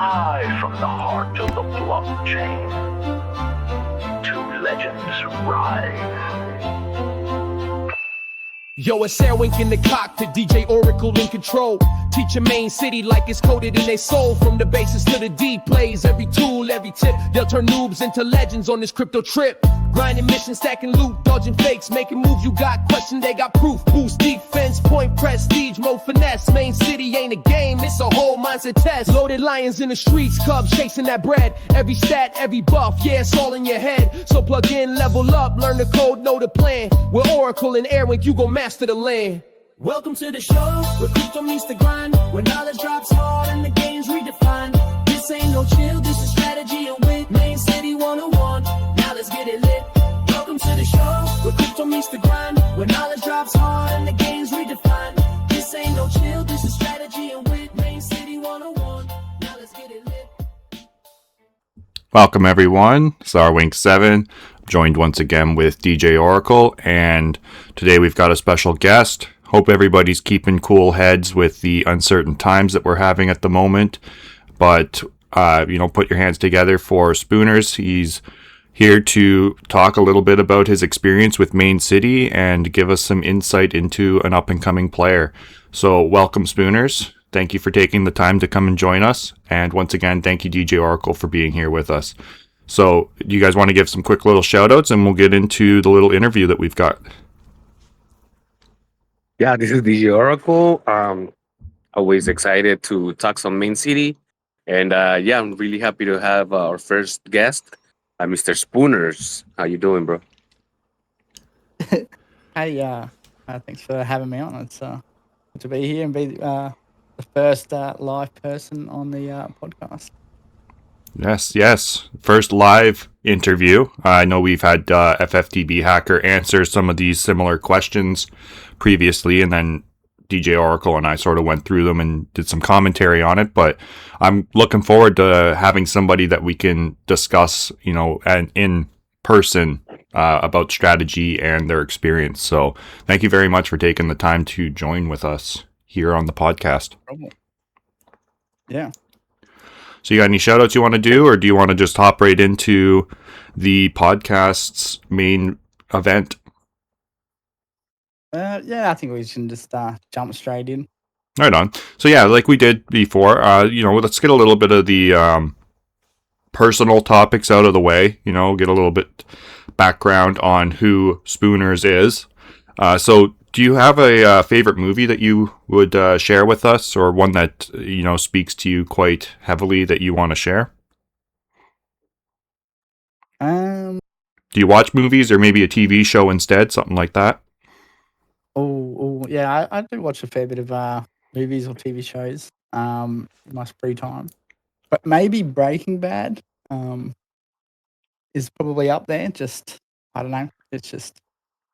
Live from the heart of the blockchain, two legends rise. Yo, it's RWINK in the cockpit, DJ Oracle in control. Teaching Mane City like it's coded in their soul. From the basis to the D plays, every tool, every tip. They'll turn noobs into legends on this crypto trip. Grinding mission, stacking loot, dodging fakes, making moves. You got question, they got proof. Boost defense, point prestige, mo finesse. Mane City ain't a game, it's a whole mindset test. Loaded lions in the streets, cubs chasing that bread. Every stat, every buff, yeah, it's all in your head. So plug in, level up, learn the code, know the plan. With Oracle and RWINK, you gon' master the land. Welcome to the show, where crypto meets the grind, where knowledge drops hard and the game's redefined. This ain't no chill, this is strategy and wit. Mane City 101, now let's get it lit. Welcome to the show, where crypto meets the grind, where knowledge drops hard and the game's redefined. This ain't no chill, this is strategy and wit. Mane City 101, now let's get it lit. Welcome everyone, it's RWINK7, joined once again with DJ Oracle, and today we've got a special guest. Hope everybody's keeping cool heads with the uncertain times that we're having at the moment, but put your hands together for Spoonerz. He's here to talk a little bit about his experience with Mane City and give us some insight into an up-and-coming player. So welcome, Spoonerz. Thank you for taking the time to come and join us. And once again, thank you, DJ Oracle, for being here with us. So do you guys want to give some quick little shout-outs, and we'll get into the little interview that we've got? Yeah, this is DJ Oracle. Always excited to talk some Mane City. And I'm really happy to have our first guest, Mr. Spoonerz. How you doing, bro? Hey, thanks for having me on. It's good to be here and be the first live person on the podcast. Yes. First live interview. I know we've had FFTB Hacker answer some of these similar questions previously, and then DJ Oracle and I sort of went through them and did some commentary on it, but I'm looking forward to having somebody that we can discuss, and in person about strategy and their experience. So thank you very much for taking the time to join with us here on the podcast. Yeah. So you got any shout outs you want to do, or do you want to just hop right into the podcast's main event? I think we can just jump straight in. Right on. So yeah, like we did before, let's get a little bit of the personal topics out of the way, get a little bit background on who Spoonerz is. So do you have a favorite movie that you would share with us, or one that, speaks to you quite heavily that you want to share? Um. Do you watch movies, or maybe a TV show instead, something like that? Yeah, I do watch a fair bit of movies or TV shows in my free time. But maybe Breaking Bad is probably up there. Just, I don't know. It's just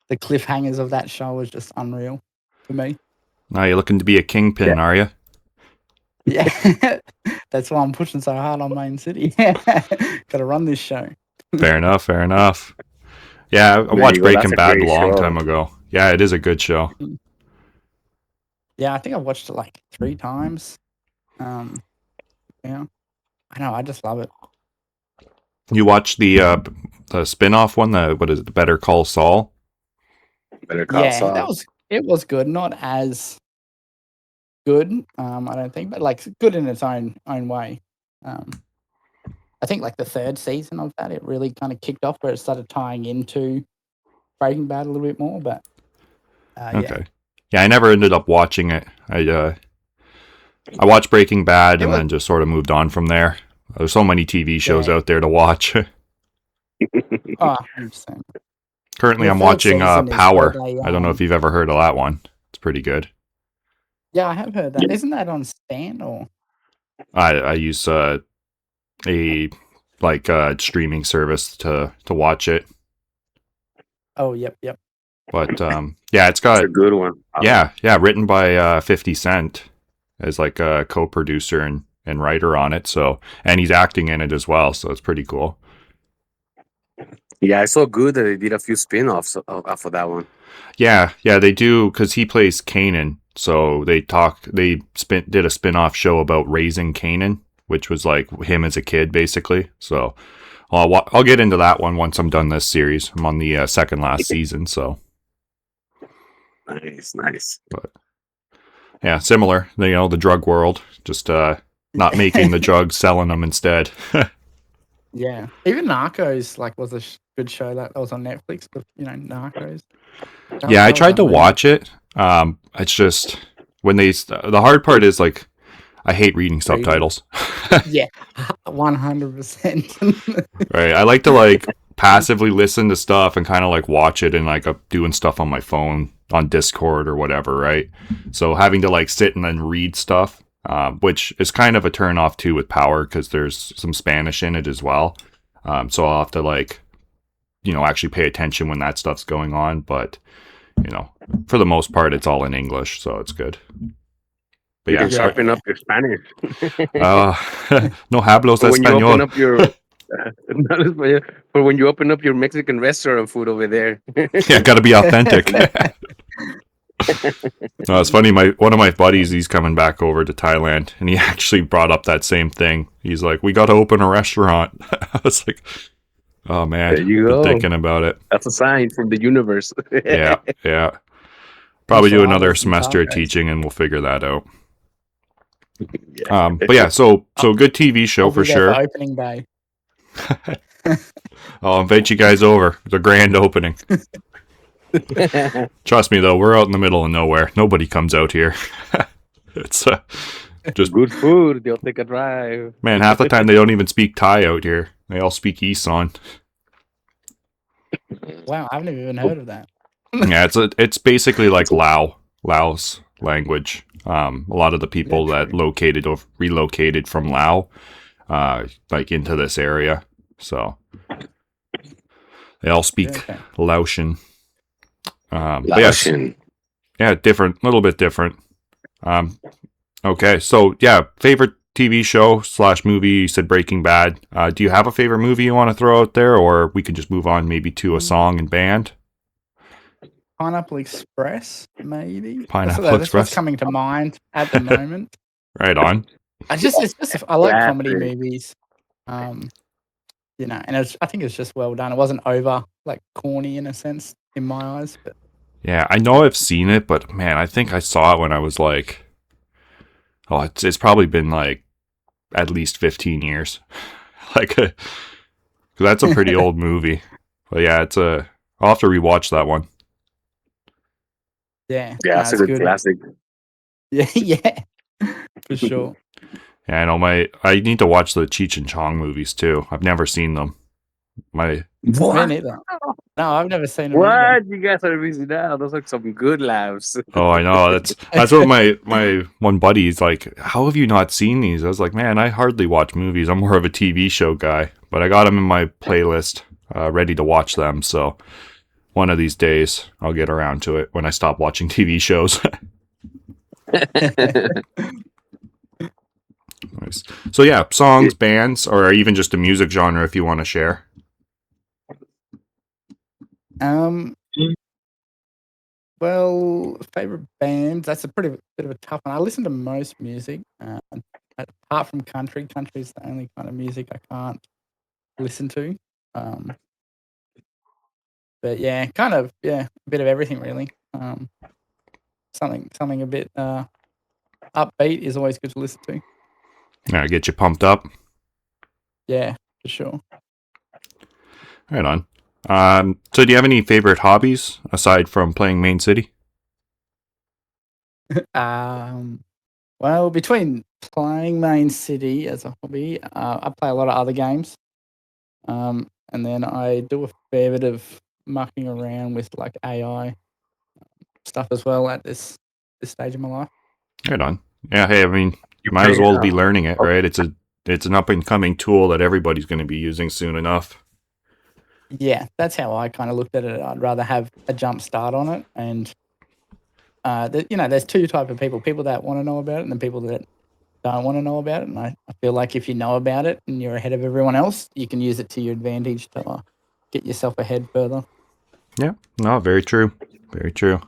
the cliffhangers of that show is just unreal for me. Now you're looking to be a kingpin, are you? Yeah, that's why I'm pushing so hard on Mane City. Got to run this show. Fair enough. Yeah, I watched Breaking Bad a long time ago. Yeah, it is a good show. Yeah, I think I've watched it like 3 times. I know, I just love it. You watched the spin-off one, the Better Call Saul? Better Call Saul. It was good, not as good, I don't think, but like good in its own way. I think like the 3rd season of that, it really kind of kicked off where it started tying into Breaking Bad a little bit more, but okay. Yeah, I never ended up watching it. I watched Breaking Bad and then just sort of moved on from there. There's so many TV shows out there to watch. 100%. Currently, I'm watching Power. I don't know if you've ever heard of that one. It's pretty good. Yeah, I have heard that. Isn't that on Stan or? I use a streaming service to watch it. Oh, yep. But it's got a good one. Yeah, written by 50 Cent as like a co-producer and writer on it. So, and he's acting in it as well. So it's pretty cool. Yeah, I saw good that they did a few spin-offs for that one. Yeah, they do, because he plays Kanan. So they did a spin-off show about raising Kanan which was like him as a kid, basically. So I'll get into that one once I'm done this series. I'm on the second last season, so nice. but yeah, similar. You know, the drug world, just not making the drugs, selling them instead. Yeah, even Narcos like was a good show that was on Netflix. But you know, Narcos. Yeah, I That was tried to unreal. watch it. It's just when the hard part is like I hate reading subtitles. Yeah, 100%. Right, I like to like passively listen to stuff and kind of like watch it and like doing stuff on my phone on Discord or whatever, right? So having to like sit and then read stuff, which is kind of a turn off too with Power because there's some Spanish in it as well. So I'll have to like, you know, actually pay attention when that stuff's going on. But, you know, for the most part, it's all in English, so it's good. But You yeah, can sharpen up your Spanish. no hablos For when you open español. up your for when you open up your Mexican restaurant food over there. Yeah, got to be authentic. No, it's funny. One of my buddies, he's coming back over to Thailand, and he actually brought up that same thing. He's like, "We got to open a restaurant." I was like, "Oh man, There you been go. thinking about it." That's a sign from the universe. Yeah. Probably do another Enchiladas and semester of tacos. teaching, and we'll figure that out. Yeah. But yeah, so good TV show I'll for be there sure. for opening day. I'll invite you guys over. The grand opening. Trust me, though, we're out in the middle of nowhere. Nobody comes out here. It's just Good food. They'll take a drive. man. Half the time they don't even speak Thai out here. They all speak Isan. Wow, I've never even heard of that. Yeah, it's basically like Laos language. A lot of the people that located or relocated from Laos, like into this area, so they all speak Okay. Laotian. But yes, Laotian. yeah, different, a little bit different. Okay, so yeah, favorite TV show / movie. You said Breaking Bad. Do you have a favorite movie you want to throw out there, or we could just move on maybe to a song and band? Pineapple Express, maybe. Pineapple That's Express. what's coming to mind at the moment. Right on. I like comedy Classic. movies. You know, and I think it's just well done. It wasn't over like corny in a sense in my eyes, but Yeah, I know I've seen it, but man, I think I saw it when I was like, oh, it's probably been like at least 15 years. Like, 'cause that's a pretty old movie. But yeah, I'll have to rewatch that one. yeah, Yeah, no, it's a it's good classic. Yeah, yeah, for sure. Yeah, I know I need to watch the Cheech and Chong movies too. I've never seen them. Me neither. No, I've never seen it. Either. What? You guys are busy now. Those are some good laughs. Oh, I know. That's what my one buddy is like, how have you not seen these? I was like, man, I hardly watch movies. I'm more of a TV show guy. But I got them in my playlist, ready to watch them. So one of these days I'll get around to it when I stop watching TV shows. Nice. So yeah, songs, bands, or even just a music genre if you want to share. Well, favorite bands. That's a bit of a tough one. I listen to most music, apart from country. Country is the only kind of music I can't listen to. But yeah, kind of a bit of everything really. Something a bit upbeat is always good to listen to. Yeah, get you pumped up. Yeah, for sure. Right on. So do you have any favorite hobbies aside from playing Mane City? Well, between playing Mane City as a hobby, I play a lot of other games. And then I do a fair bit of mucking around with like AI stuff as well at this stage of my life. Right on. Yeah, hey, I mean, you might as well be learning it, right? It's an up and coming tool that everybody's going to be using soon enough. Yeah, that's how I kind of looked at it. I'd rather have a jump start on it, and there's two type of people that want to know about it, and the people that don't want to know about it. And I feel like if you know about it and you're ahead of everyone else, you can use it to your advantage to get yourself ahead further. Yeah, no, very true, very true.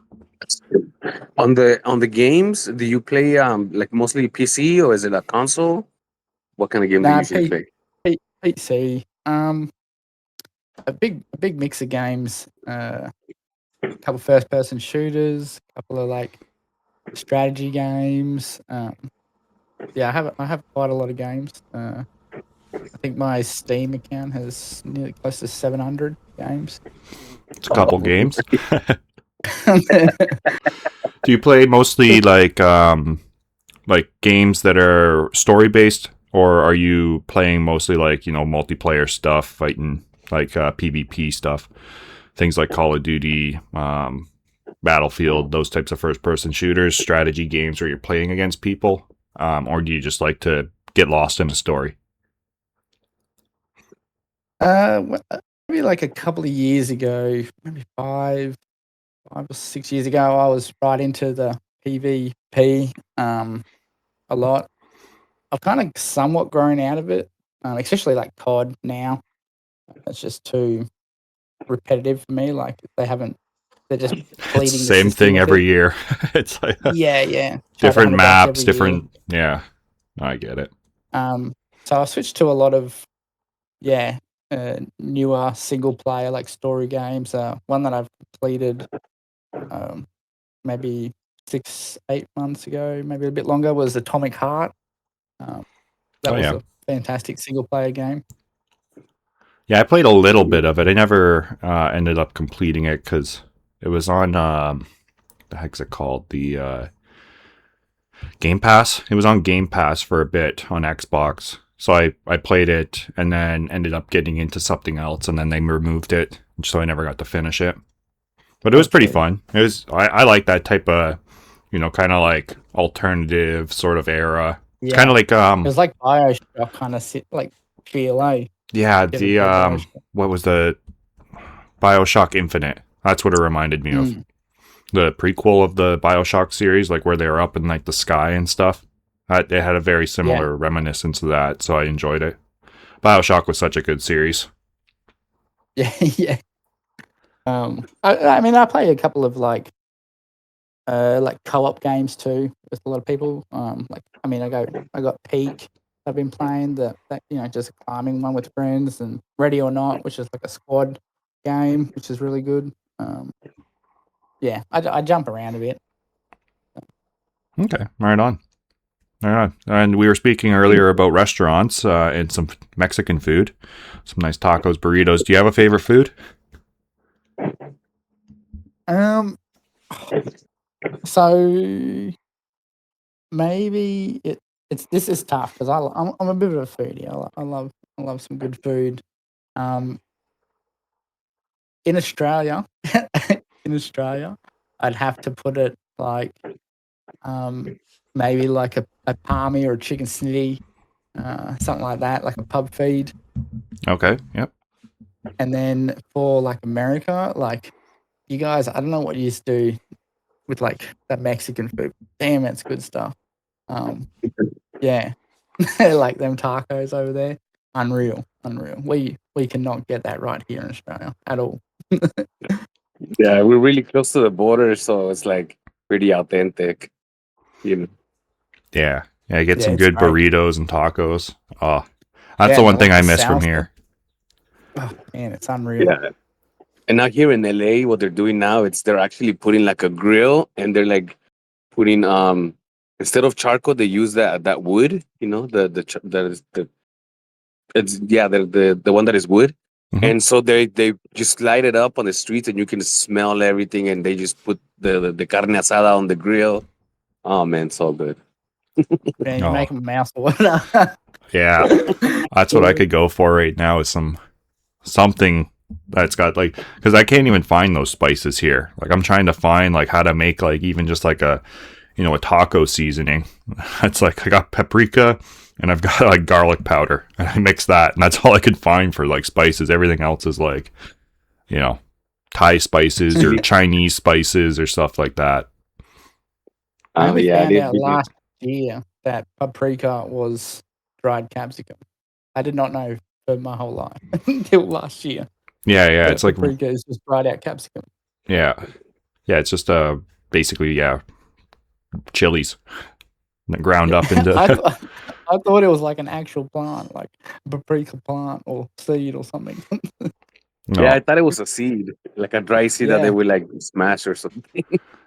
On the games, do you play like mostly PC or is it a console? What kind of game do you usually play? PC. A big mix of games. A couple first person shooters, a couple of like strategy games. Yeah, I have quite a lot of games. I think my Steam account has nearly close to 700 games. It's a couple games. Do you play mostly like games that are story based, or are you playing mostly like multiplayer stuff, fighting like PvP stuff, things like Call of Duty, Battlefield, those types of first person shooters, strategy games where you're playing against people, or do you just like to get lost in a story? Maybe like a couple of years ago, maybe 5 or 6 years ago, I was right into the PvP a lot. I've kind of somewhat grown out of it, especially like COD now. It's just too repetitive for me. Like they're just bleeding It's the the same system thing with every it. year. It's like Yeah. different $100 maps, every different. Yeah, I get it. So I switched to a lot of newer single player like story games. One that I've completed maybe 6-8 months ago, maybe a bit longer, was Atomic Heart. That was a fantastic single player game. Yeah, I played a little bit of it. I never ended up completing it because it was on the heck's it called? The Game Pass. It was on Game Pass for a bit on Xbox. So I played it and then ended up getting into something else, and then they removed it, so I never got to finish it. But it was pretty fun. It was I like that type of kind of like alternative sort of era. It's kind of like it was like BioShock kind of like PLA. Yeah, the what was the BioShock Infinite? That's what it reminded me of. The prequel of the BioShock series, like where they were up in like the sky and stuff. It had a very similar reminiscence of that, so I enjoyed it. BioShock was such a good series. Yeah. I mean, I play a couple of like co-op games too with a lot of people. I got Peak. I've been playing that just a climbing one with friends, and Ready or Not, which is like a squad game, which is really good. I jump around a bit. Okay, right on. And we were speaking earlier about restaurants and some Mexican food, some nice tacos, burritos. Do you have a favorite food? So maybe this is tough because I'm a bit of a foodie. I love some good food. In Australia, I'd have to put it like maybe like a palmy or a chicken snitty, something like that, like a pub feed. Okay, yep. And then for like America, like you guys, I don't know what you used to do with like that Mexican food. Damn, it's good stuff. Yeah, like them tacos over there, unreal. We cannot get that right here in Australia at all. Yeah, we're really close to the border, so it's like pretty authentic. Yeah, get some it's good great. burritos and tacos. Oh, that's the one thing I miss from here. Oh man, it's unreal. Yeah. And now here in LA, what they're doing now, they're actually putting like a grill, and they're like putting instead of charcoal, they use that wood. The one that is wood. Mhm. And so they just light it up on the streets, and you can smell everything. And they just put the carne asada on the grill. Oh man, so good. Man, you make a mouse water. Yeah, that's what I could go for right now is something that's got like, because I can't even find those spices here. Like I'm trying to find like how to make like even just like a a taco seasoning. It's like I got paprika and I've got like garlic powder, and I mix that, and that's all I could find for like spices. Everything else is like Thai spices or Chinese spices or stuff like that. I only found out last year that paprika was dried capsicum. I did not know for my whole life until last year. Yeah, it's like paprika is just dried out capsicum. Yeah, it's just basically chilies ground up into. I thought it was like an actual plant, like a paprika plant or seed or something. No. Yeah, I thought it was a seed, like a dry seed that they Yeah. would like smash or something.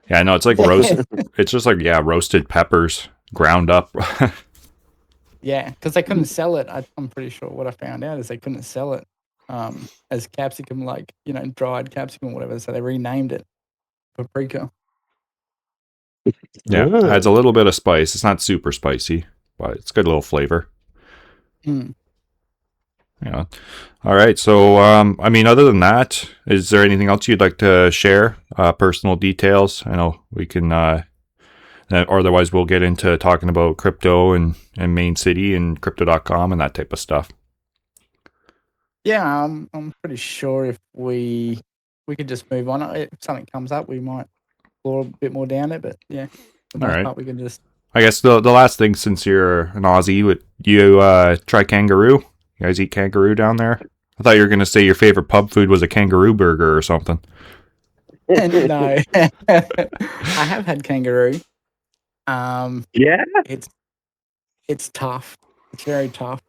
Yeah, no, it's like Yeah. roast. It's just like roasted peppers ground up. Yeah, because they couldn't sell it. I'm pretty sure what I found out is they couldn't sell it as capsicum, like, dried capsicum or whatever. So they renamed it paprika. Yeah, Ah. adds a little bit of spice. It's not super spicy, but it's got a little flavor. Mm. Yeah. All right. So, I mean, other than that, is there anything else you'd like to share? Personal details? I know we can. Or otherwise, we'll get into talking about crypto and Mane City and crypto.com and that type of stuff. Yeah, I'm pretty sure if we could just move on. If something comes up, we might explore a bit more down it. But yeah, for the All most right. part, we can just. I guess the last thing, since you're an Aussie, would you try kangaroo? You guys eat kangaroo down there? I thought you were going to say your favorite pub food was a kangaroo burger or something. No, I have had kangaroo. Yeah. It's tough. It's very tough.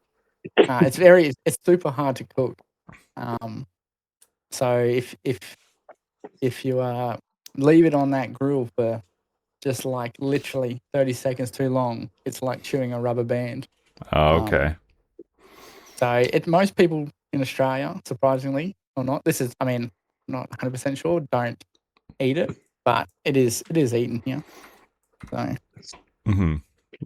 It's super hard to cook. So if you leave it on that grill for just like literally 30 seconds too long, it's like chewing a rubber band. Oh, okay. So most people in Australia, surprisingly or not, I'm not 100% sure, don't eat it, but it is eaten here. So Mm-hmm.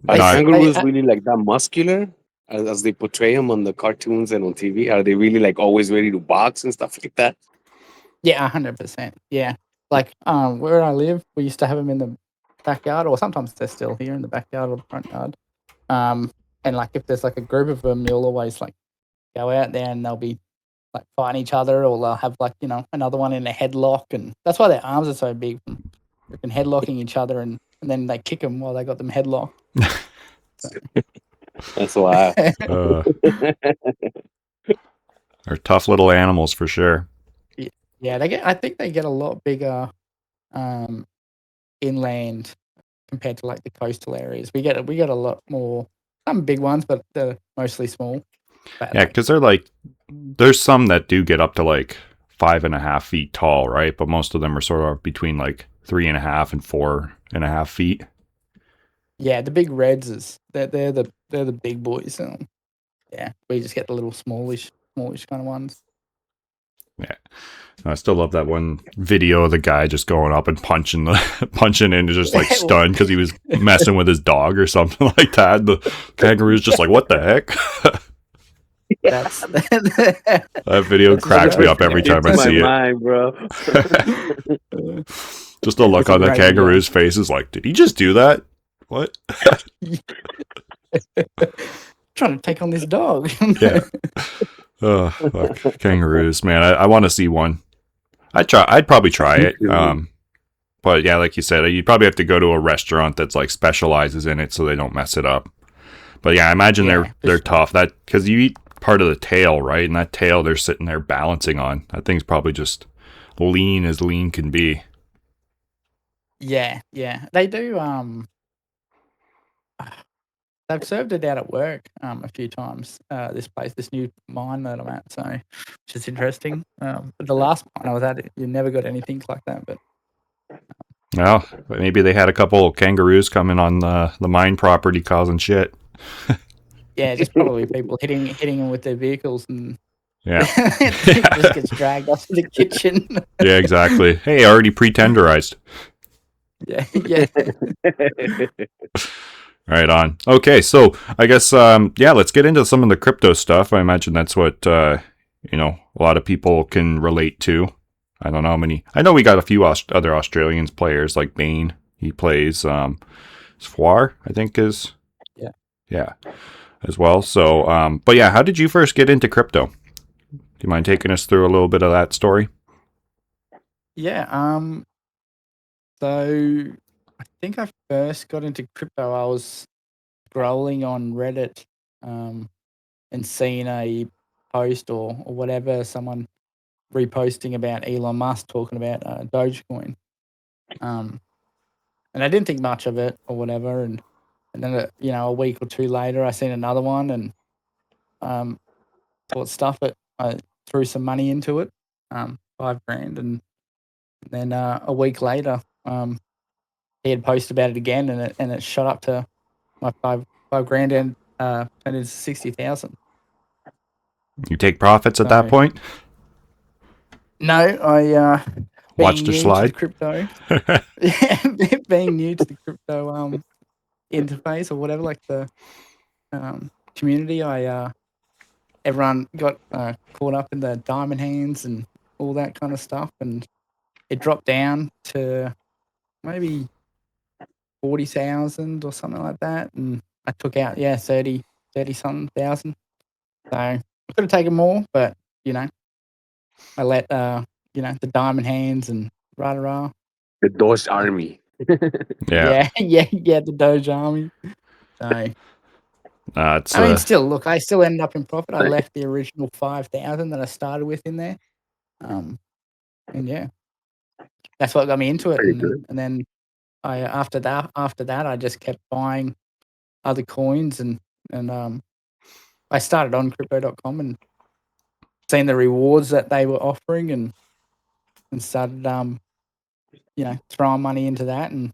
Are They- kangaroos they- really like that muscular as they portray them on the cartoons and on TV? Are they really like always ready to box and stuff like that? Yeah, 100%. Yeah. Like where I live, we used to have them in the backyard, or sometimes they're still here in the backyard or the front yard. And like if there's like a group of them, you'll always like go out there and they'll be like fighting each other, or they'll have like, another one in a headlock, and that's why their arms are so big from freaking headlocking each other, and then they kick them while they got them headlocked. That's why. They're tough little animals for sure. Yeah, I think they get a lot bigger inland compared to like the coastal areas. We get a lot more, some big ones, but they're mostly small. But, Yeah, because there's some that do get up to like 5.5 feet tall, right? But most of them are sort of between like 3.5 and 4.5 feet. yeah, the big reds they're the big boys. Yeah, we just get the little smallish kind of ones. Yeah, I still love that one video of the guy just going up and punching and just like stunned because he was messing with his dog or something like that. The kangaroo's just like, what the heck? That video cracks me up every time I see it. Mind, bro. Just the look on the kangaroo's face is like, did he just do that? What? Trying to take on this dog. Yeah. Oh, fuck. Kangaroos, man. I want to see one. I'd probably try it. But yeah, like you said, you'd probably have to go to a restaurant that's like specializes in it so they don't mess it up. But yeah, I imagine they're tough. That because you eat part of the tail, right? And that tail they're sitting there balancing on. That thing's probably just lean as lean can be. Yeah. They do. They've served it out at work a few times. This new mine that I'm at, so which is interesting. But the last mine I was at, you never got anything like that. But Well, maybe they had a couple kangaroos coming on the mine property causing shit. yeah, just probably people hitting them with their vehicles, and Yeah. it just gets dragged off to the kitchen. Yeah, exactly. Hey, already pre-tenderized. yeah. Right on. Okay, so I guess let's get into some of the crypto stuff. I imagine that's what a lot of people can relate to. I don't know how many. I know we got a few other Australians players like Bane. He plays Swar, I think is yeah as well. So but yeah, how did you first get into crypto? Do you mind taking us through a little bit of that story? Yeah. So I think I first got into crypto. I was scrolling on Reddit, and seeing a post or whatever, someone reposting about Elon Musk talking about Dogecoin. And I didn't think much of it or whatever. And And then, a week or two later, I seen another one and thought stuff it. I threw some money into it, $5,000, and then a week later, he had posted about it again, and it shot up to my $5,000 and turned into 60,000. You take profits at that point? No, I Watch the slide. crypto. Yeah, being new to the crypto interface or whatever, like the community, everyone got caught up in the diamond hands and all that kind of stuff, and it dropped down to maybe 40,000 or something like that, and I took out 30 something thousand. So I could have taken more, but I let the diamond hands and rah. The Doge Army. Yeah. Yeah, the Doge Army. So It's I mean, still, look, I still ended up in profit. I left the original 5,000 that I started with in there, and yeah, that's what got me into it. Pretty good. And then after that, I just kept buying other coins, and I started on crypto.com and seen the rewards that they were offering, and started throwing money into that and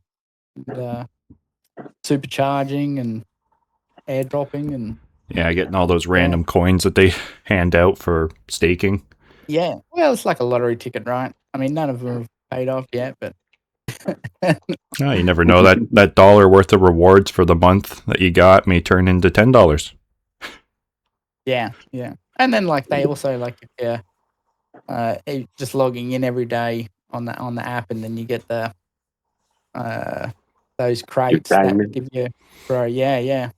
supercharging and airdropping and getting all those random coins that they hand out for staking. yeah. Well, it's like a lottery ticket, right? I mean, none of them have paid off yet, but Oh, you never know, that dollar worth of rewards for the month that you got may turn into $10. yeah. And then like they also like just logging in every day on the app, and then you get the those crates that give you Yeah,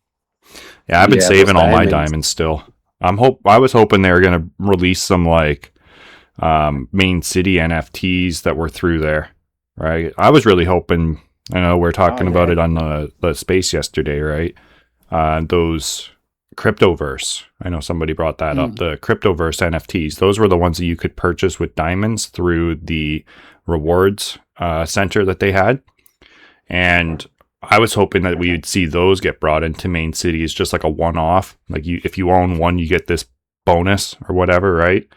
I've been saving all my diamonds. diamonds still. I was hoping they were gonna release some like Mane.City NFTs that were through there, right? I was really hoping. I know we're talking about it on the space yesterday, right? Those Cryptoverse. I know somebody brought that up. The Cryptoverse NFTs. Those were the ones that you could purchase with diamonds through the rewards center that they had. And I was hoping that we would see those get brought into Mane.City as just like a one-off. Like if you own one, you get this bonus or whatever, right?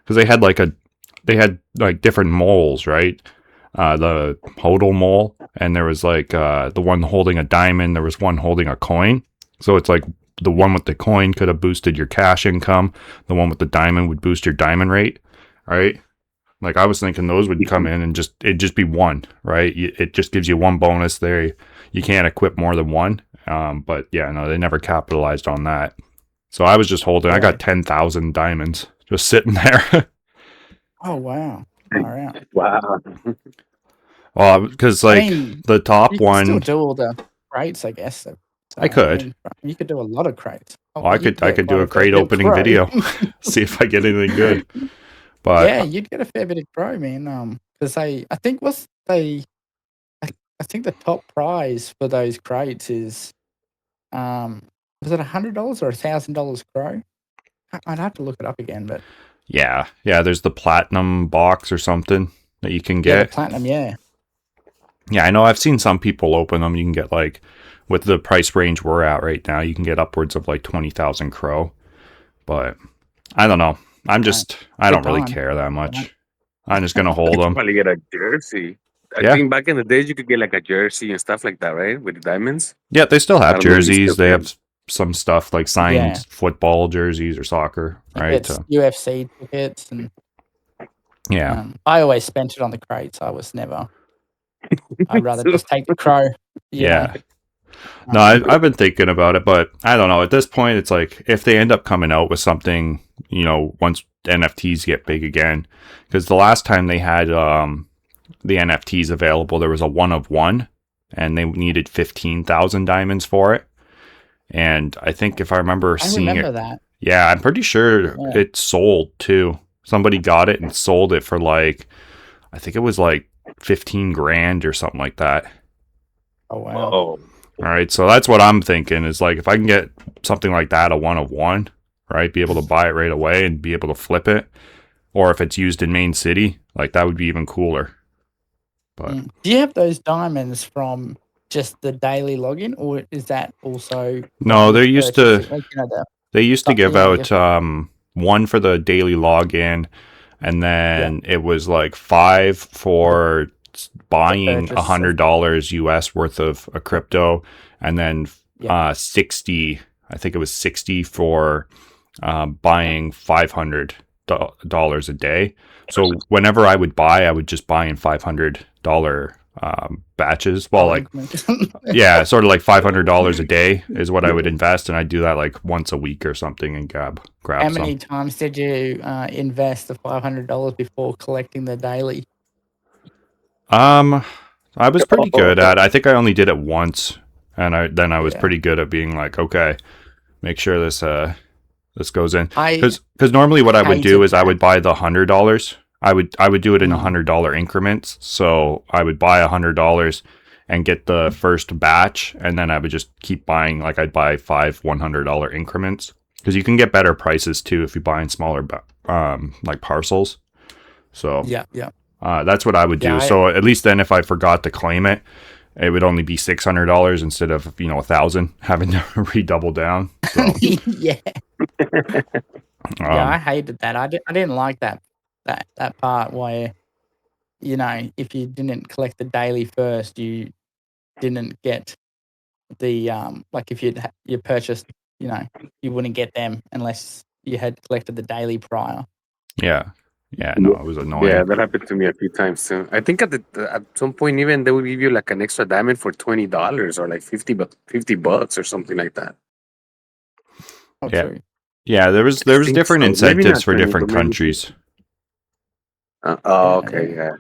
Because they had like different moles, right? The hodl mole, and there was like the one holding a diamond. There was one holding a coin. So it's like the one with the coin could have boosted your cash income. The one with the diamond would boost your diamond rate, right? Like I was thinking those would come in and it'd just be one, right? It just gives you one bonus there. You can't equip more than one. But yeah, no, they never capitalized on that. So I was just holding. I got 10,000 diamonds just sitting there. Oh wow! All right. Wow. Well, because the top you one, can still do all the crates, I guess. So, I could. I mean, you could do a lot of crates. Well, I could do a crate opening video, see if I get anything good. But yeah, you'd get a fair bit of grow, man. Because I think I think the top prize for those crates is, was it $100 or $1,000 grow? I'd have to look it up again, but yeah, there's the platinum box or something that you can yeah, get. the platinum, yeah. Yeah, I know. I've seen some people open them. You can get like, with the price range we're at right now, you can get upwards of like 20,000 crow. But I don't know. I don't really care that much. I'm just gonna hold them. Probably get a jersey. I think back in the days you could get like a jersey and stuff like that, right? With the diamonds. Yeah, they still have I don't know if you jerseys. still They can. have some stuff like signed football jerseys or soccer, right? It's UFC tickets and Yeah. I always spent it on the crates. I was never. I'd rather just take the crow. Yeah. No, I've been thinking about it, but I don't know. At this point, it's like if they end up coming out with something, once NFTs get big again, because the last time they had the NFTs available, there was a 1 of 1, and they needed 15,000 diamonds for it. And I think if I remember seeing remember it, that. yeah, I'm pretty sure it sold too. Somebody got it and sold it for like, I think it was like 15 grand or something like that. Oh wow. Oh, All right, so that's what I'm thinking is like if I can get something like that, a 1 of 1, right, be able to buy it right away and be able to flip it, or if it's used in Mane.City, like that would be even cooler. But Do you have those diamonds from just the daily login, or is that also? No, they used to. purchasing, like, you know, the They used to stuff give that you out get- one for the daily login, and then it was like 5 for buying purchase of- $100 US worth of a crypto, and then Yeah. 60. I think it was 60 for buying $500 a day. So whenever I would buy, I would just buy in $500 batches. Well, like yeah, sort of like $500 a day is what I would invest, and I'd do that like once a week or something and grab How some. many times did you invest the $500 before collecting the daily? I was pretty good at. I think I only did it once, and I was pretty good at being like, okay, make sure this goes in, because normally what I would do is I would buy the $100. I would do it in $100 increments. So I would buy $100 and get the first batch, and then I would just keep buying. Like I'd buy 5 $100 increments, because you can get better prices too if you buy in smaller like parcels. So yeah. That's what I would do. So at least then, if I forgot to claim it, it would only be $600 instead of $1,000, having to redouble down. So. Yeah. Yeah, I hated that. I didn't like that part where, if you didn't collect the daily first, you didn't get the like if you purchased, you wouldn't get them unless you had collected the daily prior. Yeah, no, it was annoying. Yeah, that happened to me a few times too. I think at some point even they would give you like an extra diamond for $20 or like $50 or something like that. Oh, yeah. true. Yeah, there was different incentives for different countries. Okay, yeah.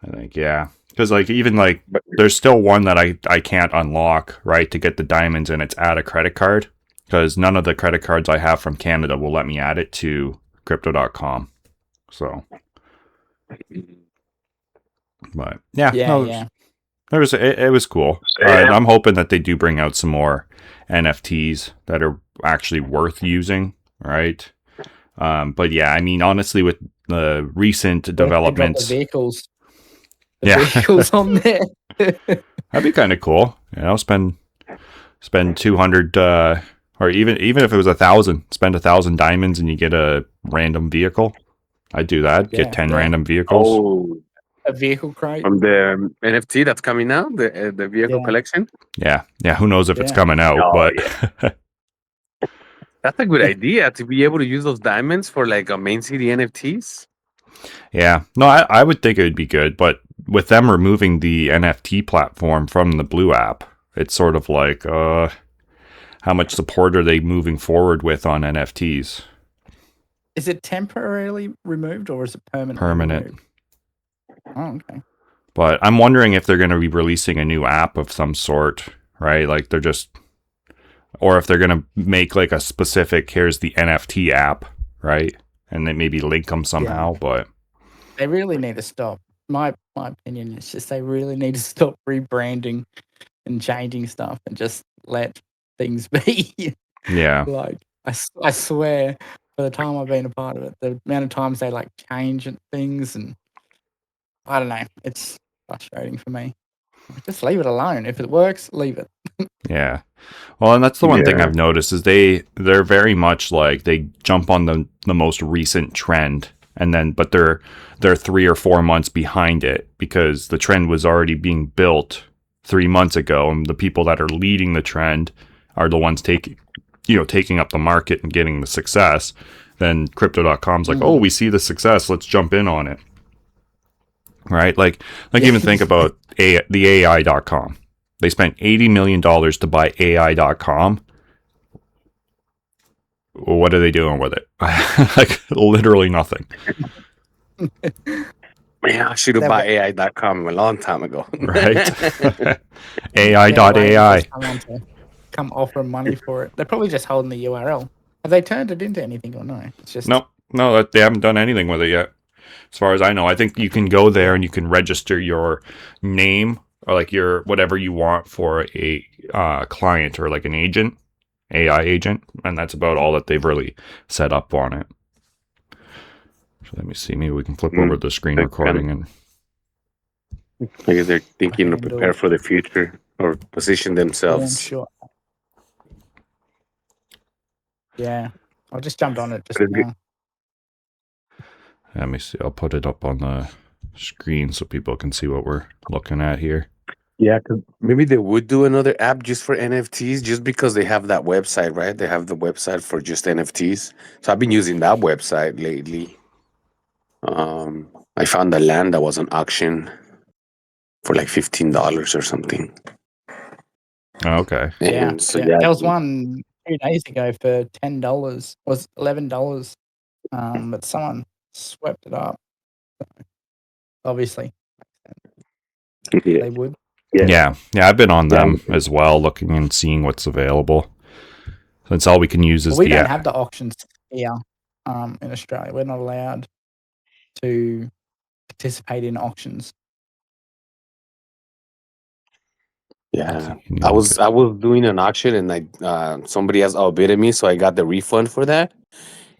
I think, yeah. Because like even like there's still one that I can't unlock, right, to get the diamonds, and it's add a credit card, because none of the credit cards I have from Canada will let me add it to crypto.com. So, but yeah. It was cool. I'm hoping that they do bring out some more NFTs that are actually worth using, right? But yeah, I mean, honestly, with the recent developments, The vehicles on there. That'd be kind of cool. Spend 200, or even if it was 1,000, spend 1,000 diamonds and you get a random vehicle. I'd do that. Get 10 random vehicles. Oh, a vehicle crate from the NFT that's coming out, the vehicle collection. Yeah. Who knows if it's coming out? But that's a good idea to be able to use those diamonds for like a Mane.City NFTs. Yeah, no, I would think it would be good, but with them removing the NFT platform from the Blue app, it's sort of like, how much support are they moving forward with on NFTs? Is it temporarily removed or is it permanent? Permanent. Oh, okay. But I'm wondering if they're going to be releasing a new app of some sort, right? Like or if they're going to make like a specific, here's the NFT app, right? And then maybe link them somehow, but they really need to stop. My opinion is just they really need to stop rebranding and changing stuff and just let things be. Yeah. Like I swear, for the time I've been a part of it, the amount of times they like change things, and I don't know, it's frustrating for me. Just leave it alone. If it works, leave it. Yeah. Well, and that's the one thing I've noticed is they're very much like they jump on the most recent trend, and then but they're 3 or 4 months behind it because the trend was already being built 3 months ago, and the people that are leading the trend are the ones taking up the market and getting the success. Then crypto.com's like, oh, we see the success, let's jump in on it. Right? Like even think about the AI.com. They spent $80 million to buy AI.com. What are they doing with it? Like literally nothing. Man, I should have bought AI.com a long time ago. Right? AI.ai. Come offer money for it. They're probably just holding the URL. Have they turned it into anything or no? It's just No, they haven't done anything with it yet. As far as I know, I think you can go there and you can register your name or like your whatever you want for a client or like an agent, AI agent, and that's about all that they've really set up on it. So let me see. Maybe we can flip over the screen recording and. Maybe they're thinking to prepare for the future. or position Yeah, I'm themselves. sure. Yeah, I just jumped on it just But it's good. now. Let me see. I'll put it up on the screen so people can see what we're looking at here. Yeah, 'cause maybe they would do another app just for NFTs, just because they have that website, right? They have the website for just NFTs. So I've been using that website lately. I found the land that was on auction for like $15 or something. Oh, okay. Yeah, And so yeah. yeah, There was one 2 days ago for $10. Was $11. But someone swept it up. Obviously, yeah, they would. Yeah. Yeah, I've been on yeah, them as well, looking and seeing what's available. That's all we can use Well, is we the don't app. have the auctions here in Australia. We're not allowed to participate in auctions. yeah. You I know, was doing an auction, and somebody else outbid me, so I got the refund for that.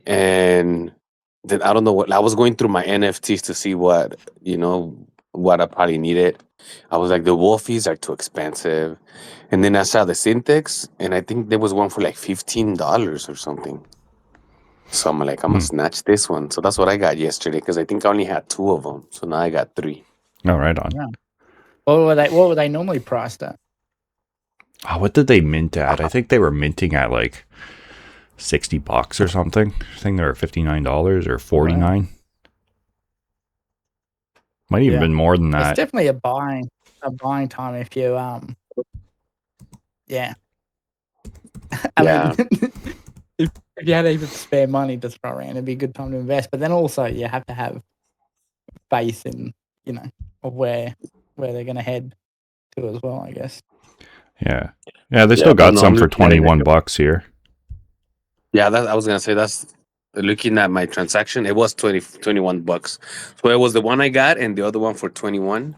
And then I don't know what I was going through my NFTs to see what I probably needed. I was like, the Wolfies are too expensive, and then I saw the Syntax, and I think there was one for like $15 or something. So I'm like, I'm gonna snatch this one. So that's what I got yesterday, because I think I only had two of them. So now I got three. Oh, right on. Yeah. What were they normally priced at? Oh, what did they mint at? I think they were minting at like $60 or something. I think they were $59 or $49. Might even Yeah. been more than It's that. definitely a buying time if you yeah. I Yeah. mean, if you had even spare money to throw around, it'd be a good time to invest. But then also you have to have faith in, of where they're gonna head to as well, I guess. Yeah. Yeah, they Yeah, still but got no, some I'm for looking at it like $21 here. yeah, I was gonna say that's looking at my transaction. It was $21. So it was the one I got, and the other one for 21.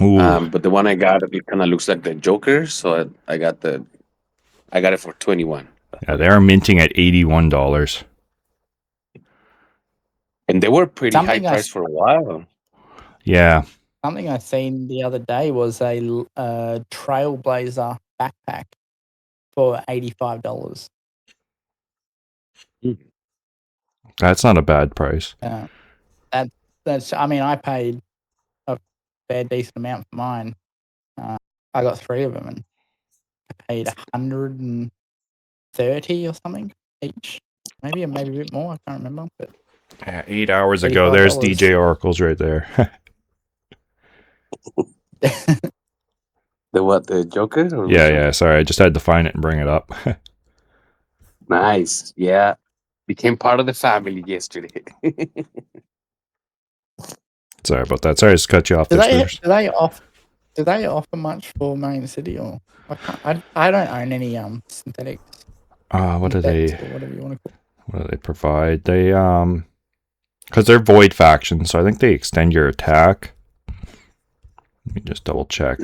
Ooh. But the one I got, it kind of looks like the Joker, so I got it for 21. Yeah, they are minting at $81. And they were pretty high Something I priced for a while. Yeah. Something I seen the other day was a Trailblazer backpack for $85. That's not a bad price. That's. I mean, I paid a fair decent amount for mine. I got 3 of them, and I paid $130 or something each. Maybe a bit more. I can't remember. But Yeah, 8 hours ago, there's $85. DJ Oracles right there. The what? The Joker? Or which Yeah, one? yeah. Sorry, I just had to find it and bring it up. Nice. Yeah. Became part of the family yesterday. Sorry about that. Sorry to cut you off do there, they Spoonerz. do they offer do they offer much for Mane.City, or I don't own any synthetics, What do synthetics they or whatever you want to call what do they provide? They because they're void factions, so I think they extend your attack. Let me just double check.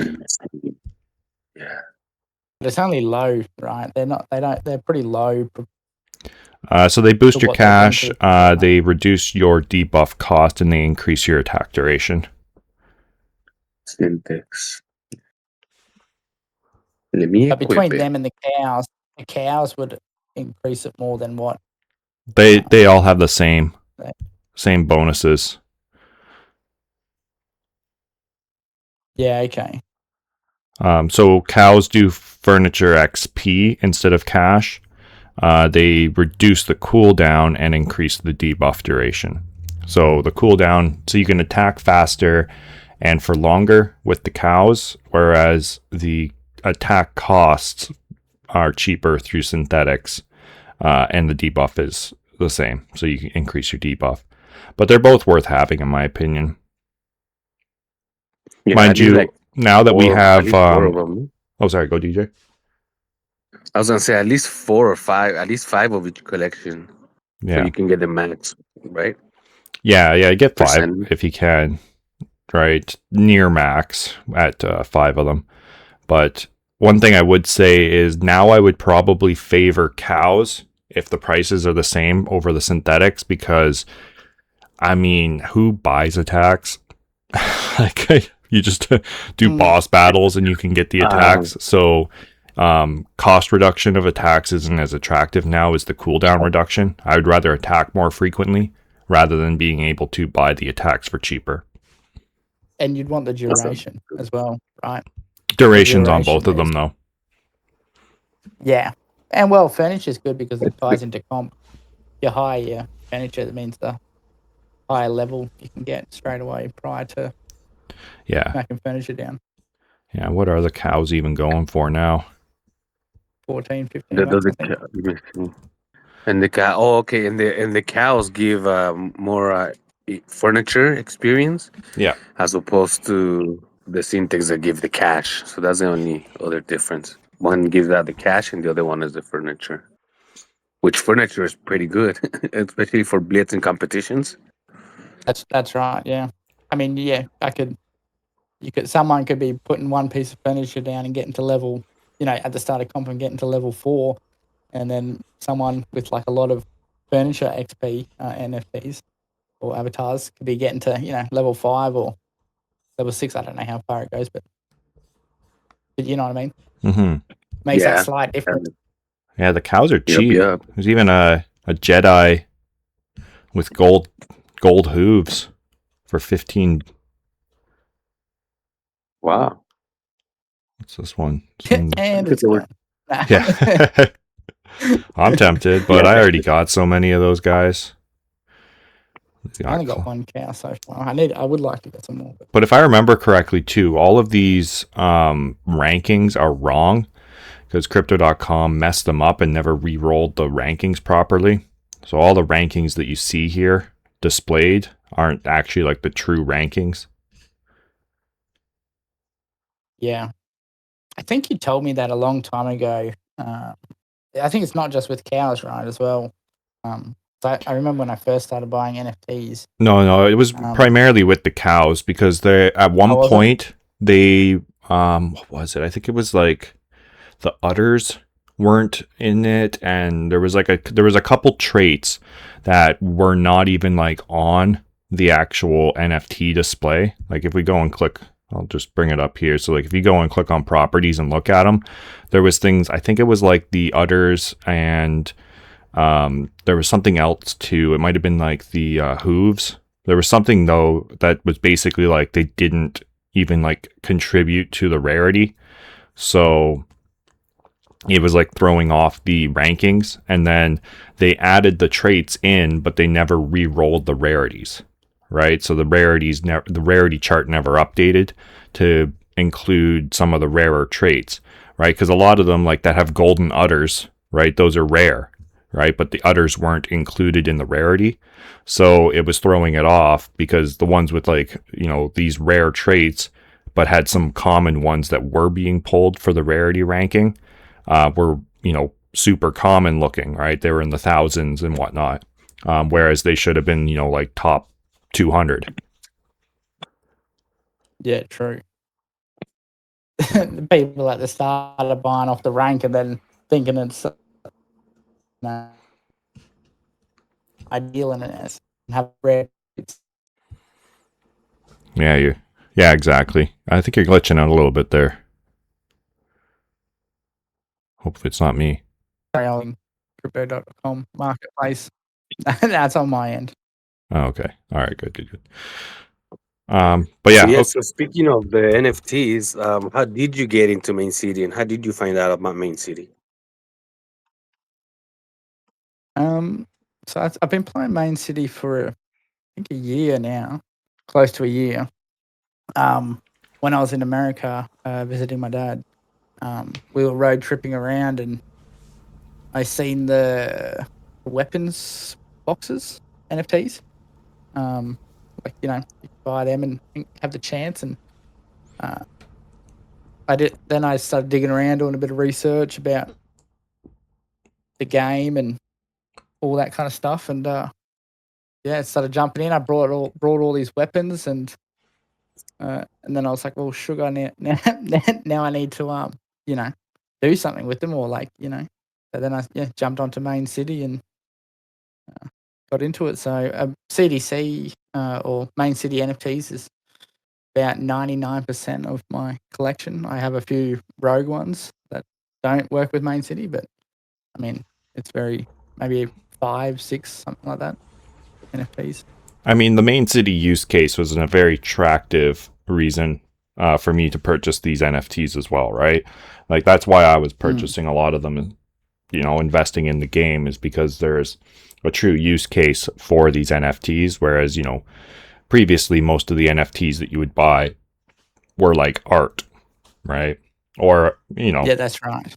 Yeah. But it's only low, right? They're pretty low. So they boost For your what they bring cash, to the they reduce your debuff cost, and they increase your attack duration. Syntax. Let me But equip between it. them and the cows would increase it more than what? They all have the same Right. bonuses. Yeah, okay. So cows do furniture XP instead of cash. They reduce the cooldown and increase the debuff duration. So the cooldown, so you can attack faster and for longer with the cows, whereas the attack costs are cheaper through synthetics, and the debuff is the same. So you can increase your debuff. But they're both worth having, in my opinion. Yeah, Mind you, now that we at have, least 4 of them. oh, sorry, go DJ. I was gonna say at least 4 or 5, at least 5 of each collection, so Yeah, you can get the max, right? yeah, get 5 Percent. if you can. Right, near max at 5 of them. But one thing I would say is now I would probably favor cows if the prices are the same over the synthetics, because I mean, who buys attacks? Like You just do boss battles and you can get the attacks. So cost reduction of attacks isn't as attractive now as the cooldown reduction. I would rather attack more frequently rather than being able to buy the attacks for cheaper. And you'd want the duration as well, right? Durations on both of them, though. Yeah. And well, furniture is good because it ties into comp. Your higher furniture, that means the higher level you can get straight away prior to knocking furniture down. Yeah, what are the cows even going for now? 14, 15 bucks, I think. And the cow. Oh, okay. And the cows give more furniture experience. Yeah. As opposed to the syntax that give the cash. So that's the only other difference. One gives out the cash, and the other one is the furniture. Which furniture is pretty good, especially for blitz and competitions. That's right. Yeah. I mean, yeah. Someone could be putting one piece of furniture down and getting to level, at the start of comp and getting to level 4, and then someone with like a lot of furniture XP NFTs or avatars could be getting to level 5 or level 6. I don't know how far it goes, but you know what I mean. Mm-hmm. Makes that slight difference. Yeah, the cows are cheap. Yep. There's even a Jedi with gold hooves for 15. Wow. What's this one? And it's gone. Yeah. I'm tempted, but I already got so many of those guys. I only got one cow so far. I would like to get some more. But if I remember correctly, too, all of these rankings are wrong because Crypto.com messed them up and never re-rolled the rankings properly. So all the rankings that you see here displayed aren't actually like the true rankings. Yeah. I think you told me that a long time ago. I think it's not just with cows, right, as well. So I remember when I first started buying NFTs. No, it was primarily with the cows because they at one point they what was it? I think it was like the udders weren't in it, and there was a couple traits that were not even like on the actual NFT display. Like if we go and click, I'll just bring it up here. So like if you go and click on properties and look at them, there was things, I think it was like the udders and there was something else too. It might have been like the hooves. There was something though that was basically like they didn't even like contribute to the rarity. So it was like throwing off the rankings, and then they added the traits in, but they never re-rolled the rarities, right? So the rarity chart never updated to include some of the rarer traits, right? Because a lot of them like that have golden udders, right? Those are rare, right? But the udders weren't included in the rarity. So it was throwing it off because the ones with like, these rare traits, but had some common ones that were being pulled for the rarity ranking, were, super common looking, right? They were in the thousands and whatnot. Whereas they should have been, like top 200. Yeah, true. The people at the start are buying off the rank and then thinking it's ideal in it and have rare. Yeah, exactly. I think you're glitching out a little bit there. Hopefully it's not me. On crypto.com marketplace. That's on my end. Oh, okay. All right, good. But yeah. Yeah, so speaking of the NFTs, how did you get into Mane City and how did you find out about Mane City? So I've been playing Mane City for I think a year now, close to a year. When I was in America visiting my dad, we were road tripping around and I seen the weapons boxes, NFTs. You buy them and have the chance. And Then I started digging around, doing a bit of research about the game and all that kind of stuff. And started jumping in. I brought all these weapons, and then I was like, well, sugar. Now I need to do something with them, or So then I jumped onto Mane City and got into it. So CDC or Mane City NFTs is about 99% of my collection. I have a few rogue ones that don't work with Mane City, but I mean, it's maybe 5, 6, something like that. NFTs. I mean, the Mane City use case was a very attractive reason for me to purchase these NFTs as well, right? Like, that's why I was purchasing a lot of them, investing in the game, is because there's a true use case for these NFTs, whereas, previously most of the NFTs that you would buy were like art, right? Or, Yeah, that's right.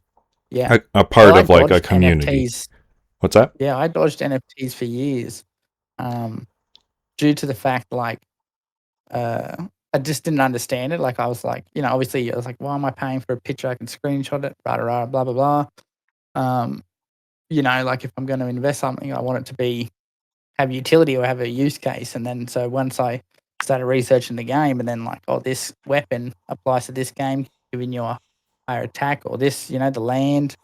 Yeah. a part I of like a dodged community. NFTs. What's that? Yeah, I dodged NFTs for years, due to the fact I just didn't understand it. Like I was like, obviously I was like, why am I paying for a picture? I can screenshot it, blah blah blah. Like if I'm going to invest something, I want it to have utility or have a use case. And then so once I started researching the game, and then like, oh, this weapon applies to this game, giving you a higher attack, or this, the land,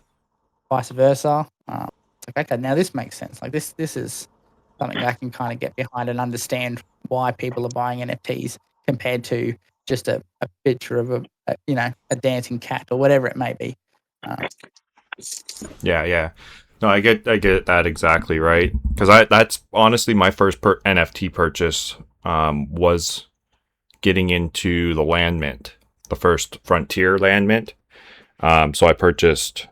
vice versa. It's like, okay, now this makes sense. Like this is something I can kind of get behind and understand why people are buying NFTs compared to just a picture of a dancing cat or whatever it may be. Yeah. No, I get that exactly, right? Because that's honestly my first NFT purchase was getting into the land mint, the first frontier land mint. So I purchased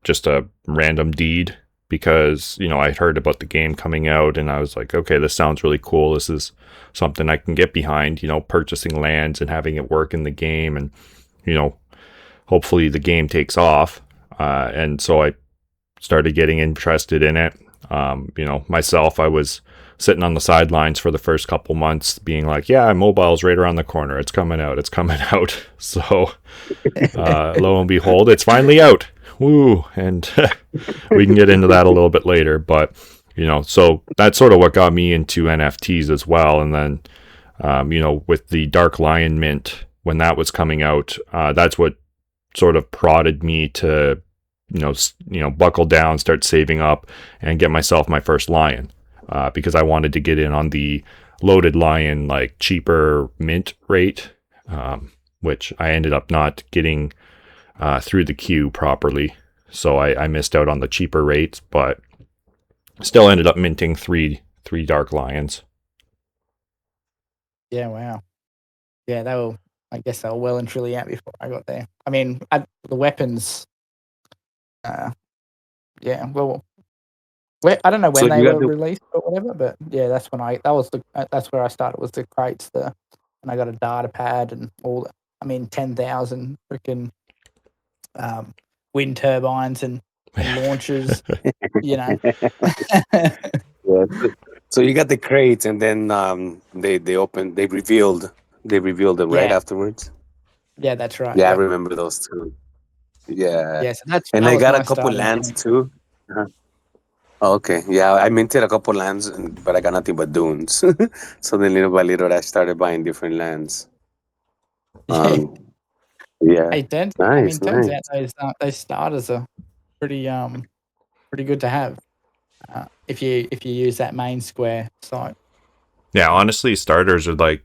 just a random deed because, I'd heard about the game coming out and I was like, okay, this sounds really cool. This is something I can get behind, purchasing lands and having it work in the game, and, hopefully the game takes off. And so I started getting interested in it. Myself, I was sitting on the sidelines for the first couple months being like, yeah, mobile's right around the corner. It's coming out. So lo and behold, it's finally out. Woo. And we can get into that a little bit later. But, so that's sort of what got me into NFTs as well. And then, with the Dark Lion Mint, when that was coming out, that's what sort of prodded me to, buckle down, start saving up, and get myself my first lion, because I wanted to get in on the loaded lion, like cheaper mint rate, which I ended up not getting through the queue properly. So I missed out on the cheaper rates, but still ended up minting three dark lions. Yeah, wow. Yeah, I guess they were well and truly out before I got there. I mean, the weapons, yeah, well, I don't know when So they you got were the released or whatever, but yeah, that's where I started, was the crates, and I got a data pad and all. 10,000 freaking wind turbines and launchers, yeah. So you got the crates, and then they revealed them right Yeah, afterwards. yeah, that's right. Yeah, I Yep. remember those too. Yeah, Yeah, so and that I was got a my couple starting lands point. too. Uh-huh. Oh, okay, yeah, I minted a couple lands, but I got nothing but dunes. So then little by little, I started buying different lands. Yeah. Yeah, Hey, nice, turns nice. out those starters are pretty good to have, if you use that main square site. Yeah, honestly, starters are like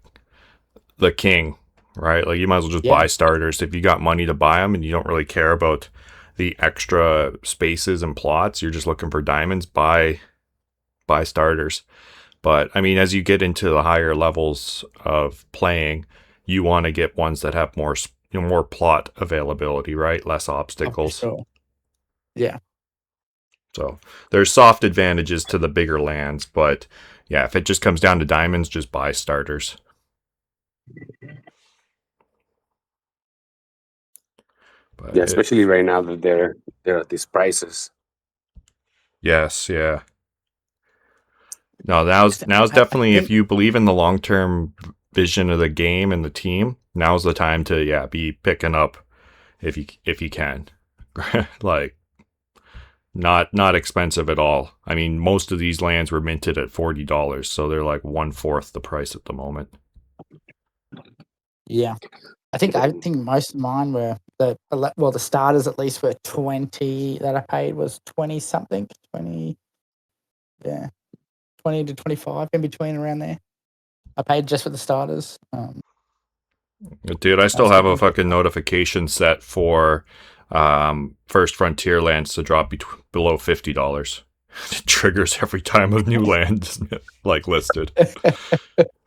the king, right? Like, you might as well just Yeah, buy starters if you got money to buy them and you don't really care about the extra spaces and plots. You're just looking for diamonds. Buy starters. But I mean, as you get into the higher levels of playing, you want to get ones that have more more plot availability, right? Less oh, for obstacles. sure. Yeah, So there's soft advantages to the bigger lands, but yeah, if it just comes down to diamonds, just buy starters. But Yeah, especially right now that they're at these prices. yes, yeah. No, now's I definitely, if think you believe in the long term vision of the game and the team, now's the time to be picking up if you can. Like, not expensive at all. I mean, most of these lands were minted at $40, so they're like 1/4 the price at the moment. yeah. I think most of mine were the starters at least were 20 that I paid was 20 something, 20, yeah, 20 to 25 in between around there. I paid just for the starters. Dude, I still Most have a people. fucking notification set for First Frontier lands to drop below $50. It triggers every time a new land is like listed. I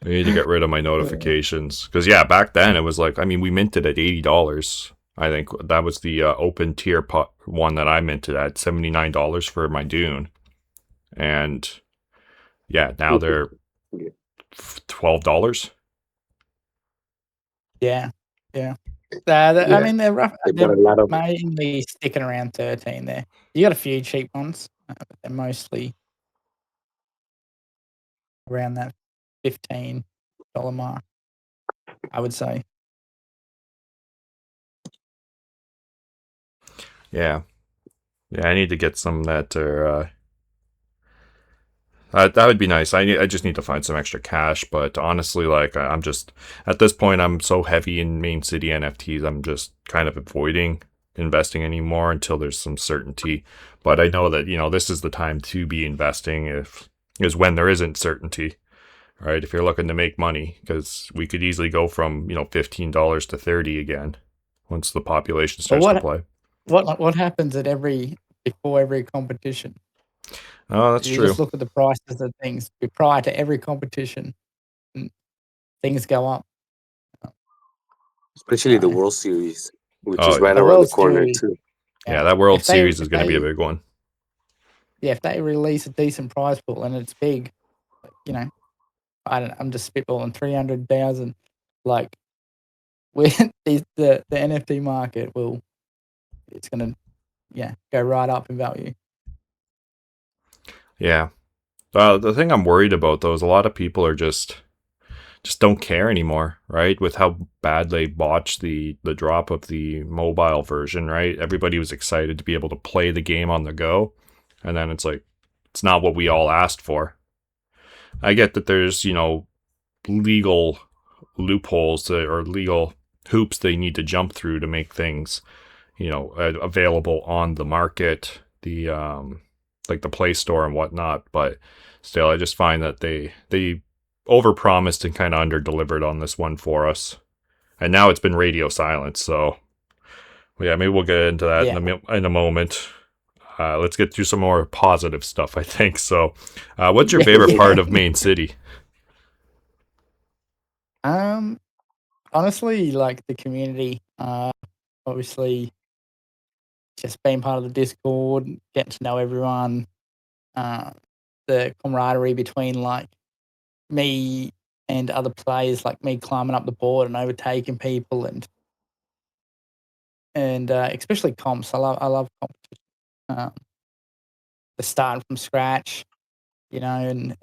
need to get rid of my notifications because back then it was like, I mean, we minted at $80. I think that was the open tier one that I minted at $79 for my Dune, and now they're $12. Yeah, yeah. Yeah, I mean, they're rough. they bought They're a lot of. mainly sticking around 13 there. You got a few cheap ones, but they're mostly around that $15 mark, I would say. Yeah, I need to get some that are. That would be nice. I just need to find some extra cash, but honestly, like I'm just at this point, I'm so heavy in Mane City NFTs. I'm just kind of avoiding investing anymore until there's some certainty. But I know that this is the time to be investing is when there isn't certainty, right? If you're looking to make money, because we could easily go from $15 to 30 again once the population But starts to play. what happens before every competition? Oh, that's You true. just look at the prices of things prior to every competition, and things go up. Especially the So, World Series, which Oh is right yeah, the around the World corner Series, too. yeah. That World if they Series is if going to be a they big one. if they release a decent prize pool and it's big, I'm just spitballing 300,000. Like, the NFT market it's gonna go right up in value. Yeah. The thing I'm worried about though is a lot of people are just don't care anymore, right? With how bad they botched the drop of the mobile version, right? Everybody was excited to be able to play the game on the go, and then it's like it's not what we all asked for. I get that there's legal loopholes or legal hoops they need to jump through to make things available on the market, the like the Play Store and whatnot. But still, I just find that they overpromised and kind of underdelivered on this one for us, and now it's been radio silence. So maybe we'll get into that in a moment. Let's get through some more positive stuff, I think. So, what's your favorite part of Mane City? Honestly, like the community. Obviously, just being part of the Discord, getting to know everyone. The camaraderie between like me and other players, like me climbing up the board and overtaking people, and especially comps. I love competition. The starting from scratch, and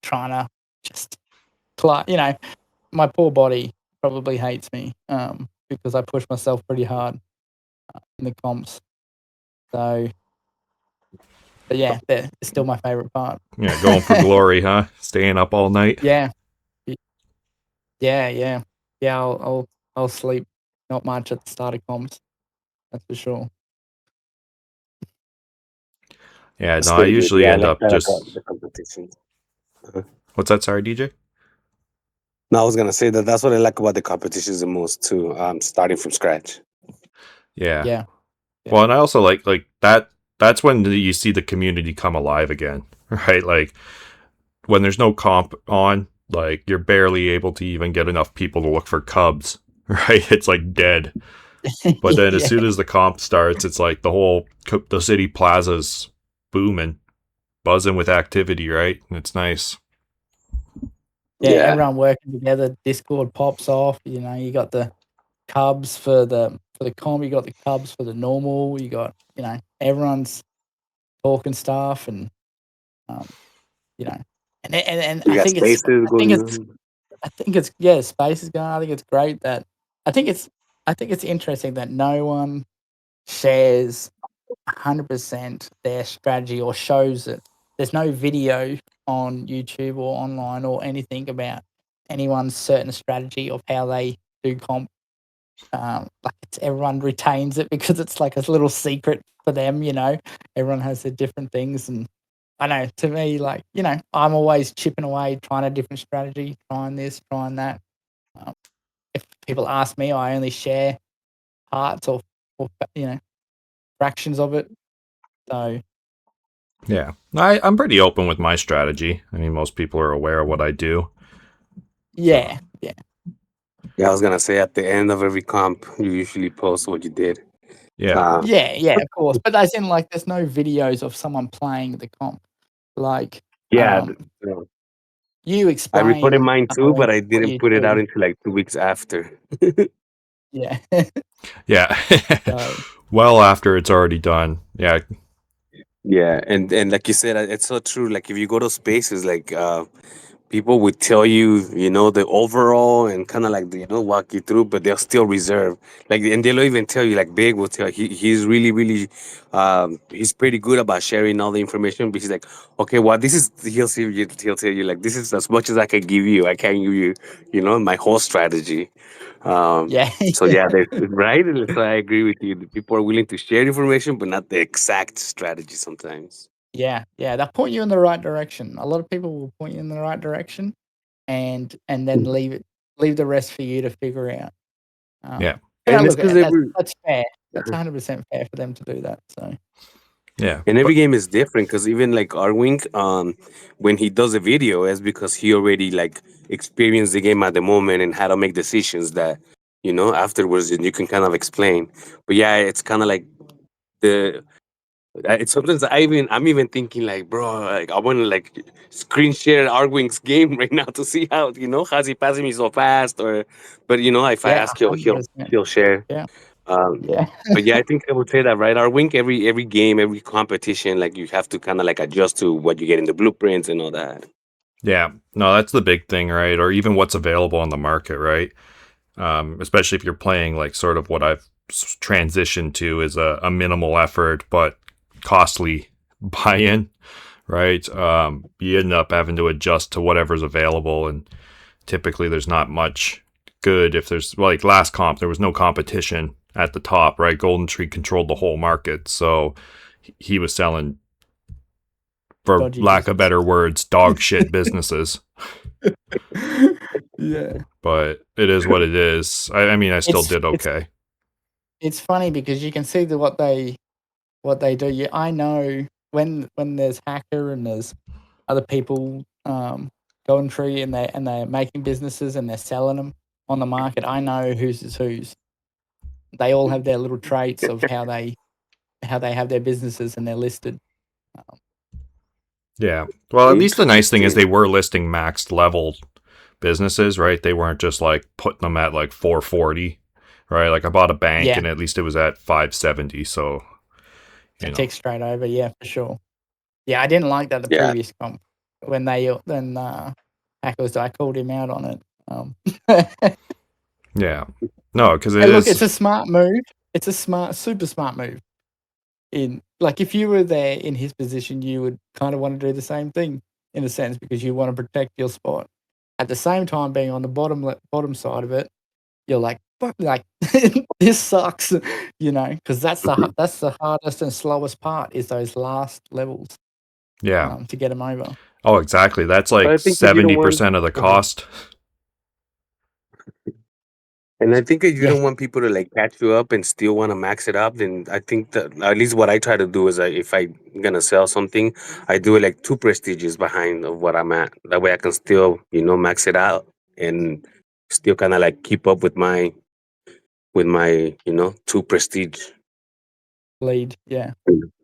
trying to just my poor body probably hates me because I push myself pretty hard in the comps. So, but yeah, they're still my favorite part. Yeah, going for glory, huh? Staying up all night. Yeah, yeah. I'll sleep not much at the start of comps. That's for sure. Yeah, That's no, I pretty good. usually Yeah, I end like up that just. about the competition. What's that? Sorry, DJ. No, I was gonna say that's what I like about the competitions the most too. Starting from scratch. Yeah. Yeah. Well, and I also like that. That's when you see the community come alive again, right? Like when there's no comp on, like you're barely able to even get enough people to look for cubs, right? It's like dead. But then as soon as the comp starts, it's like the city plaza's booming, buzzing with activity, right? And it's nice. Yeah, Yeah, everyone working together. Discord pops off. You got the Cubs for the comp. You got the Cubs for the normal. You got everyone's talking stuff, and and we I got think it's spaces I think going it's on. I think it's space is going. I think it's great that I think it's interesting that no one shares 100% their strategy or shows it. There's no video on YouTube or online or anything about anyone's certain strategy of how they do comp. Like everyone retains it because it's like a little secret for them. Everyone has their different things, and I know to me, like I'm always chipping away, trying a different strategy, trying this, trying that. if people ask me, I only share parts or fractions of it. So Yeah, I'm pretty open with my strategy. I mean, most people are aware of what I do. yeah, Yeah, I was gonna say at the end of every comp, you usually post what you did. Yeah, of course. But as in, like, there's no videos of someone playing the comp. Like, Yeah, you I reported explain mine too, but I what didn't you put it out do. until like 2 weeks after. Yeah. yeah. So, Well, after it's already done. Yeah, Yeah, and like you said, it's so true. Like if you go to spaces, like people would tell you, the overall and kind of like walk you through, but they'll still reserve. Like, and they'll even tell you, like Big will tell he's really really, he's pretty good about sharing all the information. But he's like, okay, well, this is he'll tell you like this is as much as I can give you. I can't give you, my whole strategy. yeah. So yeah, right. So I agree with you. The people are willing to share information, but not the exact strategy sometimes. Yeah, they'll point you in the right direction. A lot of people will point you in the right direction, and then leave the rest for you to figure out. yeah, And it's Look, because that's fair. That's 100% fair for them to do that. So yeah. and every But game is different because even like RWINK, when he does a video, it's because he already like experienced the game at the moment and how to make decisions that afterwards and you can kind of explain. But yeah, it's kind of like the it's sometimes I'm even thinking like, bro, like I want to like screen share RWINK's game right now to see how how's he passing me so fast or, but if I yeah, ask, he'll 100%. he'll share. Yeah, Um, yeah, but yeah, I think I would say that, right? Our Wink, every game, every competition, like you have to kind of like adjust to what you get in the blueprints and all that. yeah, no, that's the big thing, right? Or even what's available on the market, right? Especially if you're playing like sort of what I've transitioned to is a minimal effort but costly buy-in, right? You end up having to adjust to whatever's available, and typically there's not much good. If there's like last comp, there was no competition at the top, right? Golden Tree controlled the whole market, so he was selling, for dodgy lack of business. better words, dog shit businesses. Yeah, But it is what it is. I mean, I still it's did okay. it's funny because you can see what they do. Yeah, I know when there's hacker and there's other people going tree and they're making businesses and they're selling them on the market. I know whose is whose. They all have their little traits of how they have their businesses and they're listed. Um, Yeah. Well, at least the nice thing is Interesting. they were listing maxed level businesses, right? They weren't just like putting them at like 440, right? Like I bought a bank yeah, and at least it was at 570. So, to you know, tick straight over. Yeah, for sure. Yeah, I didn't like that the Yeah. previous comp when hackers. I called him out on it. yeah. No, because it Hey, look, is, it's a smart move. It's a super smart move. Like if you were there in his position, you would kind of want to do the same thing in a sense because you want to protect your spot. At the same time, being on the bottom side of it, you're like, fuck, like this sucks, because that's the hardest and slowest part is those last levels yeah. to get them over. Oh, exactly. That's But I like think if you don't want, 70% of the cost. and I think if you Yeah, don't want people to like catch you up and still want to max it up, then I think that at least what I try to do is if I'm gonna sell something, I do it like two prestiges behind of what I'm at. That way I can still, max it out and still kind of like keep up with my two prestige. lead. Yeah,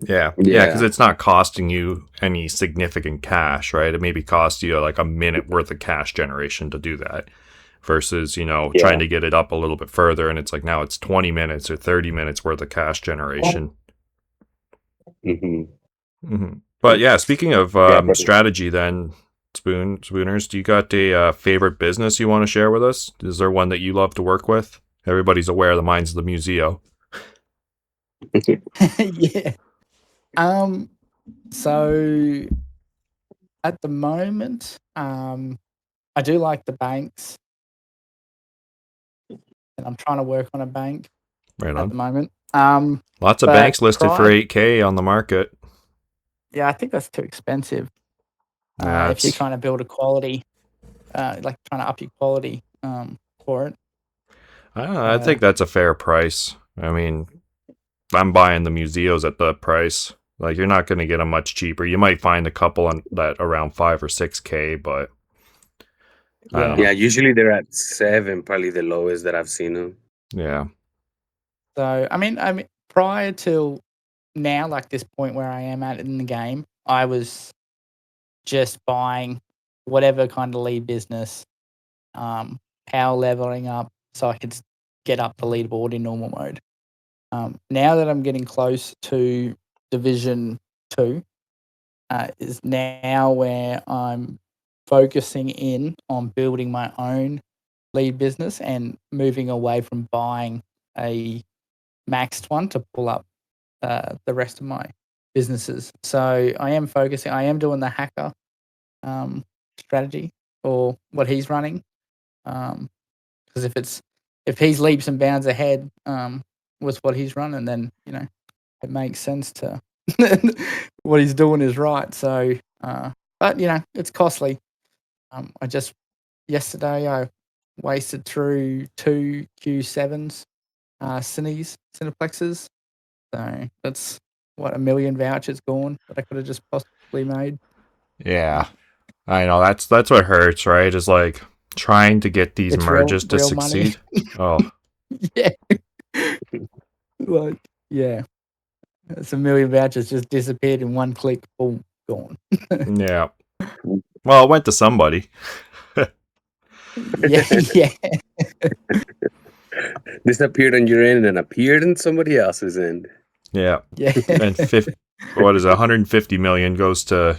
Yeah. Yeah. Because Yeah. it's not costing you any significant cash, right? It maybe cost you like a minute worth of cash generation to do that versus, trying Yeah. to get it up a little bit further. And it's like now it's 20 minutes or 30 minutes worth of cash generation. Hmm. But yeah, speaking of Yeah. But strategy, then Spooners, do you got a favorite business you want to share with us? Is there one that you love to work with? Everybody's aware the mine's the Museo. yeah. So at the moment, I do like the banks, and I'm trying to work on a bank Right at the on. moment. Lots of But banks listed for 8K on the market. yeah, I think that's too expensive. If you That's kind of build a quality, like trying to up your quality for it. I don't know, I think that's a fair price. I mean, I'm buying the museos at the price. Like, you're not going to get them much cheaper. You might find a couple on that around 5 or 6K, but I don't Yeah. Yeah, know. usually they're at 7, probably the lowest that I've seen them. Yeah. So I mean, prior to now, like this point where I am at in the game, I was just buying whatever kind of lead business, power leveling up so I could get up the leaderboard in normal mode. Now that I'm getting close to Division 2, is now where I'm focusing in on building my own lead business and moving away from buying a maxed one to pull up the rest of my businesses. So I am focusing. I am doing the hacker strategy or what he's running. Because if he's leaps and bounds ahead with what he's running, then it makes sense to what he's doing is right. So, but it's costly. I just yesterday I wasted through 2 Q7s, Cineplexes. So that's what, 1 million vouchers gone that I could have just possibly made. Yeah. I know. That's what hurts, right? Is like trying to get these It's real merges to real money. succeed. Oh, Yeah. Like, yeah. It's 1 million vouchers just disappeared in one click, boom, gone. yeah. Well, it went to somebody. Yeah, yeah. Disappeared on your end and appeared on somebody else's end. Yeah. Yeah. And what is it, 150 million goes to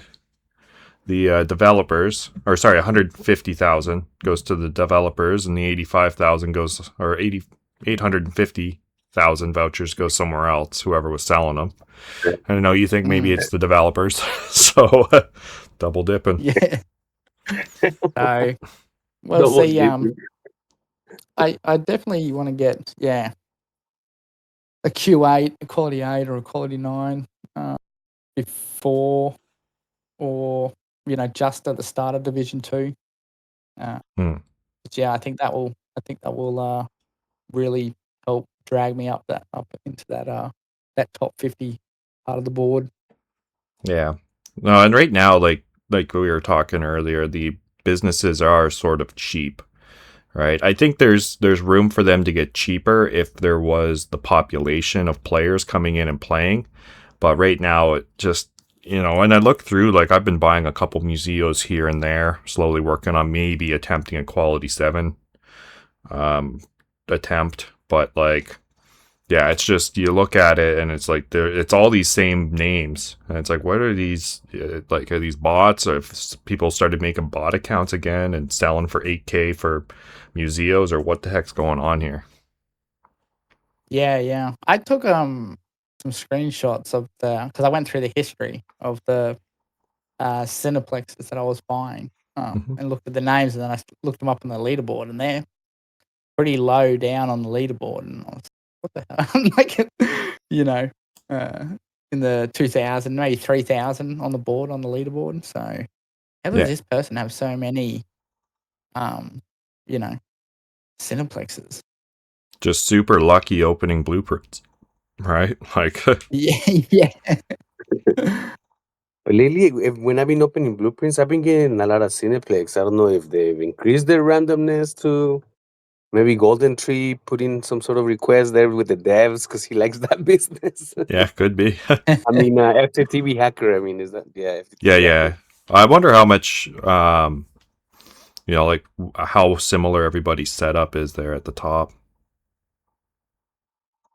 the developers, or sorry, 150,000 goes to the developers, and the 85,000 goes, or 850,000 vouchers goes somewhere else, whoever was selling them. I know you think maybe it's the developers, so double dipping. Yeah. So we'll Double see. dipping. I definitely want to get a Q8, a quality 8 or a quality 9 before or just at the start of Division 2. Hmm. But yeah, I think that will really help drag me up into that top 50 part of the board. Yeah. No, and right now, like we were talking earlier, the businesses are sort of cheap, right? I think there's room for them to get cheaper if there was the population of players coming in and playing. But right now, it just, when I look through, like, I've been buying a couple museos here and there, slowly working on maybe attempting a quality 7 attempt. But, like, yeah, it's just, you look at it and it's like, it's all these same names. And it's like, what are these, like, are these bots? Or if people started making bot accounts again and selling for 8K for museos, or what the heck's going on here? Yeah. I took some screenshots of because I went through the history of the Cineplexes that I was buying Mhm. and looked at the names, and then I looked them up on the leaderboard, and they're pretty low down on the leaderboard, and I was what the hell? Like, in the 2,000, maybe 3,000 on the board on the leaderboard. So how does Yeah, this person have so many, you know, Cineplexes? just super lucky opening blueprints, right? Like, Yeah, yeah. But lately, when I've been opening blueprints, I've been getting a lot of Cineplex. I don't know if they've increased their randomness to maybe Golden Tree put in some sort of request there with the devs because he likes that business. yeah, could be. I mean, FTTV hacker. I mean, is that Yeah, FTTV hacker? yeah. I wonder how much, like, how similar everybody's setup is there at the top.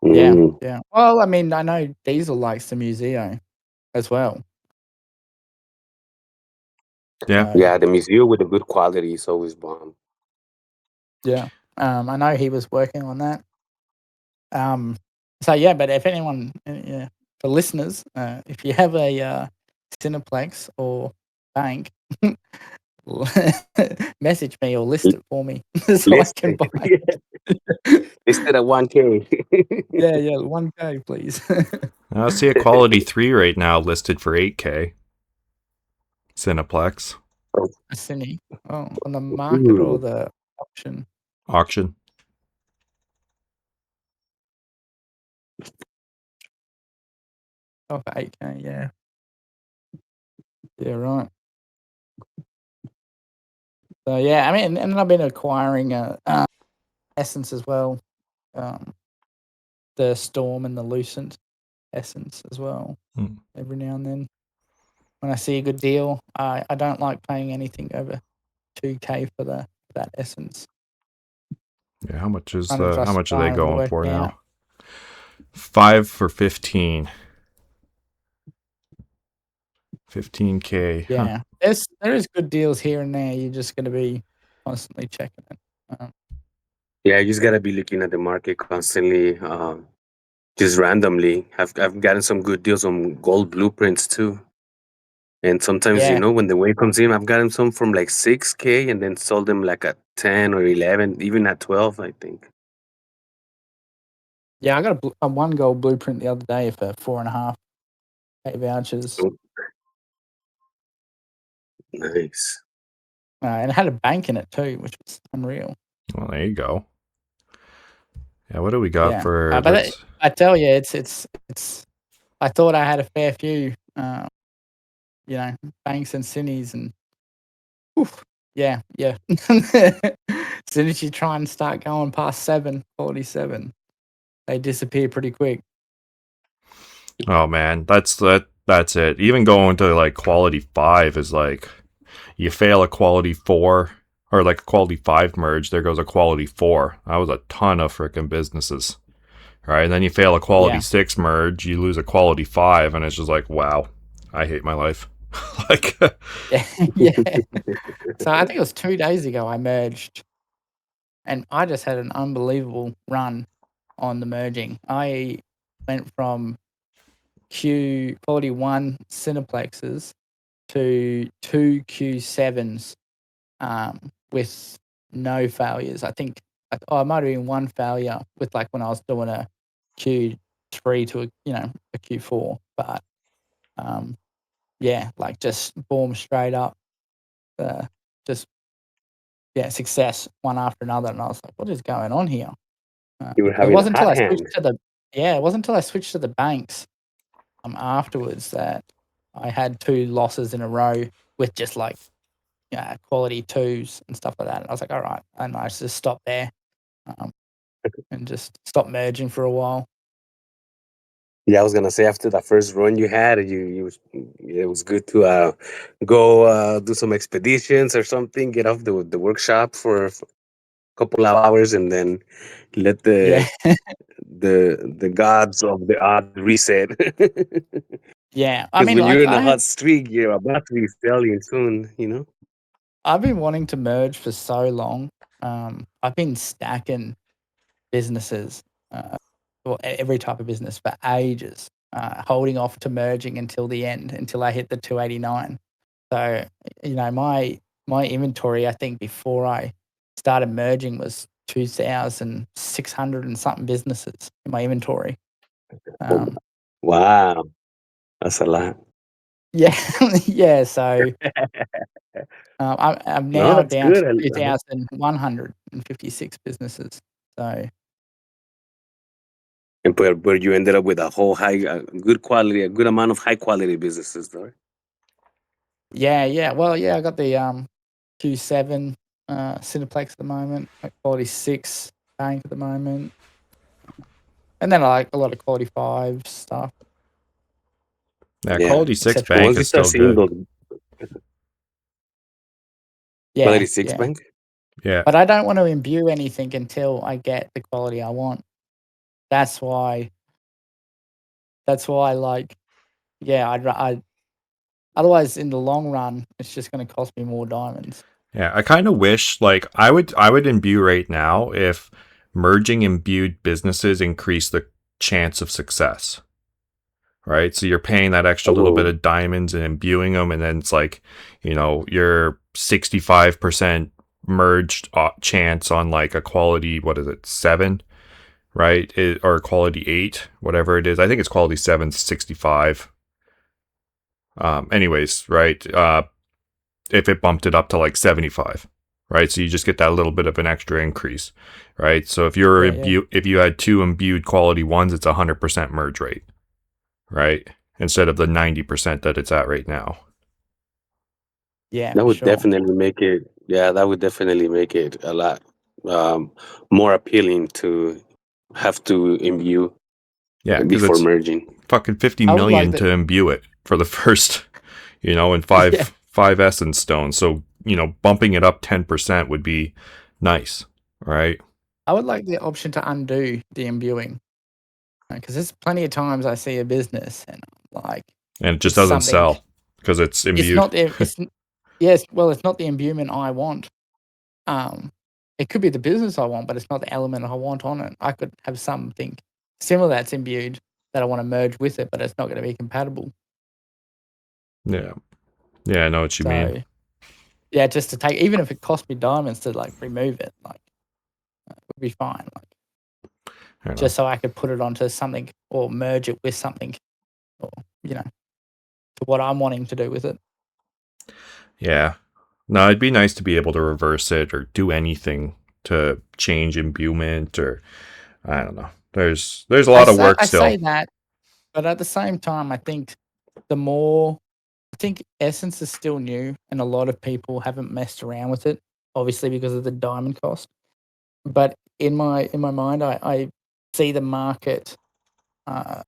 Yeah, Mm. yeah. Well, I mean, I know Diesel likes the museo as well. Yeah, So, Yeah, the museum with the good quality is always bomb. yeah. I know he was working on that. So yeah, but if anyone, yeah, for listeners, if you have a Cineplex or bank, message me or list it for me so I can Listed. buy. Listed at 1K. Yeah, 1K, please. I see a quality 3 right now listed for 8K. Cineplex A Cine. Oh, on the market or Ooh. the auction? auction. Oh, for 8K, yeah. Yeah, right. So yeah, I mean, and then I've been acquiring essence as well, the Storm and the Lucent essence as well. Every now and then, when I see a good deal, I don't like paying anything over 2K for that essence. Yeah, how much is Kind of how just much are they trying to going work for out. now? 5 for 15. 15K. Huh. Yeah, there is good deals here and there. You're just going to be constantly checking it. Yeah, you just gotta be looking at the market constantly, just randomly. I've gotten some good deals on gold blueprints too. And sometimes, Yeah, when the wave comes in, I've gotten some from like 6K and then sold them like at 10 or 11, even at 12, I think. yeah. I got a one gold blueprint the other day for 4.5K vouchers, Oh, nice. and it had a bank in it too, which was unreal. Well, there you go. Yeah, what do we got Yeah, for but I tell you, it's. I thought I had a fair few, banks and cinnies, and oof, yeah. As soon as you try and start going past 747, they disappear pretty quick. Oh man, that's it. Even going to like quality 5 is like you fail a quality 4 or like a quality 5 merge, there goes a quality 4. That was a ton of freaking businesses. Right? And then you fail a quality Yeah. 6 merge, you lose a quality 5 and it's just like, wow, I hate my life. Like Yeah, yeah. So I think it was 2 days ago I merged, and I just had an unbelievable run on the merging. I went from quality 1 Cineplexes to 2 Q7s, with no failures. I think I might have been one failure with like when I was doing a Q3 to a Q4, but yeah, like just boom straight up, just success one after another, and I was like, what is going on here? You were It having a wasn't until hot I switched hand. to the banks afterwards that I had 2 losses in a row with just like quality 2s and stuff like that. And I was like, all right, and I just stopped there, and just stopped merging for a while. Yeah, I was gonna say after that first run you had, it was good to go do some expeditions or something, get off the workshop for a couple of hours, and then let Yeah, the gods of the odd reset. yeah. I Because mean, when you're like in a hot streak, you're about to be failing soon. I've been wanting to merge for so long. I've been stacking businesses, every type of business for ages, holding off to merging until the end, until I hit the 289. So, my inventory, I think before I started merging was 2,600 and something businesses in my inventory. Wow, that's a lot. Yeah, yeah. So I'm No, now that's down good. to 2,156 businesses. So And where you ended up with a whole good quality, a good amount of high quality businesses, though. yeah. Well, yeah, I got the Q7 Cineplex at the moment, like quality 6 bank at the moment, and then I like a lot of quality 5 stuff. yeah, Yeah. quality 6 Except And bank once you is start still seeing good. those quality yeah, six yeah. bank, Yeah. But I don't want to imbue anything until I get the quality I want. That's why. Like, yeah, I otherwise in the long run, it's just going to cost me more diamonds. Yeah, I kind of wish like I would imbue right now if merging imbued businesses increase the chance of success. Right? So you're paying that extra little bit oh, of diamonds and imbuing them and then it's like, your 65% merged chance on like a quality, what is it? 7, right? Or quality 8, whatever it is. I think it's quality 7 65. Anyways, right? If it bumped it up to like 75. right? So you just get that little bit of an extra increase, right? So if you're if you had 2 imbued quality ones, it's 100% merge rate, right? Instead of the 90% that it's at right now. Yeah, That for would sure. definitely make it. Yeah, that would definitely make it a lot um, more appealing to have to imbue Yeah, because before it's merging. fucking 50 I would like million that. to imbue it for the first, and Yeah, five essence stones. So, bumping it up 10% would be nice, right? I would like the option to undo the imbuing, because there's plenty of times I see a business and I'm like, And it just it's doesn't something. sell because it's It's imbued. not the. Yes. Well, it's not the imbuement I want. Um, it could be the business I want, but it's not the element I want on it. I could have something similar that's imbued that I want to merge with it, but it's not going to be compatible. Yeah. Yeah, I know what you mean. So, yeah, just to take, even if it cost me diamonds to like remove it, like it would be fine. Like I know. just so I could put it onto something or merge it with something, or to what I'm wanting to do with it. Yeah. No, it'd be nice to be able to reverse it or do anything to change imbuement, or I don't know. There's a lot of work I still. say that, but at the same time, I think I think Essence is still new, and a lot of people haven't messed around with it, obviously because of the diamond cost. But in my mind, I see the market uh,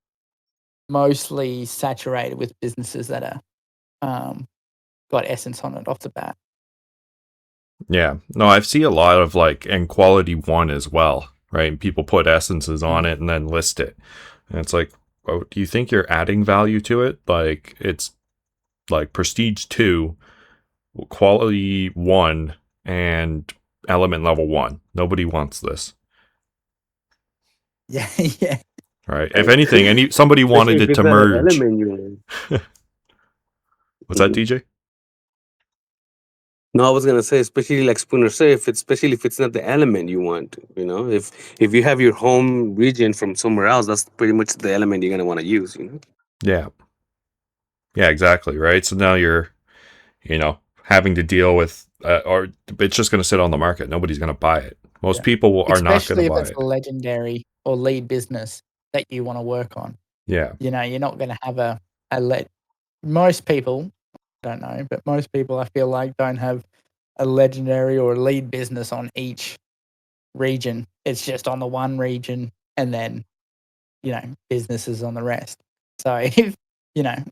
mostly saturated with businesses that are got Essence on it off the bat. Yeah. No, I've seen a lot of and quality one as well, right? People put essences on it and then list it. And it's like, oh, do you think you're adding value to it? Like it's like prestige 2, quality 1, and element level 1. Nobody wants this. Yeah, yeah. Right. If anything, somebody Especially wanted if it to it's an merge. element you want. What's that, DJ? No, I was gonna say, especially like Spooner say, especially if it's not the element you want, if you have your home region from somewhere else, that's pretty much the element you're gonna want to use. Yeah. Yeah, exactly. Right. So now you're, having to deal with, or it's just going to sit on the market. Nobody's going to buy it. Most Yeah. people are not going to Especially if buy it's it. a legendary or lead business that you want to work on. Yeah. You're not going to have a lead. Most people, don't know, but most people I feel like don't have a legendary or lead business on each region. It's just on the one region and then, businesses on the rest. So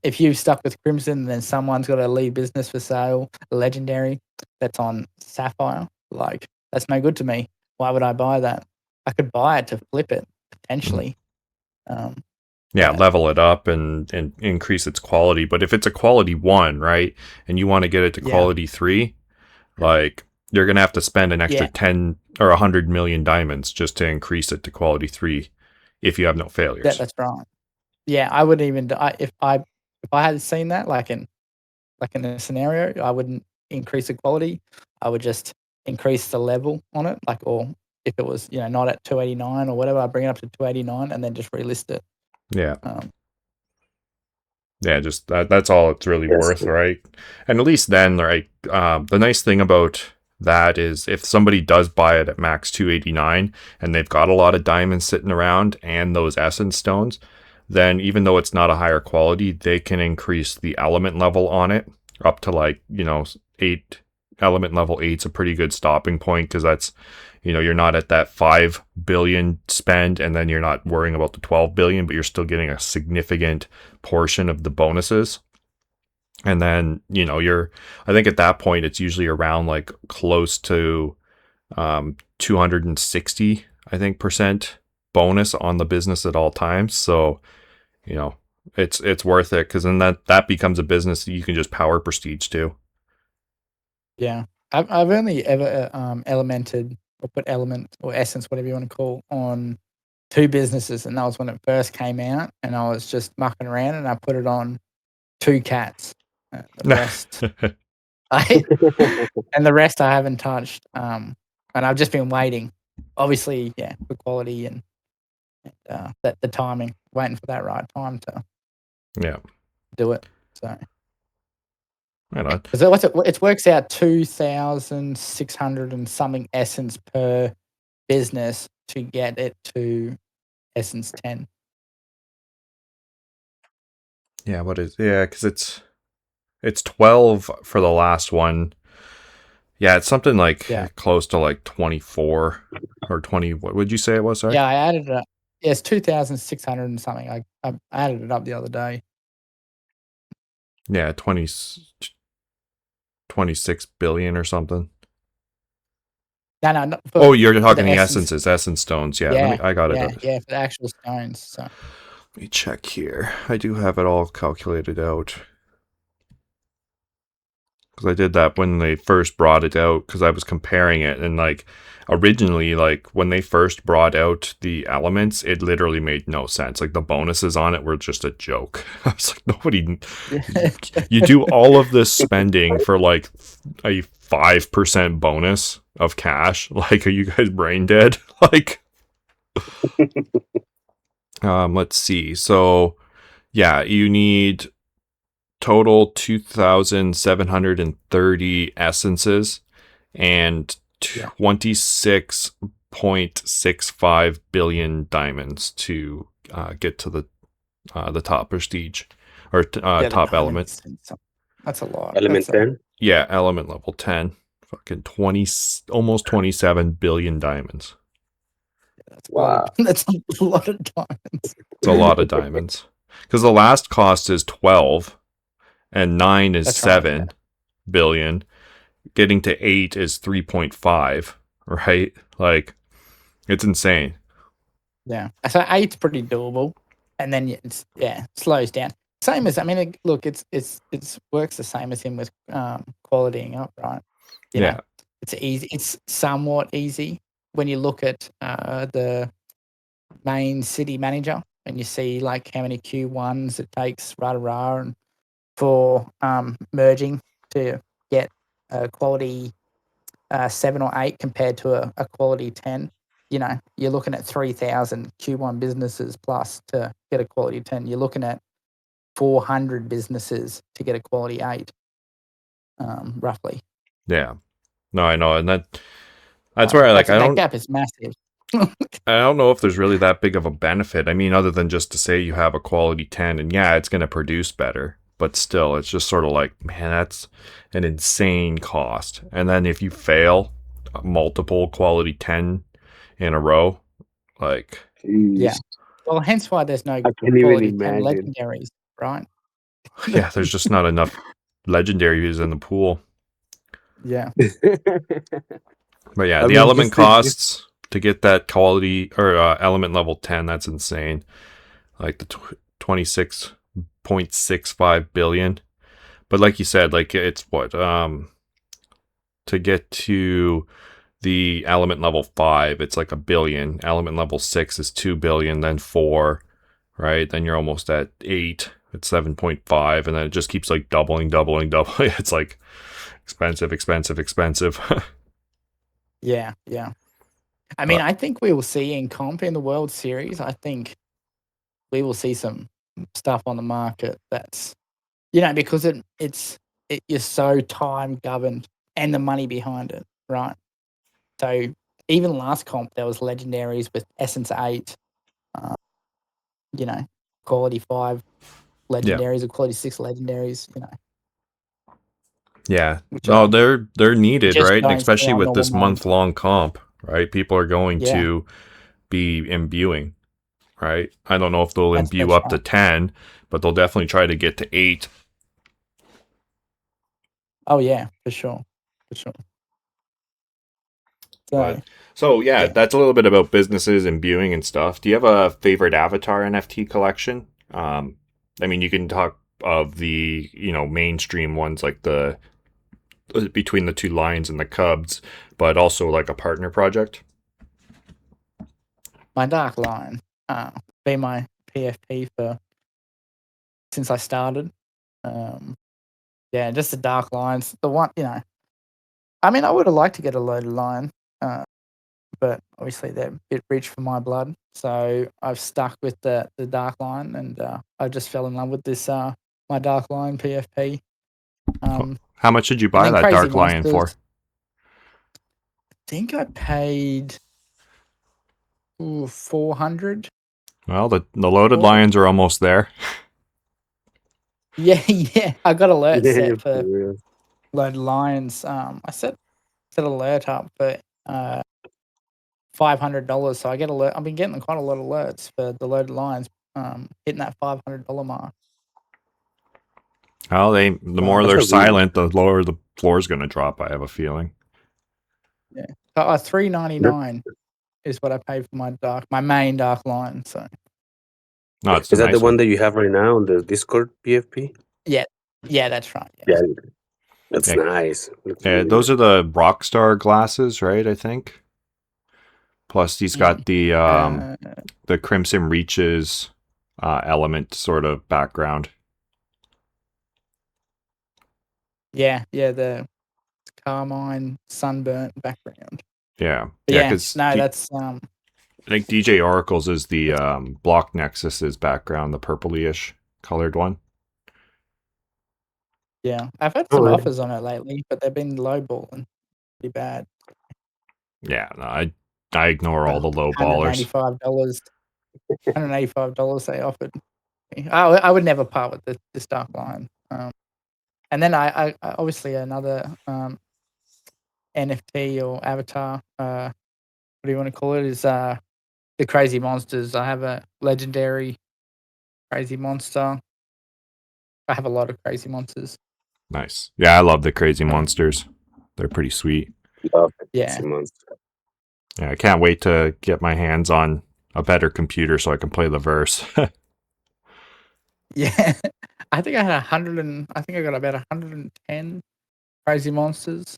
if you've stuck with Crimson and then someone's got a lead business for sale, a legendary that's on Sapphire, like that's no good to me. Why would I buy that? I could buy it to flip it potentially. Yeah, But level it up and increase its quality. But if it's a quality 1, right, and you want to get it to yeah, quality 3, like you're going to have to spend an extra yeah, 10 or 100 million diamonds just to increase it to quality 3 if you have no failures. that's right. Yeah, I wouldn't even. If I had seen that like in a scenario, I wouldn't increase the quality. I would just increase the level on it, or if it was not at 289 or whatever, I bring it up to 289 and then just relist it. Yeah. Um, Yeah, just that's all it's really Yes. worth, right? And at least then, right, the nice thing about that is if somebody does buy it at max 289 and they've got a lot of diamonds sitting around and those essence stones, then even though it's not a higher quality, they can increase the element level on it up to 8. Element level 8's a pretty good stopping point because that's, you're not at that 5 billion spend and then you're not worrying about the 12 billion, but you're still getting a significant portion of the bonuses. And then, I think at that point, it's usually around close to 260, I think, percent bonus on the business at all times. So, it's worth it because then that becomes a business that you can just power prestige to. yeah, I've only ever elemented or put element or essence, whatever you want to call, on 2 businesses, and that was when it first came out, and I was just mucking around, and I put it on 2 cats. The rest, the rest I haven't touched. And I've just been waiting, obviously, for quality and that the timing, waiting for that right time to Yeah. do it. So Right on. Because it works out 2,600 and something essence per business to get it to essence 10. Yeah, because it's 12 for the last one. Yeah, it's something like Yeah. close to like 24 or 20. What would you say it was? Sorry? Yeah, I added it up. Yeah, it's 2,600 and something. I added it up the other day. Yeah, 26 billion or something. No, not Oh, you're talking the the essence. essence stones. Yeah, Yeah, I got it. yeah, for the actual stones. So Let me check here. I do have it all calculated out. Because I did that when they first brought it out, because I was comparing it, and like originally, like when they first brought out the elements, it literally made no sense. Like the bonuses on it were just a joke. I was like, nobody, you do all of this spending for like a 5% bonus of cash. Like, are you guys brain dead? Like, let's see. So, yeah, you need total 2,730 essences and 26.65 billion diamonds to get to the top prestige or top element. That's a lot. Element 10. Yeah, element level 10. Fucking 20, almost 27 billion diamonds. That's Wow. That's a lot of diamonds. It's a lot of diamonds. Because the last cost is 12 and 9 is That's 7 billion. Getting to 8 is 3.5, right? Like, it's insane. Yeah. So 8's pretty doable. And then it slows down. Same as, I mean, look, it's works the same as him with qualitying up, right? You know, it's easy. It's somewhat easy when you look at the Mane City manager and you see like how many Q1s it takes and for merging to get a quality 7 or 8 compared to a quality 10. You know, you're looking at 3,000 Q1 businesses plus to get a quality 10. You're looking at 400 businesses to get a quality 8, roughly. Yeah. No, I know. And that's where that gap is massive. I don't know if there's really that big of a benefit. I mean, other than just to say you have a quality 10 and yeah, it's going to produce better. But still, it's just sort of like, man, that's an insane cost. And then if you fail multiple quality 10 in a row, like... Yeah. Well, hence why there's no quality 10 legendaries, right? Yeah, there's just not enough legendaries in the pool. Yeah. But yeah, the element costs to get that quality or element level 10, that's insane. Like the 26.65 billion. But like you said, like it's what to get to the element level 5, it's like 1 billion. Element level 6 is 2 billion, then 4, right? Then you're almost at 8. It's 7.5, and then it just keeps like doubling. It's like expensive. Yeah. I mean, I think we will see in comp in the World Series, I think we will see some stuff on the market that's, you know, because you're so time governed and the money behind it, right? So even last comp, there was legendaries with Essence 8, you know, quality 5 legendaries or quality 6 legendaries, you know. Yeah. No, they're needed, right? And especially with this normal month-long comp, right? People are going to be imbuing, right? I don't know if they'll imbue up to 10, but they'll definitely try to get to 8. Oh, yeah, for sure. So yeah, that's a little bit about businesses imbuing and stuff. Do you have a favorite avatar NFT collection? I mean, you can talk of the, you know, mainstream ones like the between the two lions and the cubs, but also like a partner project. My Dark Lion, been my PFP since I started. Yeah, just the Dark Lions. The one, you know, I mean, I would have liked to get a loaded lion, but obviously they're a bit rich for my blood. So I've stuck with the Dark Lion, and I just fell in love with this my Dark Lion PFP. How much did you And buy then that Crazy Dark Lion for? Monsters. I think I paid 400. Well, the loaded Oh. lions are almost there. Yeah, yeah. I got alert Yeah, set for for real. loaded lions. I set alert up for $500, so I get alert. I've been getting quite a lot of alerts for the loaded lions, hitting that $500 mark. Well, the more That's they're a really silent, the lower the floor's going to drop. I have a feeling. Yeah, so $3.99 is what I paid for my main dark line. So No, it's a Is that the nice one one. that you have right now on the Discord PFP? yeah, that's right. Yeah, that's Yeah. nice. Looks Yeah, really those good. are the Rockstar glasses, right? I think. Plus, he's got the Crimson Reaches element sort of background. Yeah, the carmine sunburnt background. Yeah, But yeah, yeah, because no, I that's think DJ Oracle's is the Block Nexus's background, the purpley-ish colored one. yeah. I've had Oh, some yeah. offers on it lately, but they've been lowballing pretty bad. Yeah, no, I ignore all the low ballers. $185. $185 they offered me. I would never part with this dark line. And then I obviously another NFT or avatar. What do you want to call it? Is the Crazy Monsters. I have a legendary Crazy Monster. I have a lot of Crazy Monsters. Nice. Yeah, I love the Crazy Monsters. They're pretty sweet. Love it. Yeah. Simmons. Yeah, I can't wait to get my hands on a better computer so I can play the verse. Yeah. I think I had 100 and I think I got about 110 Crazy Monsters.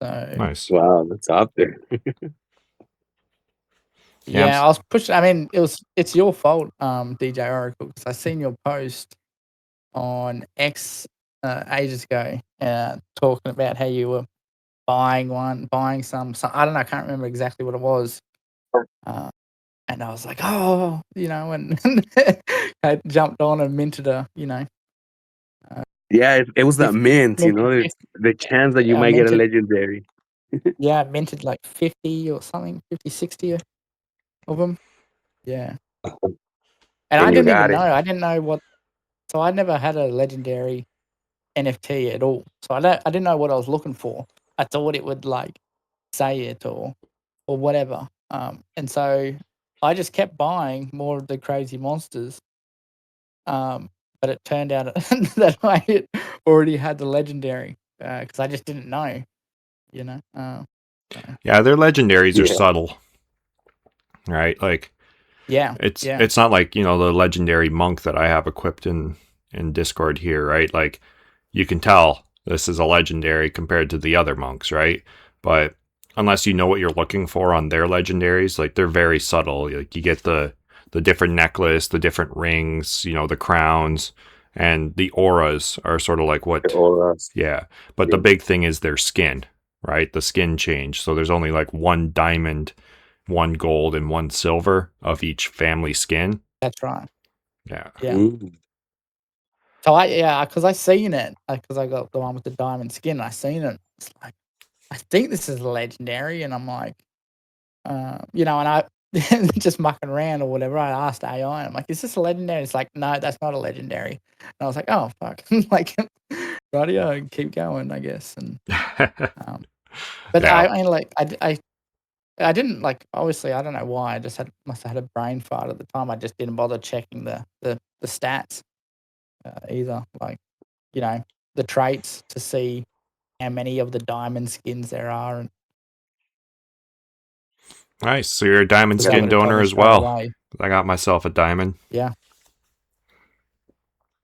So Nice. Wow, that's up there. Yeah, yeah, I was pushing. I mean, it's your fault, DJ Oracle, because I seen your post on X ages ago, talking about how you were buying some. I don't know, I can't remember exactly what it was. And I was like, oh, and I jumped on and minted Yeah, it was that fif- mint, minted it's the chance that you I might get a minted, legendary. yeah, I minted like 50 or something, 50, 60 of them. Yeah. And I And you didn't even got know. it. I didn't know what. So I never had a legendary NFT at all. So I didn't know what I was looking for. I thought it would like say it or whatever. And so I just kept buying more of the Crazy Monsters. But it turned out that I already had the legendary because I just didn't know. So, yeah, their legendaries are Yeah. subtle, right? Like yeah, it's not like the legendary monk that I have equipped in Discord here, right? Like you can tell this is a legendary compared to the other monks, right? But unless you know what you're looking for on their legendaries, like they're very subtle. Like you get the different necklace, the different rings, the crowns, and the auras are sort of like what. Or Yeah, but the big thing is their skin, right? The skin change. So there's only like one diamond, one gold, and one silver of each family skin. that's right. Yeah. Yeah. So because I seen it, because I got the one with the diamond skin. I seen it. It's like, I think this is legendary, and I'm like, and I just mucking around or whatever. I asked AI, I'm like, is this a legendary? It's like, no, that's not a legendary. And I was like, oh fuck, like, radio, keep going, I guess. And but Yeah. I mean, like, I didn't like. Obviously, I don't know why. I just must have had a brain fart at the time. I just didn't bother checking the stats either. Like, the traits to see how many of the diamond skins there are. And Nice. So you're a diamond that skin would have told donor me as straight well. away. I got myself a diamond. Yeah.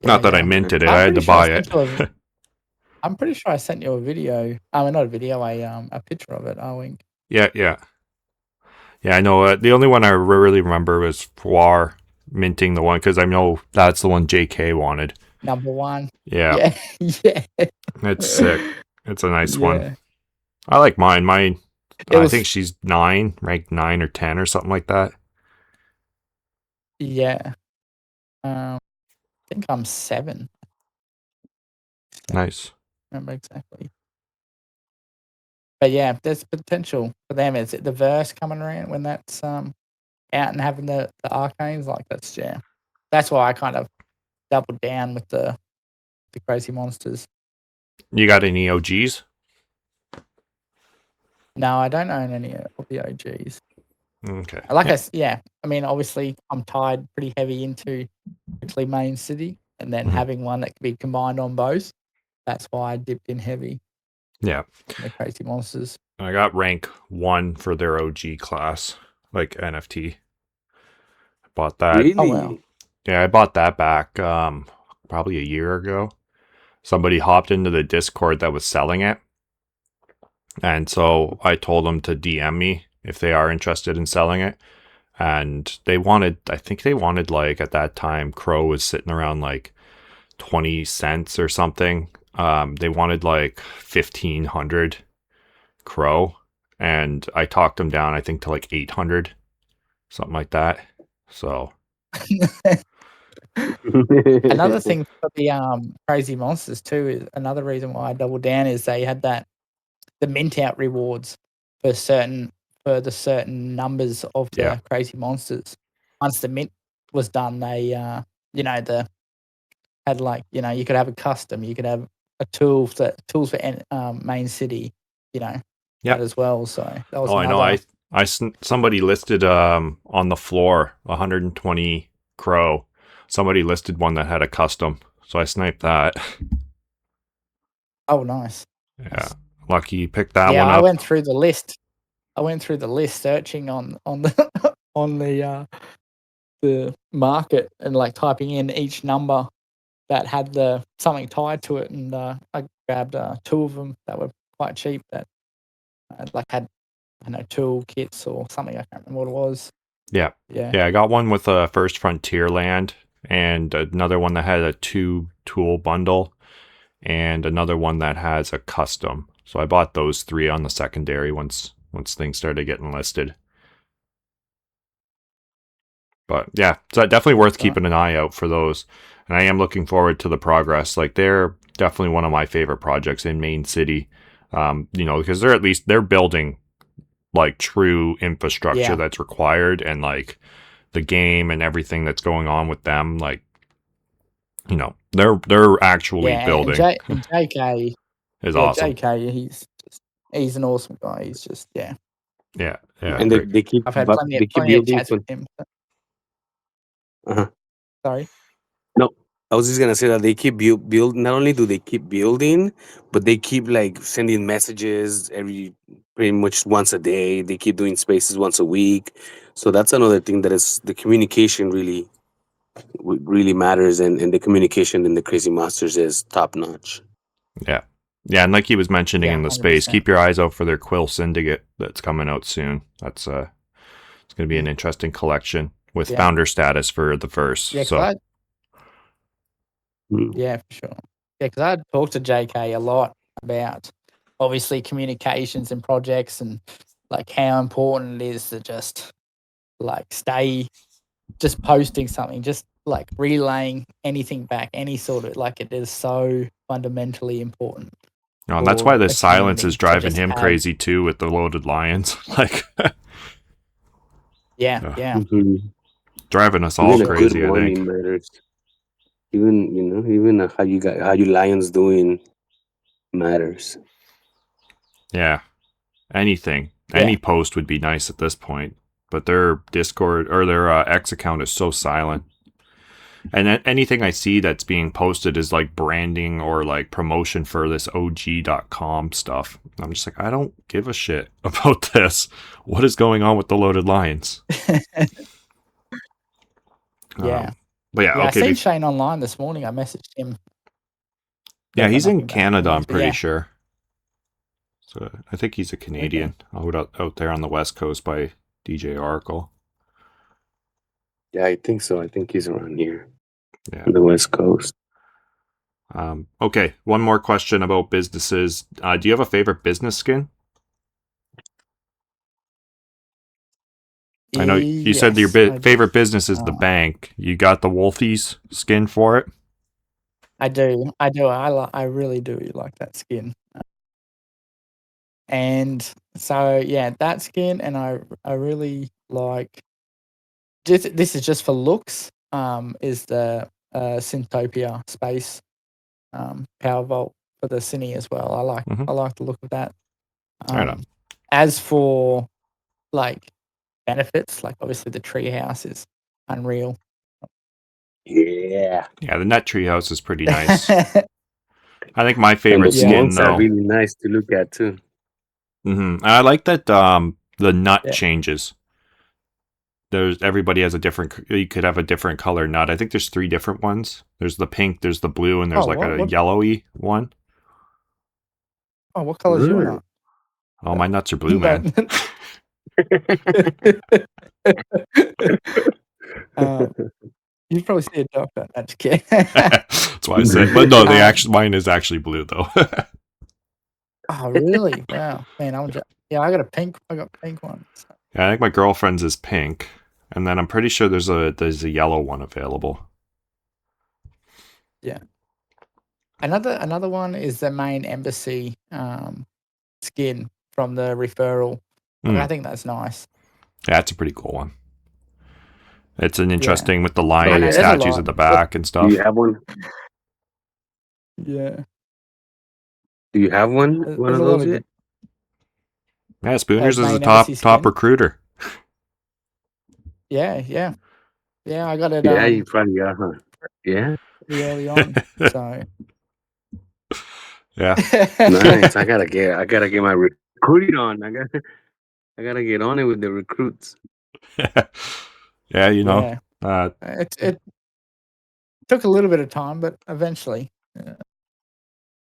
Not that I minted it. I had to buy it. I'm pretty sure I sent you a video. I mean, not a video, a picture of it. RWINK. Yeah. I know. The only one I really remember was Fuar minting the one because I know that's the one JK wanted. Number one. Yeah. Yeah. It's sick. It's a nice one. Yeah. I like mine. I It think she's 9, ranked 9 or 10 or something like that. Yeah. I think I'm 7. Nice. Remember exactly. But yeah, there's potential for them. Is it the verse coming around when that's out and having the arcanes? Like that's why I kind of doubled down with the crazy monsters. You got any OGs? No, I don't own any of the OGs. Okay. I mean, obviously, I'm tied pretty heavy into actually Mane.City, and then having one that can be combined on both. That's why I dipped in heavy. Yeah. The crazy monsters. I got rank 1 for their OG class, like NFT. I bought that. Really? Oh wow. Yeah, I bought that back probably a year ago. Somebody hopped into the Discord that was selling it. And so I told them to DM me if they are interested in selling it. And I think they wanted like at that time, Crow was sitting around like 20 cents or something. They wanted like 1,500 Crow. And I talked them down, I think, to like 800, something like that. So Another thing for the crazy monsters too is another reason why I doubled down is they had the mint out rewards for the certain numbers of the Yeah. crazy monsters. Once the mint was done, they had like you could have a custom, you could have a tools for Mane.City, Yep. that as well. So that was I know. another. Somebody listed on the floor 120 Crow. Somebody listed one that had a custom, so I sniped that. Oh, nice. Yeah, lucky you picked that Yeah, one I up. went through the list. Searching on the on the market and like typing in each number that had something tied to it, and I grabbed 2 of them that were quite cheap that had I don't know tool kits or something. I can't remember what it was. Yeah, Yeah. I got one with a First Frontier land, and another one that had a 2 tool bundle, and another one that has a custom. So I bought those 3 on the secondary once things started getting listed. But yeah, so definitely worth keeping an eye out for those. And I am looking forward to the progress. Like they're definitely one of my favorite projects in Mane.City. Because they're building like true infrastructure that's required, and like the game and everything that's going on with them, like they're actually building. And JK is awesome. JK, he's an awesome guy. He's just Yeah. And Great. they keep I've had they keep plenty of building. chats with him. Uh-huh. Sorry. No, I was just gonna say that they keep build. Not only do they keep building, but they keep like sending messages pretty much once a day. They keep doing spaces once a week. So that's another thing that is the communication really matters, and the communication in the Crazy Monsters is top notch. Yeah. And like he was mentioning in the space, 100%. keep your eyes out for their Quill Syndicate that's coming out soon. That's it's going to be an interesting collection with founder status for the verse. Yeah, so yeah, for sure. Yeah, because I talked to JK a lot about obviously communications and projects, and like how important it is to just like stay just posting something, just like relaying anything back, any sort of like it is so fundamentally important. and that's why the silence is driving him have- crazy too with the Loaded Lions. Like Yeah. driving us all Even a crazy, good I warning think. matters. Even how you Lions doing matters. Yeah. Anything. Any post would be nice at this point. But their Discord or their X account is so silent. And anything I see that's being posted is like branding or like promotion for this OG.com stuff. I'm just like, I don't give a shit about this. What is going on with the Loaded Lions? Yeah. But yeah, I okay. seen Shane online this morning. I messaged him. Yeah, he's in nothing back Canada, anyways, I'm but pretty sure. So I think he's a Canadian out there on the West Coast by DJ Oracle. Yeah, I think so. I think he's around here. Yeah. On the West Coast. Okay, one more question about businesses. Do you have a favorite business skin? I know you said your favorite business is the bank. You got the Wolfies skin for it? I do. I really do like that skin. And so yeah, that skin, and I really like. This is just for looks. Is the Synthopia Space Power Vault for the Cine as well. Mhm. I like the look of that. Right on. As for like benefits, like obviously the treehouse is unreal. Yeah. Yeah, the nut treehouse is pretty nice. I think my And favorite those Yeah. skin monks are though. really nice to look at too. I like that the nut Yeah. changes. Everybody has a different. You could have a different color nut. I think there's 3 different ones. There's the pink, there's the blue, and there's Oh, like a what yellowy one. what color is your Really? nut? Oh, my nuts are blue, man. You'd probably see a doctor. I'm just kidding. That's why I said. But no, mine is actually blue though. Oh, really? Wow, man, yeah, I got pink ones. Yeah, I think my girlfriend's is pink, and then I'm pretty sure there's a yellow one available. Yeah. Another one is the main embassy skin from the referral. I think that's nice. Yeah, it's a pretty cool one. It's an interesting with the I lion know, and there's a statues lot. at the back and Do stuff. you have one? Yeah. Do you have one There's of a lot those of yet? good Yeah, Spoonerz is a main top embassy top skin. recruiter. Yeah. I got it Yeah, you probably got, huh? Yeah. pretty early on. So Yeah. Nice. I gotta get my recruiting on. I gotta get on it with the recruits. Yeah, you know. Yeah. It took a little bit of time, but eventually. A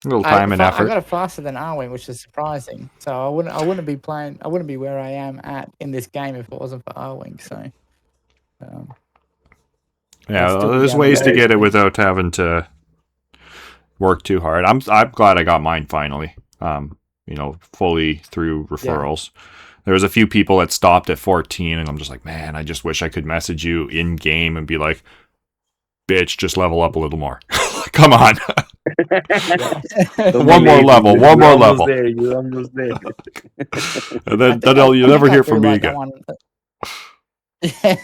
little time and I effort. got it faster than RWINK, which is surprising. So I wouldn't be playing. I wouldn't be where I am at in this game if it wasn't for RWINK. So Yeah, I'd still be there's going ways to along get it with- without having to work too hard. I'm glad I got mine finally. Fully through referrals. There was a few people that stopped at 14, and I'm just like, man, I just wish I could message you in game and be like, bitch, just level up a little more. Come on. Don't One be more lazy. level, You're one more almost level. there. You're almost there. And I then think you'll never hear I from do me like that again. one. Yeah,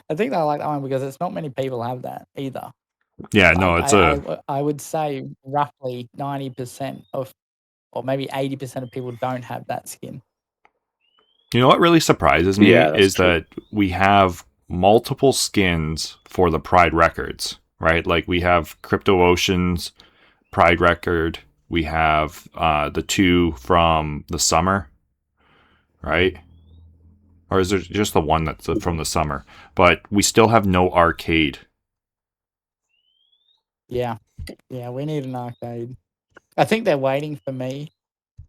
I think I like that one because it's not many people have that either. Yeah, no, Like, it's I would say roughly 90% of, or maybe 80% of people don't have that skin. You know what really surprises me Yeah, that's is true. that we have multiple skins for the Pride records, right? Like we have Crypto Ocean's Pride record. We have the 2 from the summer, right? Or is there just the one that's from the summer? But we still have no arcade. Yeah, we need an arcade. I think they're waiting for me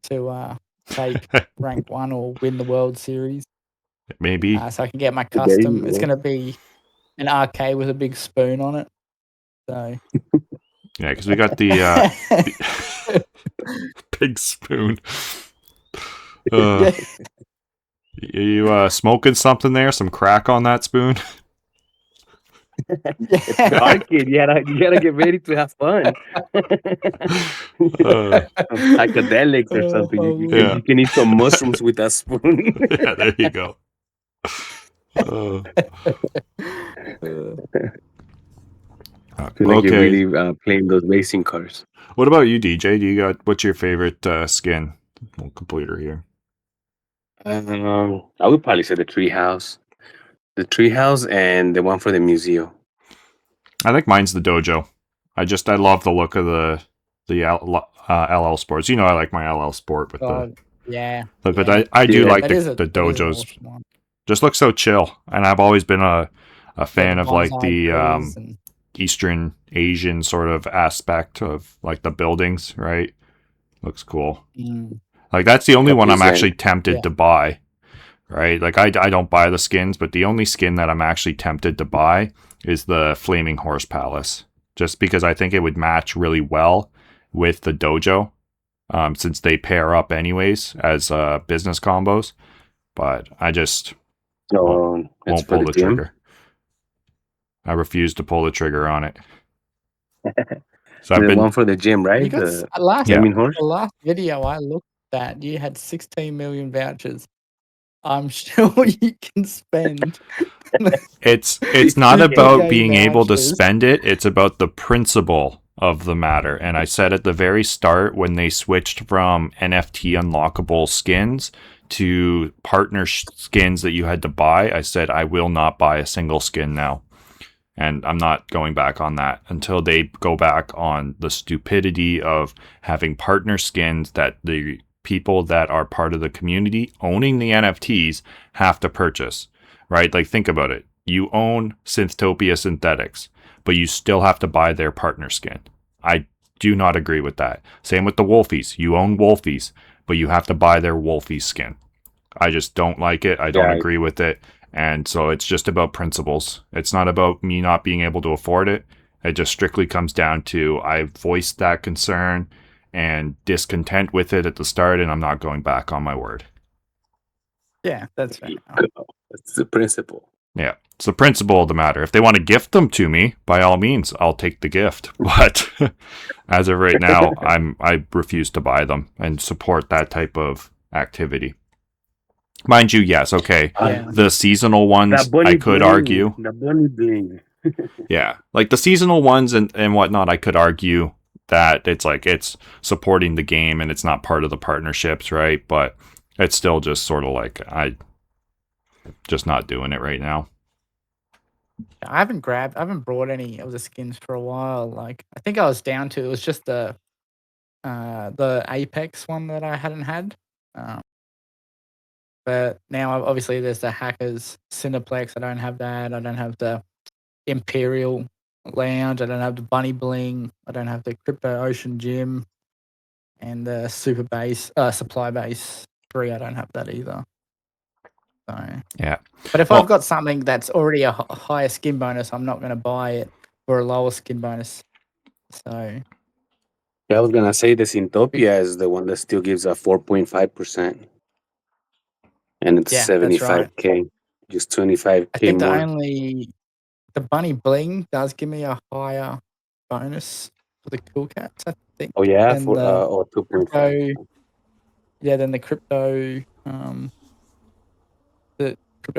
to take rank 1 or win the World Series, Maybe. so I can get my There you custom. It's go. going to be an arcade with a big spoon on it. So Yeah, because we got the big spoon. yeah. You smoking something there? Some crack on that spoon? Our kid, you gotta get ready to have fun. Psychedelics or something. Yeah. You can eat some mushrooms with that spoon. Yeah, there you go. Feel like you're Okay. really playing those racing cars. What about you, DJ? What's your favorite skin? We'll complete her here. I would probably say the treehouse. The treehouse and the one for the museum. I think mine's the dojo. I love the look of the LL Sports. You know, I like my LL Sport with God, but I do Yeah, like that the is that is an dojos. awesome one. Just look so chill, and I've always been a fan The of like bonsai the trees and- Eastern Asian sort of aspect of like the buildings. Right, looks cool. Like that's the only one I'm actually tempted to buy. Right, like I don't buy the skins, but the only skin that I'm actually tempted to buy is the Flaming Horse Palace, just because I think it would match really well with the dojo, since they pair up anyways as business combos. But I just won't pull the trigger. I refuse to pull the trigger on it. So I've The been one for the gym, You right? got The last Yeah. gaming horse. the last video I looked at, you had 16 million vouchers. I'm sure you can spend it's not about 50K being able to vouchers. spend it, it's about the principle of the matter. And I said at the very start when they switched from NFT unlockable skins to partner skins that you had to buy, I said I will not buy a single skin now. And I'm not going back on that until they go back on the stupidity of having partner skins that the people that are part of the community owning the NFTs have to purchase, right? Like, think about it. You own Synthtopia Synthetics, but you still have to buy their partner skin. I do not agree with that. Same with the Wolfies. You own Wolfies, but you have to buy their Wolfie skin. I just don't like it. I don't Yeah, agree with it. And so it's just about principles. It's not about me not being able to afford it. It just strictly comes down to I voiced that concern and discontent with it at the start, and I'm not going back on my word. Yeah, that's fair. that's the principle. Yeah, it's the principle of the matter. If they want to gift them to me, by all means, I'll take the gift. But as of right now, I refuse to buy them and support that type of activity. Mind you, yes, okay. Yeah. The seasonal ones, The bunny I could bling. argue. The bunny bling. Yeah, like the seasonal ones and whatnot, I could argue that it's supporting the game and it's not part of the partnerships, right? But it's still just sort of like I just not doing it right now. I haven't brought any of the skins for a while. Like, I think I was down to, it was just the Apex one that I hadn't had. But now obviously there's the Hackers Cineplex. I don't have that. I don't have the Imperial Lounge. I don't have the Bunny Bling. I don't have the Crypto Ocean Gym and the Super Base Supply Base 3. I don't have that either. So Yeah. but if Well- I've got something that's already a higher skin bonus, I'm not going to buy it for a lower skin bonus. So Yeah, I was gonna say the Syntopia is the one that still gives a 4.5%, and it's yeah, that's right. 75K, just I 25K think more. the Bunny Bling does give me a higher bonus for the Cool Cats, I think. Oh yeah, than for the 2.5. crypto, than the crypto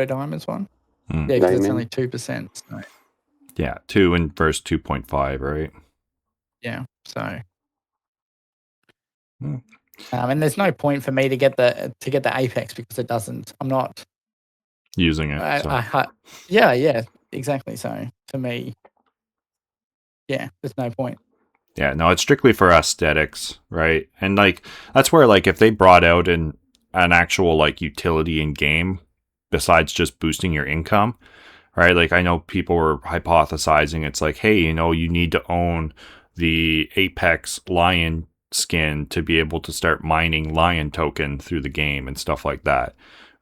diamonds one. Hmm. Yeah, because it's Diamond. only 2%. So, Yeah, 2 and verse 2.5, right? yeah, so Hmm. and there's no point for me to get the Apex because it doesn't. I'm not Using it. So. yeah, exactly. So for me, yeah, there's no point. Yeah, no, it's strictly for aesthetics, right? And like that's where like if they brought out an actual like utility in game besides just boosting your income, right? Like I know people were hypothesizing it's like, hey, you need to own the Apex Lion skin to be able to start mining Lion token through the game and stuff like that,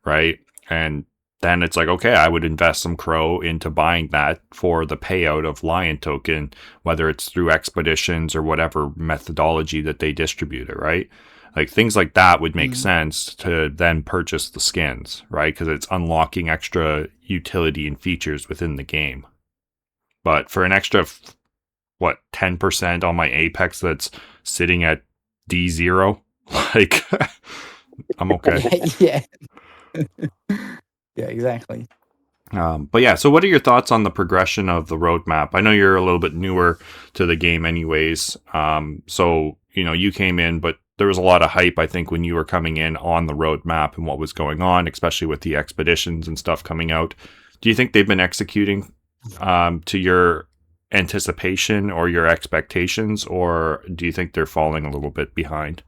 right? And then it's like, okay, I would invest some crow into buying that for the payout of Lion token, whether it's through expeditions or whatever methodology that they distribute it, right? Like things like that would make sense to then purchase the skins, right? Because it's unlocking extra utility and features within the game. But for an extra, 10% on my Apex that's sitting at D0, like, I'm okay. Yeah. Yeah, exactly. But yeah, so what are your thoughts on the progression of the roadmap? I know you're a little bit newer to the game anyways. So, you came in, but there was a lot of hype, I think, when you were coming in on the roadmap and what was going on, especially with the expeditions and stuff coming out. Do you think they've been executing to your anticipation or your expectations, or do you think they're falling a little bit behind?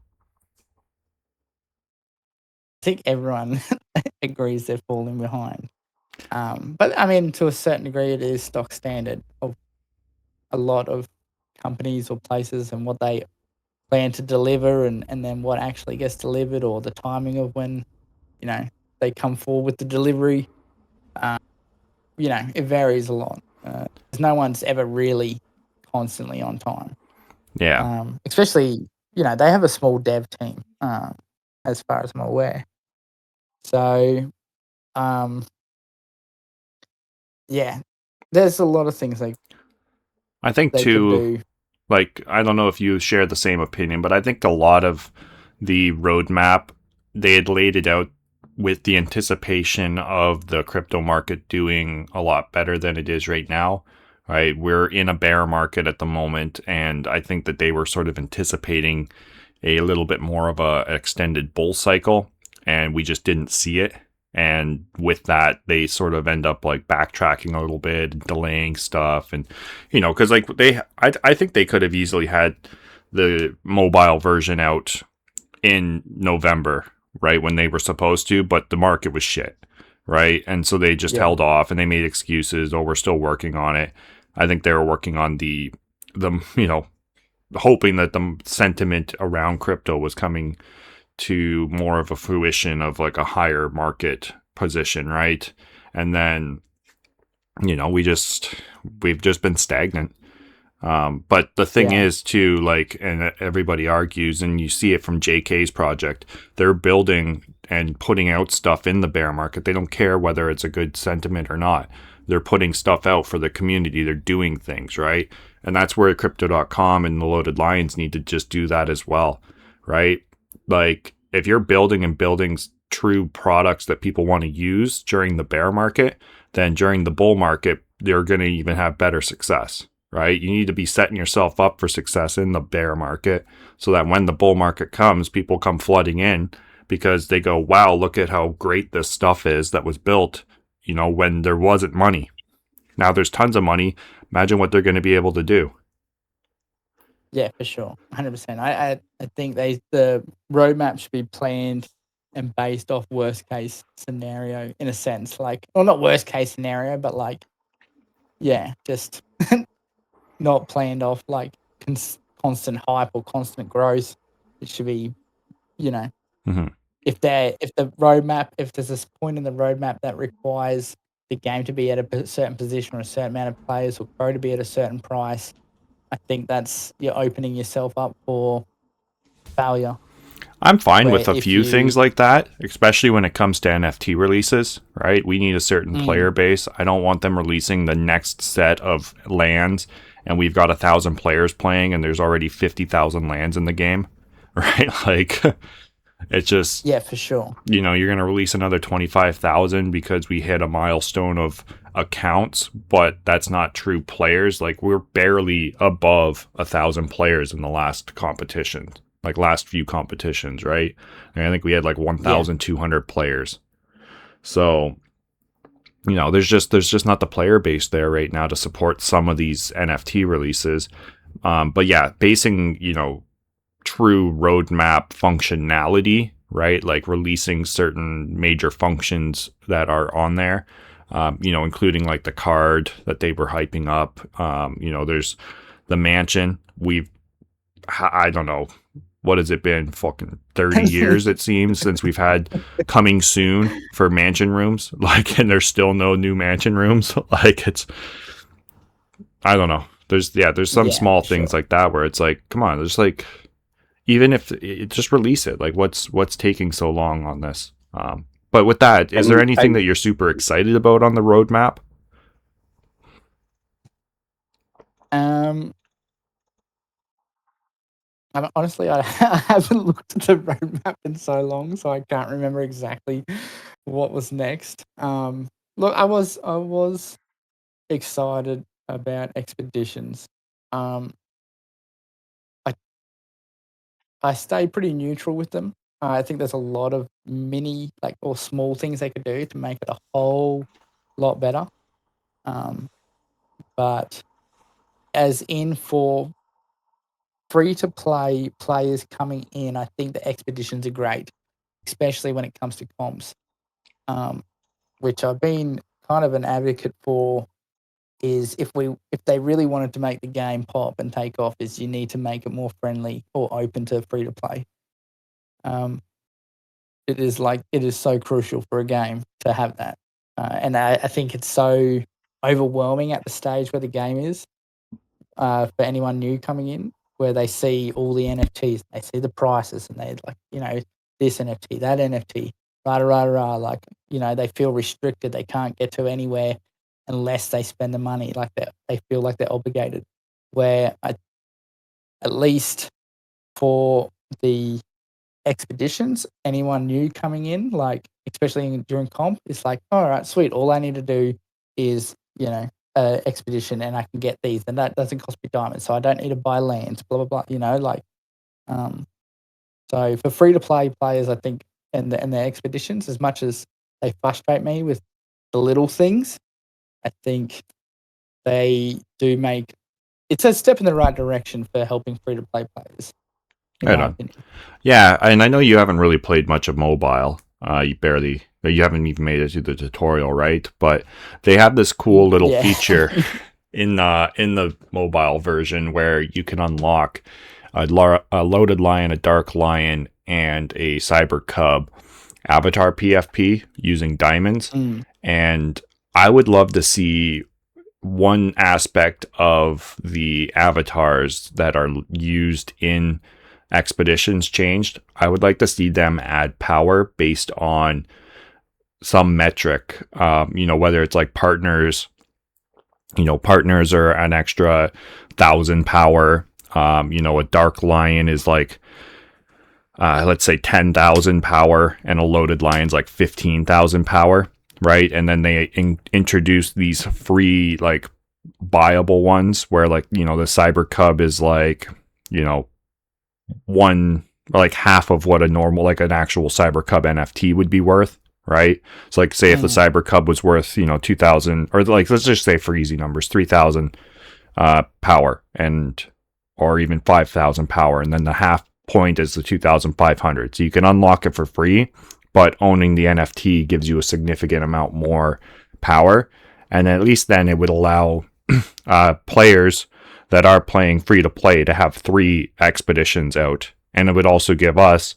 I think everyone agrees they're falling behind. But I mean, to a certain degree, it is stock standard of a lot of companies or places and what they plan to deliver and then what actually gets delivered or the timing of when, they come forward with the delivery. It varies a lot. There's no one's ever really constantly on time. Yeah. Especially, they have a small dev team, as far as I'm aware. So, yeah, there's a lot of things I think they could too, do. like, I don't know if you share the same opinion, but I think a lot of the roadmap, they had laid it out with the anticipation of the crypto market doing a lot better than it is right now. Right, we're in a bear market at the moment, and I think that they were sort of anticipating a little bit more of a extended bull cycle, and we just didn't see it. And with that, they sort of end up like backtracking a little bit, and delaying stuff, and because like I think they could have easily had the mobile version out in November, right, when they were supposed to, but the market was shit, right, and so they just held off, and they made excuses. Oh, we're still working on it. I think they were working on the hoping that the sentiment around crypto was coming to more of a fruition of like a higher market position, right? And then we've just been stagnant. But the thing is too, like, and everybody argues, and you see it from JK's project, they're building and putting out stuff in the bear market. They don't care whether it's a good sentiment or not. They're putting stuff out for the community. They're doing things, right? And that's where crypto.com and the Loaded Lions need to just do that as well, right? Like, if you're building true products that people want to use during the bear market, then during the bull market, they're going to even have better success, right? You need to be setting yourself up for success in the bear market so that when the bull market comes, people come flooding in because they go, wow, look at how great this stuff is that was built, when there wasn't money. Now there's tons of money. Imagine what they're going to be able to do. Yeah, for sure. 100%. I think the roadmap should be planned and based off worst case scenario in a sense. Like, well, not worst case scenario, but like, yeah, just not planned off like constant hype or constant growth. It should be, Mm-hmm. if there's a point in the roadmap that requires the game to be at a certain position or a certain amount of players or grow to be at a certain price, I think you're opening yourself up for failure. I'm fine Where with a if few you- things like that, especially when it comes to NFT releases, right? We need a certain player base. I don't want them releasing the next set of lands and we've got 1,000 players playing and there's already 50,000 lands in the game, right? Like, it's just, Yeah, for sure. you're going to release another 25,000 because we hit a milestone of accounts, but that's not true players. Like, we're barely above 1,000 players in the last competition, like last few competitions, right? And I think we had like 1,200 players. So, there's just not the player base there right now to support some of these NFT releases. But yeah, basing, true roadmap functionality, right? Like releasing certain major functions that are on there, including like the card that they were hyping up. There's the mansion. I don't know, what has it been? Fucking 30 years, it seems, since we've had coming soon for mansion rooms. Like, and there's still no new mansion rooms. Like, I don't know. There's some small things like that where it's like, come on, there's like, even if just release it, like what's taking so long on this? But with that, is there anything that you're super excited about on the roadmap? Honestly, I haven't looked at the roadmap in so long, so I can't remember exactly what was next. Look, I was excited about expeditions. I stay pretty neutral with them. I think there's a lot of mini, like, or small things they could do to make it a whole lot better. But as in for free-to-play players coming in, I think the expeditions are great, especially when it comes to comps, which I've been kind of an advocate for. Is if they really wanted to make the game pop and take off, is you need to make it more friendly or open to free-to-play. It is so crucial for a game to have that, and I think it's so overwhelming at the stage where the game is for anyone new coming in, where they see all the NFTs, they see the prices, and they like, this NFT, that NFT, like, they feel restricted. They can't get to anywhere unless they spend the money. Like, they feel like they're obligated. Where at least for the expeditions, anyone new coming in, like especially during comp, it's like, all right, sweet. All I need to do is, expedition, and I can get these, and that doesn't cost me diamonds, so I don't need to buy lands. Blah blah blah. So for free to play players, I think, and their expeditions, as much as they frustrate me with the little things, I think they do make it's a step in the right direction for helping free to play players. In Right my on. opinion. Yeah, and I know you haven't really played much of mobile. You haven't even made it to the tutorial, right? But they have this cool little Yeah. feature in the mobile version where you can unlock a loaded lion, a dark lion, and a cyber cub avatar PFP using diamonds. And I would love to see one aspect of the avatars that are used in expeditions changed. I would like to see them add power based on some metric, whether it's like partners. Partners are an extra 1,000 power. A dark lion is like, let's say 10,000 power, and a loaded lion's like 15,000 power, right? And then they introduce these free, like, buyable ones where, like, the cyber cub is like, one, like half of what a normal, like an actual cyber cub NFT would be worth, right? So, like, say if the cyber cub was worth 2,000, or like, let's just say for easy numbers, 3,000 power, and or even 5,000 power, and then the half point is the 2,500. So you can unlock it for free, but owning the NFT gives you a significant amount more power, and at least then it would allow players that are playing free to play to have 3 expeditions out, and it would also give us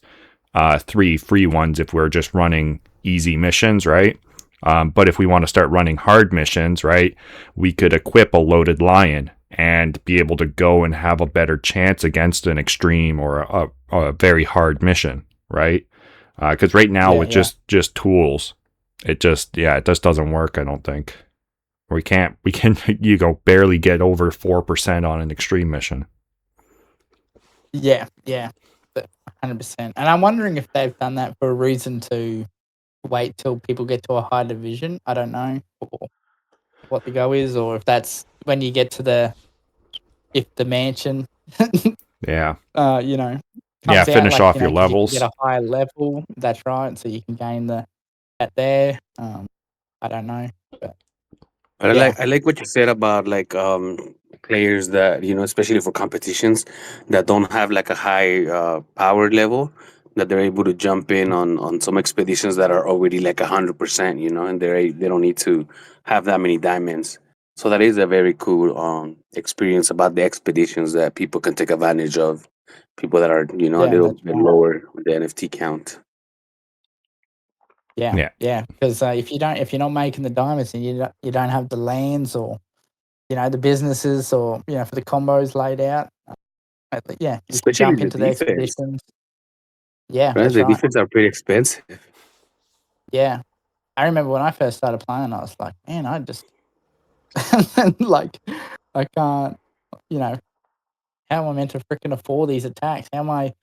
3 free ones if we're just running easy missions, right? But if we want to start running hard missions, right, we could equip a loaded lion and be able to go and have a better chance against an extreme or a very hard mission, right? Because right now with just tools, it just doesn't work. I don't think we can barely get over 4% on an extreme mission. Yeah, 100%. And I'm wondering if they've done that for a reason to wait till people get to a high division. I don't know what the go is, or if that's when you get to the mansion. Yeah. Finish off your levels. You get a higher level. That's right. So you can gain that there. I don't know. But I like what you said about like players that especially for competitions that don't have like a high power level, that they're able to jump in on some expeditions that are already like 100%, and they don't need to have that many diamonds. So that is a very cool experience about the expeditions that people can take advantage of. People that are a little that's bit right. lower with the NFT count. Yeah. Because if you're not making the diamonds and you don't have the lands or the businesses or for the combos laid out, you can Especially jump the into the defense. expeditions. Yeah, Right? that's The right. defense are pretty expensive. Yeah, I remember when I first started playing, I was like, man, I just like I can't, how am I meant to freaking afford these attacks? How am I,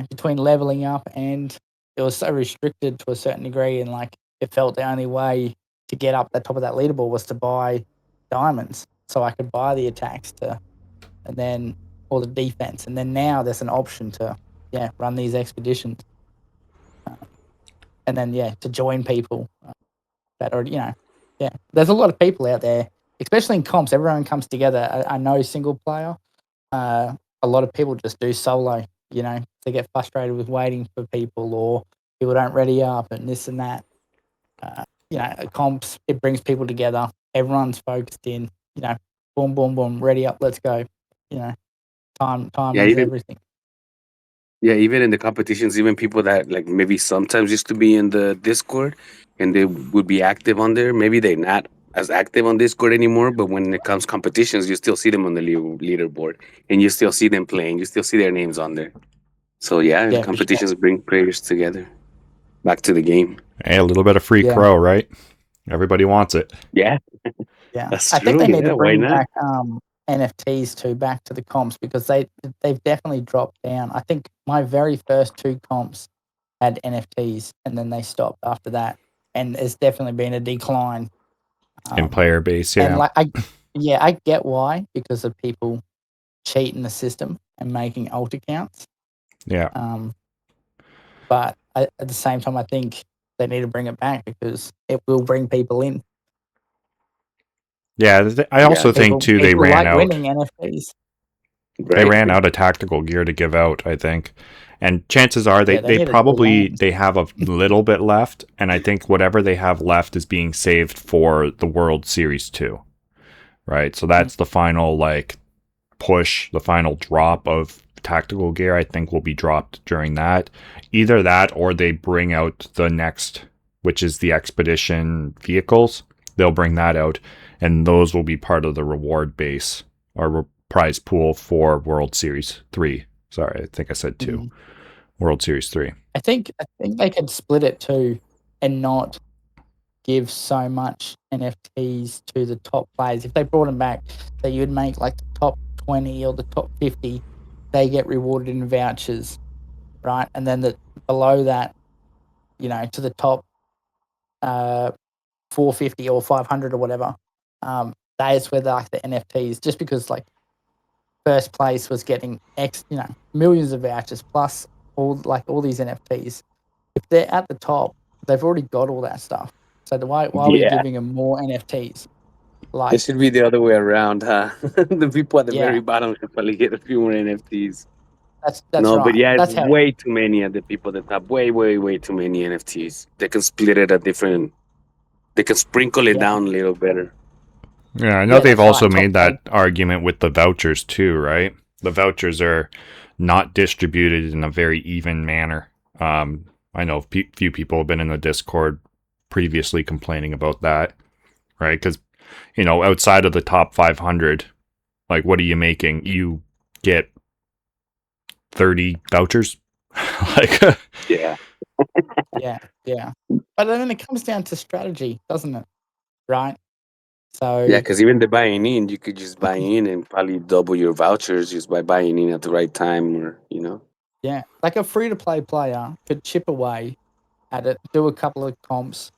between leveling up, and it was so restricted to a certain degree, and like it felt the only way to get up the top of that leaderboard was to buy diamonds, so I could buy the attacks and then or the defense, and then now there's an option to run these expeditions, and then to join people that are there's a lot of people out there, especially in comps. Everyone comes together. I know single player. A lot of people just do solo. They get frustrated with waiting for people, or people don't ready up, and this and that. Comps, it brings people together. Everyone's focused in. Boom, boom, boom, ready up, let's go. Time is everything. Yeah, even in the competitions, even people that like maybe sometimes used to be in the Discord and they would be active on there. Maybe they're not as active on Discord anymore, but when it comes competitions, you still see them on the leaderboard, and you still see them playing. You still see their names on there. So Yeah, for sure. competitions bring players together, back to the game. Hey, a little bit of free crow, right? Everybody wants it. Yeah, Yeah, that's I think true. they need Yeah, to why bring not? back NFTs to back to the comps because they've definitely dropped down. I think my very first 2 comps had NFTs and then they stopped after that, and it's definitely been a decline. In player base, And yeah. like I get why, because of people cheating the system and making alt accounts. Yeah. But at the same time, I think they need to bring it back because it will bring people in. Yeah, I also think too they People ran like out. winning NFTs. They Right. ran out of tactical gear to give out, I think. And chances are Yeah, they need to do probably lands. they have a little bit left, and I think whatever they have left is being saved for the World Series 2. Right? So that's the final like push, the final drop of tactical gear I think will be dropped during that. Either that or they bring out the next, which is the expedition vehicles. They'll bring that out, and those will be part of the reward base or prize pool for World Series 3. Sorry, I think I said 2. Mhm. World Series 3. I think they could split it too, and not give so much NFTs to the top players. If they brought them back, so you'd make like the top 20 or the top 50, they get rewarded in vouchers, right? And then below that, to the top 450 or 500 or whatever, that's where like the NFTs, just because like first place was getting millions of vouchers plus all these NFTs. If they're at the top, they've already got all that stuff. So why are we Yeah. giving them more NFTs? It Like, should be the other way around, huh? The people at the yeah, very bottom should probably get a few more NFTs. that's No, but right. yeah, it's That's how. way too many at the people at the top. Way, way, way too many NFTs. They can split it at different. They can sprinkle it Yeah, down a little better. Yeah, I know yeah, they've that's also right. Top made that argument with the vouchers too, right? The vouchers are not distributed in a very even manner. I know few people have been in the Discord previously complaining about that, right? Because outside of the top 500, like, what are you making? You get 30 vouchers, like, Yeah. Yeah, yeah. But then it comes down to strategy, doesn't it? Right. Yeah, So because even the buying in, you could just buy in and probably double your vouchers just by buying in at the right time, or. yeah, like a free to play player could chip away at it, do a couple of comps,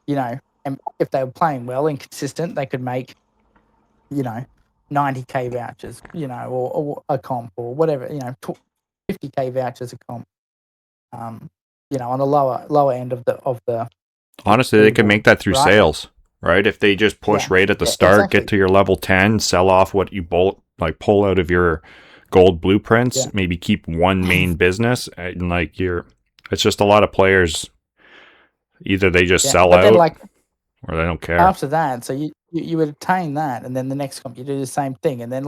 and if they were playing well and consistent, they could make, 90K vouchers, or a comp or whatever, 50K vouchers a comp. On the lower end of the honestly, they could leaderboard, make that through right? sales, right? If they just push Yeah, right at the yeah, start, get exactly. to your level 10, sell off what you pull out of your gold blueprints, Yeah. maybe keep one main business, and like it's just a lot of players. Either they just Yeah, sell but then out like or they don't care. after that, so you would attain that, and then the next comp you do the same thing, and then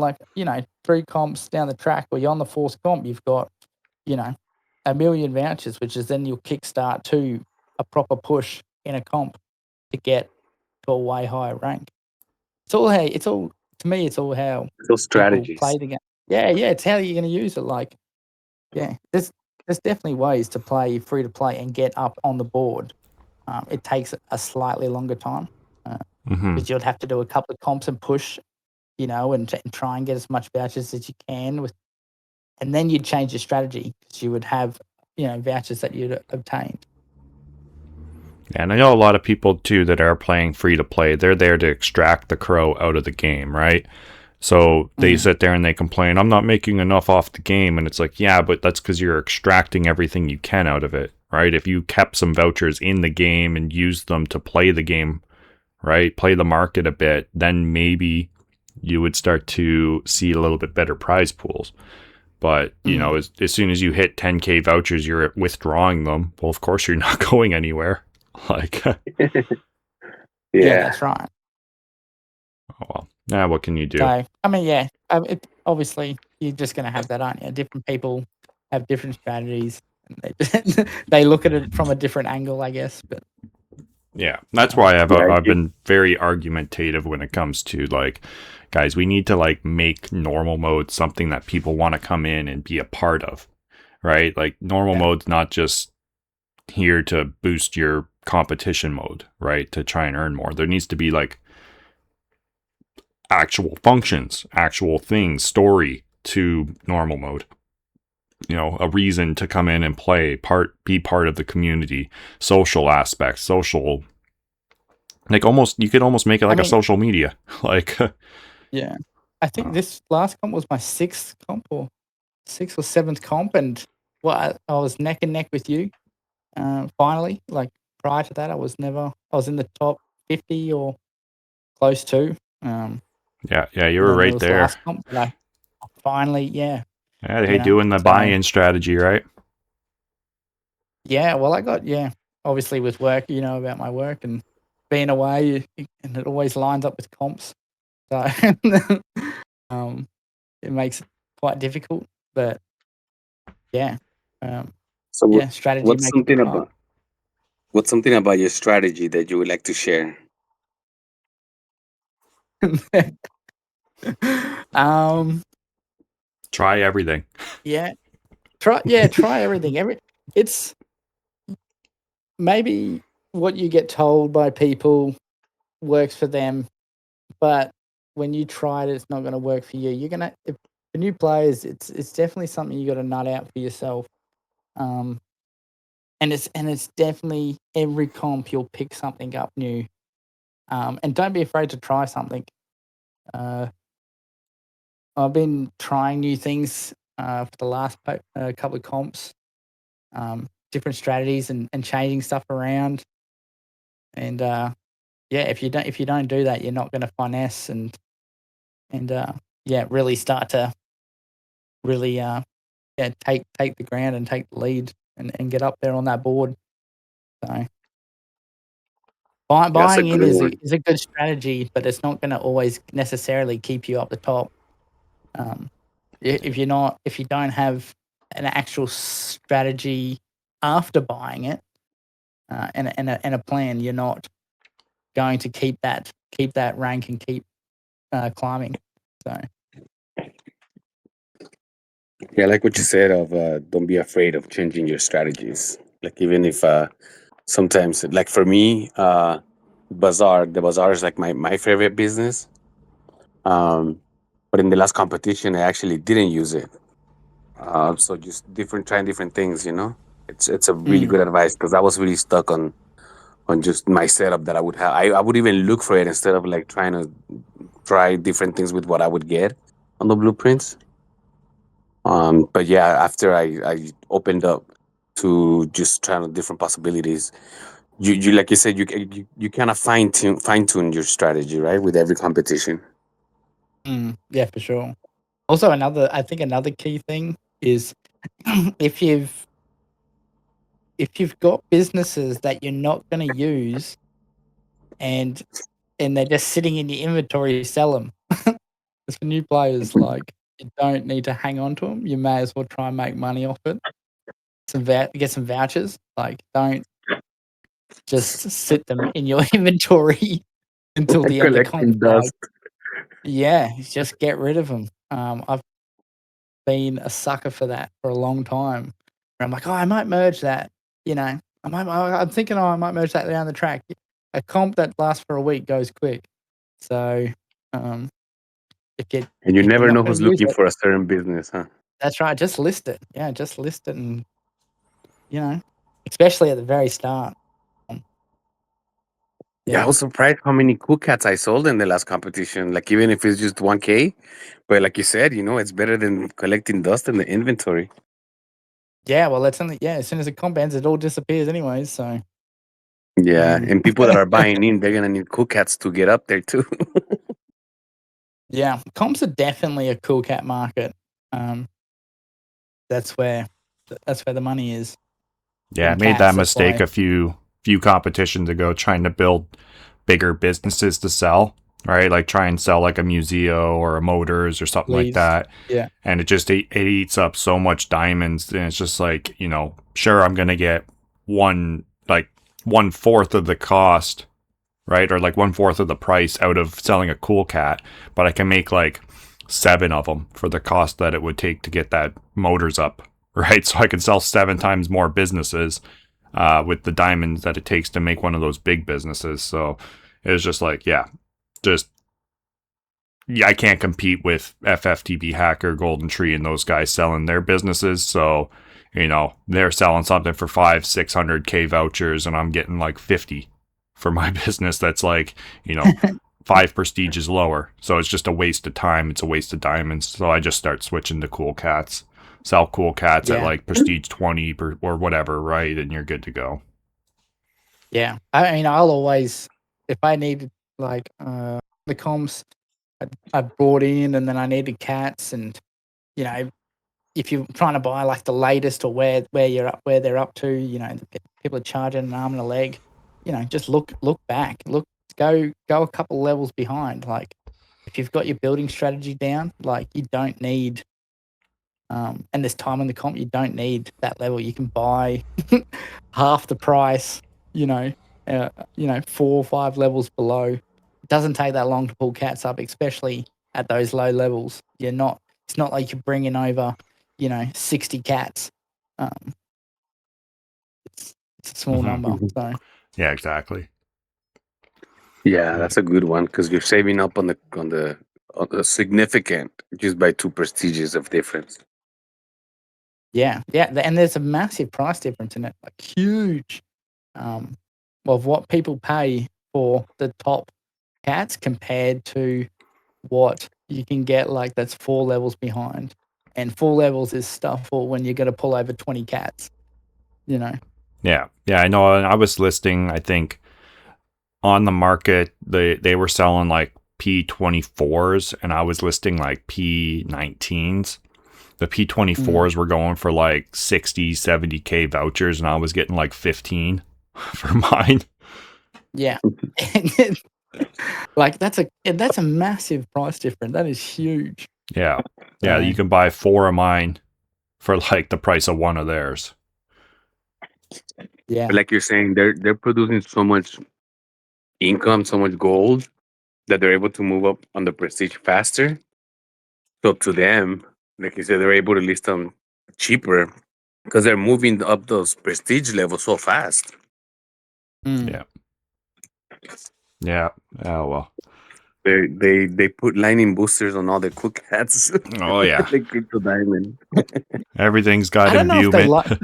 3 comps down the track, or you're on the 4th comp, you've got a million vouchers, which is then you'll kickstart to a proper push in a comp to get to a way higher rank. To me, it's all how Those people strategies. play the game. Yeah, it's how you're going to use it. Like, yeah, there's definitely ways to play free to play and get up on the board. It takes a slightly longer time Hmm. because you'd have to do a couple of comps and push, and try and get as much vouchers as you can and then you'd change your strategy because you would have, vouchers that you'd obtained. And I know a lot of people too that are playing free to play. They're there to extract the crow out of the game, right? So they sit there and they complain, I'm not making enough off the game. And it's like, yeah, but that's because you're extracting everything you can out of it, right? If you kept some vouchers in the game and used them to play the game, right? Play the market a bit, then maybe you would start to see a little bit better prize pools. But, as soon as you hit 10K vouchers, you're withdrawing them. Well, of course, you're not going anywhere. Like, oh, Yeah, Yeah. that's right. well, what can you do? So, I mean, yeah, obviously you're just going to have that, aren't you? Different people have different strategies. And they look at it from a different angle, I guess. But Yeah, that's why I've Yeah. I've been very argumentative when it comes to like, guys, we need to like make normal mode something that people want to come in and be a part of, right? Like normal mode's not just here to boost your competition mode, right? To try and earn more. There needs to be like actual functions, actual things, story to normal mode. You know, a reason to come in and play, be part of the community, social aspects, social, like almost, you could almost make it like a mean, social media. Like, yeah. I think this last comp was my sixth comp or seventh comp, and I was neck and neck with you. Finally, like prior to that, I was in the top 50 or close to. yeah, you And were then there right was there. last comp that I finally, yeah. Yeah, hey, doing the so buy-in strategy, right? yeah. Well, I got obviously with work, about my work and being away, and it always lines up with comps, so it makes it quite difficult. But yeah, So strategy what's makes it hard. something about your strategy that you would like to share? um, Try everything. yeah, try everything. It's maybe what you get told by people works for them, but when you try it, it's not going to work for you. If for new players, it's definitely something you got to nut out for yourself. And it's definitely every comp you'll pick something up new. And don't be afraid to try something. I've been trying new things for the last couple of comps, different strategies and changing stuff around. And if you don't do that, you're not going to finesse and really start to really take the ground and take the lead and get up there on that board. So That's a buying in good one. is a good strategy, but it's not going to always necessarily keep you up the top. If you don't have an actual strategy after buying it and a plan, you're not going to keep that rank and keep climbing. So Yeah, I like what you said of don't be afraid of changing your strategies. Like even if sometimes, like for me, the bazaar is like my favorite business. Um, but in the last competition, I actually didn't use it. So just trying different things. It's a really good advice because I was really stuck on just my setup that I would have. I would even look for it instead of like trying to try different things with what I would get on the blueprints. But yeah, after I opened up to just trying different possibilities, you like you said, you kind of fine tune your strategy, right, with every competition. yeah, for sure. Also, I think another key thing is if you've got businesses that you're not going to use and they're just sitting in your inventory, sell them. As for new players, like you don't need to hang on to them. You may as well try and make money off it. Get some vouchers. Like don't just sit them in your inventory until the end of comp. Collecting Like dust. just get rid of them. I've been a sucker for that for a long time. Where I'm like, I might merge that. I'm thinking, I might merge that down the track. A comp that lasts for a week goes quick. So, if you And you if you're never not know going who's to use looking it, for a certain business, huh? that's right. Just list it. Yeah, just list it, and especially at the very start. Um, Yeah, I yeah, was surprised how many cool cats I sold in the last competition. Like even if it's just 1K, but like you said, it's better than collecting dust in the inventory. yeah. Well, that's only as soon as it comp ends, it all disappears anyways. So, Yeah, um, and people that are buying in, they're gonna need cool cats to get up there too. yeah, comps are definitely a cool cat market. Um, that's where the money is Yeah, I in made that cats. That's mistake why a few competitions ago, trying to build bigger businesses to sell, right? Like try and sell like a Museo or a Motors or something like leaves. that. Yeah, And it eats up so much diamonds, and it's just like, sure, I'm gonna get one fourth of the cost, right? Or like one fourth of the price out of selling a cool cat, but I can make like 7 of them for the cost that it would take to get that Motors up, right? So I can sell 7 times more businesses with the diamonds that it takes to make one of those big businesses. So it was just like, yeah, just yeah, I can't compete with FFTB Hacker, Golden Tree, and those guys selling their businesses. So, they're selling something for 500-600K vouchers, and I'm getting like 50 for my business. That's like, 5 prestiges lower. So it's just a waste of time. It's a waste of diamonds. So I just start switching to cool cats. Sell cool cats at like prestige 20 or whatever, right? And you're good to go. Yeah. I mean, I'll always, if I needed like the comps, I brought in, and then I needed cats, and if you're trying to buy like the latest or where they're up to, people are charging an arm and a leg. Just look back, go a couple levels behind. Like if you've got your building strategy down, like you don't need, and there's time in the comp, you don't need that level. You can buy half the price. 4 or 5 levels below. It doesn't take that long to pull cats up, especially at those low levels. It's not like you're bringing over, 60 cats. It's a small number. So Yeah, exactly. Yeah, that's a good one because you're saving up on the significant just by 2 prestiges of difference. yeah, and there's a massive price difference in it, like huge, of what people pay for the top cats compared to what you can get like that's 4 levels behind. And 4 levels is stuff for when you're going to pull over 20 cats, Yeah, I know. I was listing, I think, on the market, they were selling like P24s, and I was listing like P19s. The P24s were going for like 60, 70K vouchers, and I was getting like 15 for mine. Yeah. Like that's a massive price difference. That is huge. Yeah. You can buy 4 of mine for like the price of 1 of theirs. Yeah. But like you're saying, they're producing so much income, so much gold that they're able to move up on the prestige faster. So to them, like you said, they're able to list them cheaper because they're moving up those prestige levels so fast. Mm. Yeah. Oh well. They put lightning boosters on all their cool cats. Oh yeah. Like crypto diamond. Everything's got I don't know if they imbuement.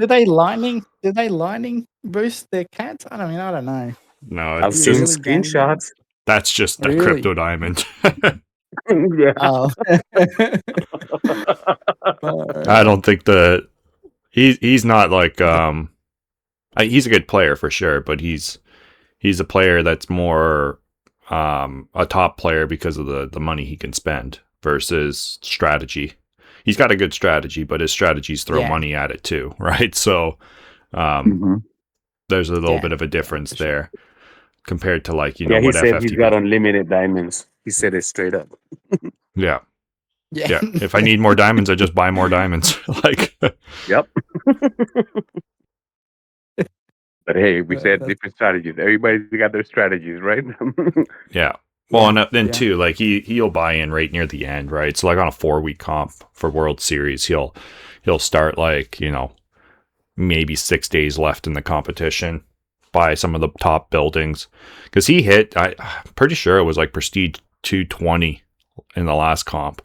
did they lightning boost their cats? I don't know. No, I've You seen really don't? screenshots. that's just the Really? crypto diamond. Yeah. Oh. I don't think he's not like he's a good player for sure, but he's a player that's more a top player because of the money he can spend versus strategy. He's got a good strategy, but his strategies throw money at it too, right? So there's a little bit of a difference there compared to like, he what said FFTB. he's got unlimited diamonds. He said it straight up. Yeah. If I need more diamonds, I just buy more diamonds. Like, yep. But hey, we said different strategies. Everybody's got their strategies, right? yeah. Well, and then too, like he'll buy in right near the end, right? So like on a 4-week comp for World Series, he'll start like, maybe 6 days left in the competition, buy some of the top buildings, because he hit. I'm pretty sure it was like Prestige 220 in the last comp.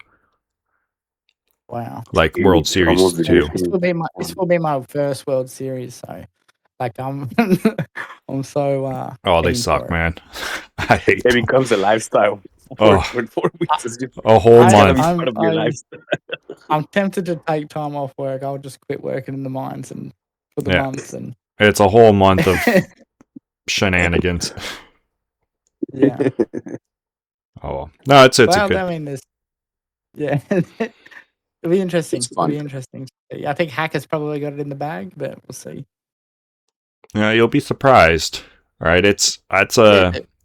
Wow. Like World Series too. This will be my first World Series, so like I'm so Oh, they suck, man. I hate it them. becomes a lifestyle. For 4 weeks. A whole month. Part of your lifestyle. I'm tempted to take time off work. I'll just quit working in the mines and for the months, and it's a whole month of shenanigans. Yeah. Oh no, it's well, good. I mean, it'll be interesting. It'll be interesting. I think Hacker's probably got it in the bag, but we'll see. Yeah, you'll be surprised. All right,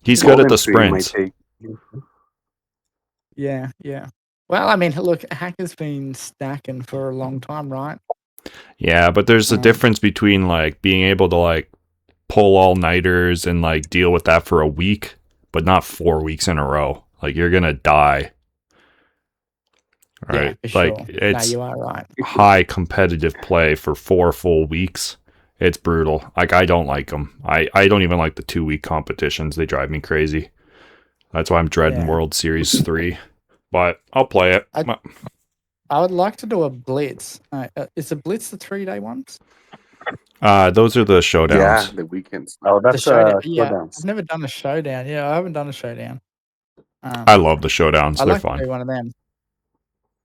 he's good at the sprints. Yeah. Well, I mean, look, Hacker's been stacking for a long time, right? Yeah, but there's a difference between like being able to like pull all-nighters and like deal with that for a week, but not 4 weeks in a row. Like you're gonna die. All right, like sure. it's you are right. high competitive play for 4 full weeks. It's brutal. Like I don't like them. I don't even like the 2-week competitions. They drive me crazy. That's why I'm dreading World Series 3. but I'll play it. I would like to do a blitz. Is a blitz the 3-day ones? Those are the Yeah, showdowns. the weekends. Oh, The that's showdown. Yeah, showdowns. I've never done a showdown. Yeah, I haven't done a showdown. I love the showdowns. I'd They're like to fun. do one of them.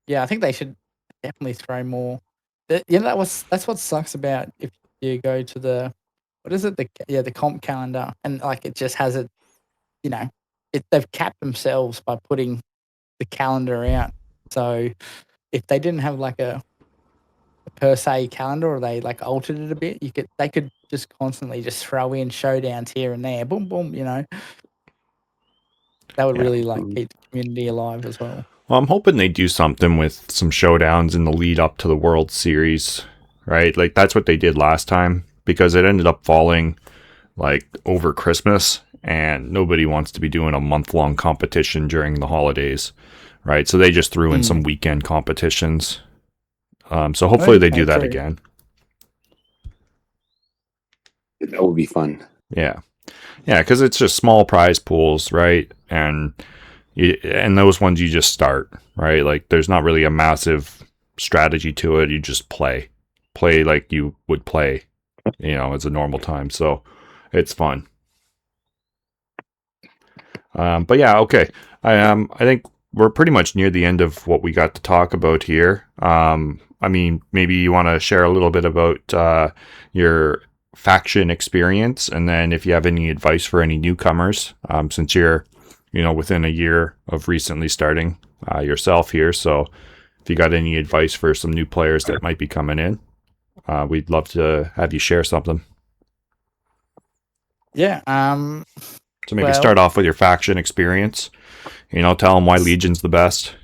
Yeah, I think they should definitely throw more. That's what sucks about if you go to the what is it the comp calendar and like it just has it, they've capped themselves by putting the calendar out. So if they didn't have like a per se calendar or they like altered it a bit, they could just constantly just throw in showdowns here and there, boom boom, that would Yeah. really like keep the community alive as well. Well, I'm hoping they do something with some showdowns in the lead up to the World Series, right? Like that's what they did last time because it ended up falling like over Christmas and nobody wants to be doing a month-long competition during the holidays, right? So they just threw in some weekend competitions. So hopefully they do that again. That would be fun. Yeah. Yeah, because it's just small prize pools, right? And those ones you just start, right? Like there's not really a massive strategy to it. You just play like you would play, as a normal time. So it's fun. But yeah, okay. I think we're pretty much near the end of what we got to talk about here. I mean, maybe you want to share a little bit about your faction experience, and then if you have any advice for any newcomers, since you're, within a year of recently starting yourself here. So if you got any advice for some new players that might be coming in, we'd love to have you share something. Yeah. So maybe start off with your faction experience. Tell them why Legion's the best.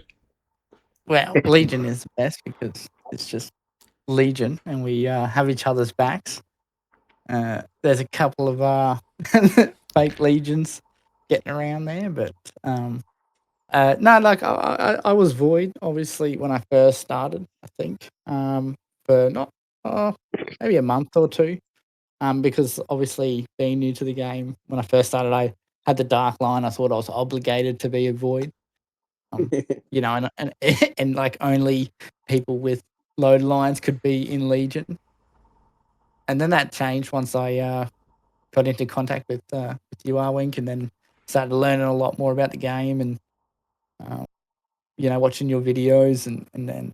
Well, Legion is the best because it's just Legion, and we have each other's backs. There's a couple of fake Legions getting around there, but no, like I was Void obviously when I first started. I think for not maybe a month or two, because obviously being new to the game when I first started, I had the Dark Line. I thought I was obligated to be a Void. And and like only people with load lines could be in Legion. And then that changed once I got into contact with you, RWINK, and then started learning a lot more about the game and watching your videos and then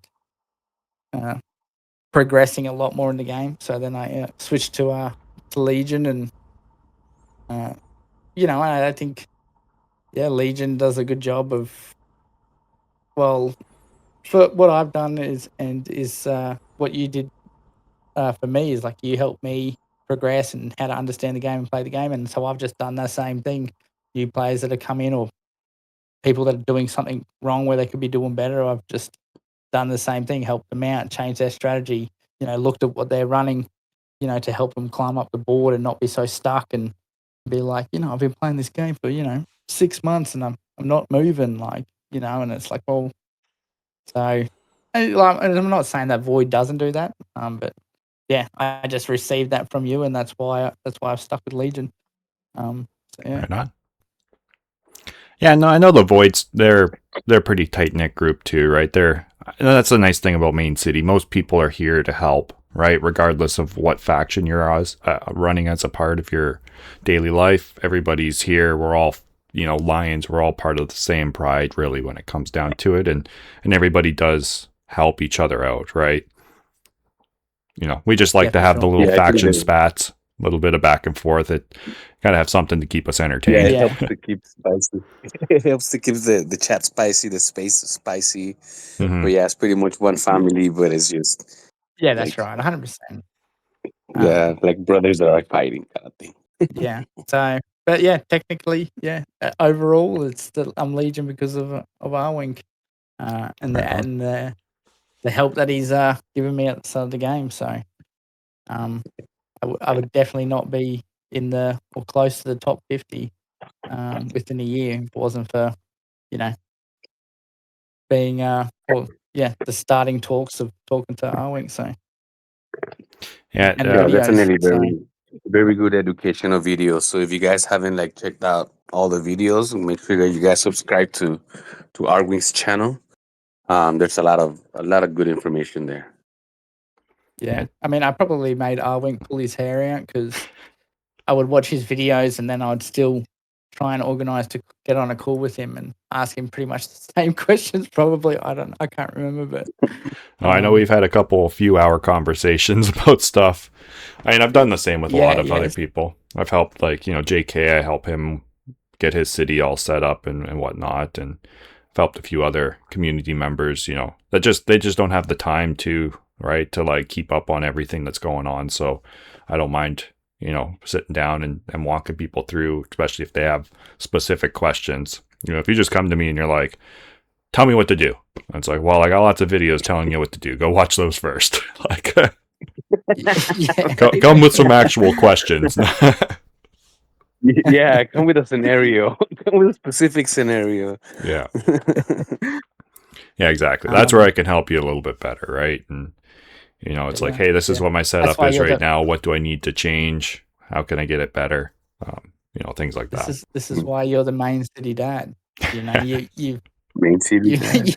progressing a lot more in the game. So then I switched to Legion, and I think Legion does a good job of, well, for what I've done is what you did for me is like you helped me progress and how to understand the game and play the game, and so I've just done the same thing. New players that have come in or people that are doing something wrong where they could be doing better, I've just done the same thing, helped them out, changed their strategy, looked at what they're running, to help them climb up the board and not be so stuck and be like, I've been playing this game for, 6 months and I'm not moving, and it's like, well, so and I'm not saying that Void doesn't do that, but yeah, I just received that from you, and that's why I've stuck with Legion. So yeah. Right on. Yeah, no, I know the Voids. They're a pretty tight knit group too, right? That's the nice thing about Mane.City. Most people are here to help, right? Regardless of what faction you're running as a part of your daily life, everybody's here. We're all, Lions. We're all part of the same pride, really, when it comes down to it, and everybody does help each other out, right? We just like to have the little faction spats, a little bit of back and forth. It gotta have something to keep us entertained. Yeah, it helps to keep spicy. It helps to keep the chat spicy, the space spicy. Mm-hmm. But yeah, it's pretty much one family, but it's just that's right, 100%. Yeah, like brothers that are fighting kind of thing. Yeah. So, but yeah, technically, overall, it's still I'm Legion because of RWINK, and the help that he's given me at the start of the game. So, I would definitely not be in the or close to the top 50 within a year if it wasn't for being the starting talks of talking to RWINK. So yeah, definitely very good educational videos. So if you guys haven't like checked out all the videos, make sure that you guys subscribe to our Wings channel. There's a lot of good information there. Yeah, I mean, I probably made Arwink pull his hair out because I would watch his videos and then I'd still try and organise to get on a call with him and ask him pretty much the same questions. Probably, I can't remember, but I know we've had a few hour conversations about stuff. I mean, I've done the same with a lot of other people. I've helped, like, JK, I help him get his city all set up and whatnot. And I've helped a few other community members, they just don't have the time to like keep up on everything that's going on. So I don't mind, sitting down and walking people through, especially if they have specific questions. If you just come to me and you're like, tell me what to do. And it's like, well, I got lots of videos telling you what to do. Go watch those first. Like, come with some actual questions. Yeah, come with a scenario. Come with a specific scenario. Yeah. Yeah, exactly. That's where I can help you a little bit better, right? And it's like, hey, this is what my setup is right now. What do I need to change? How can I get it better? Things like that. This is why you're the Mane City dad. You Mane Citv.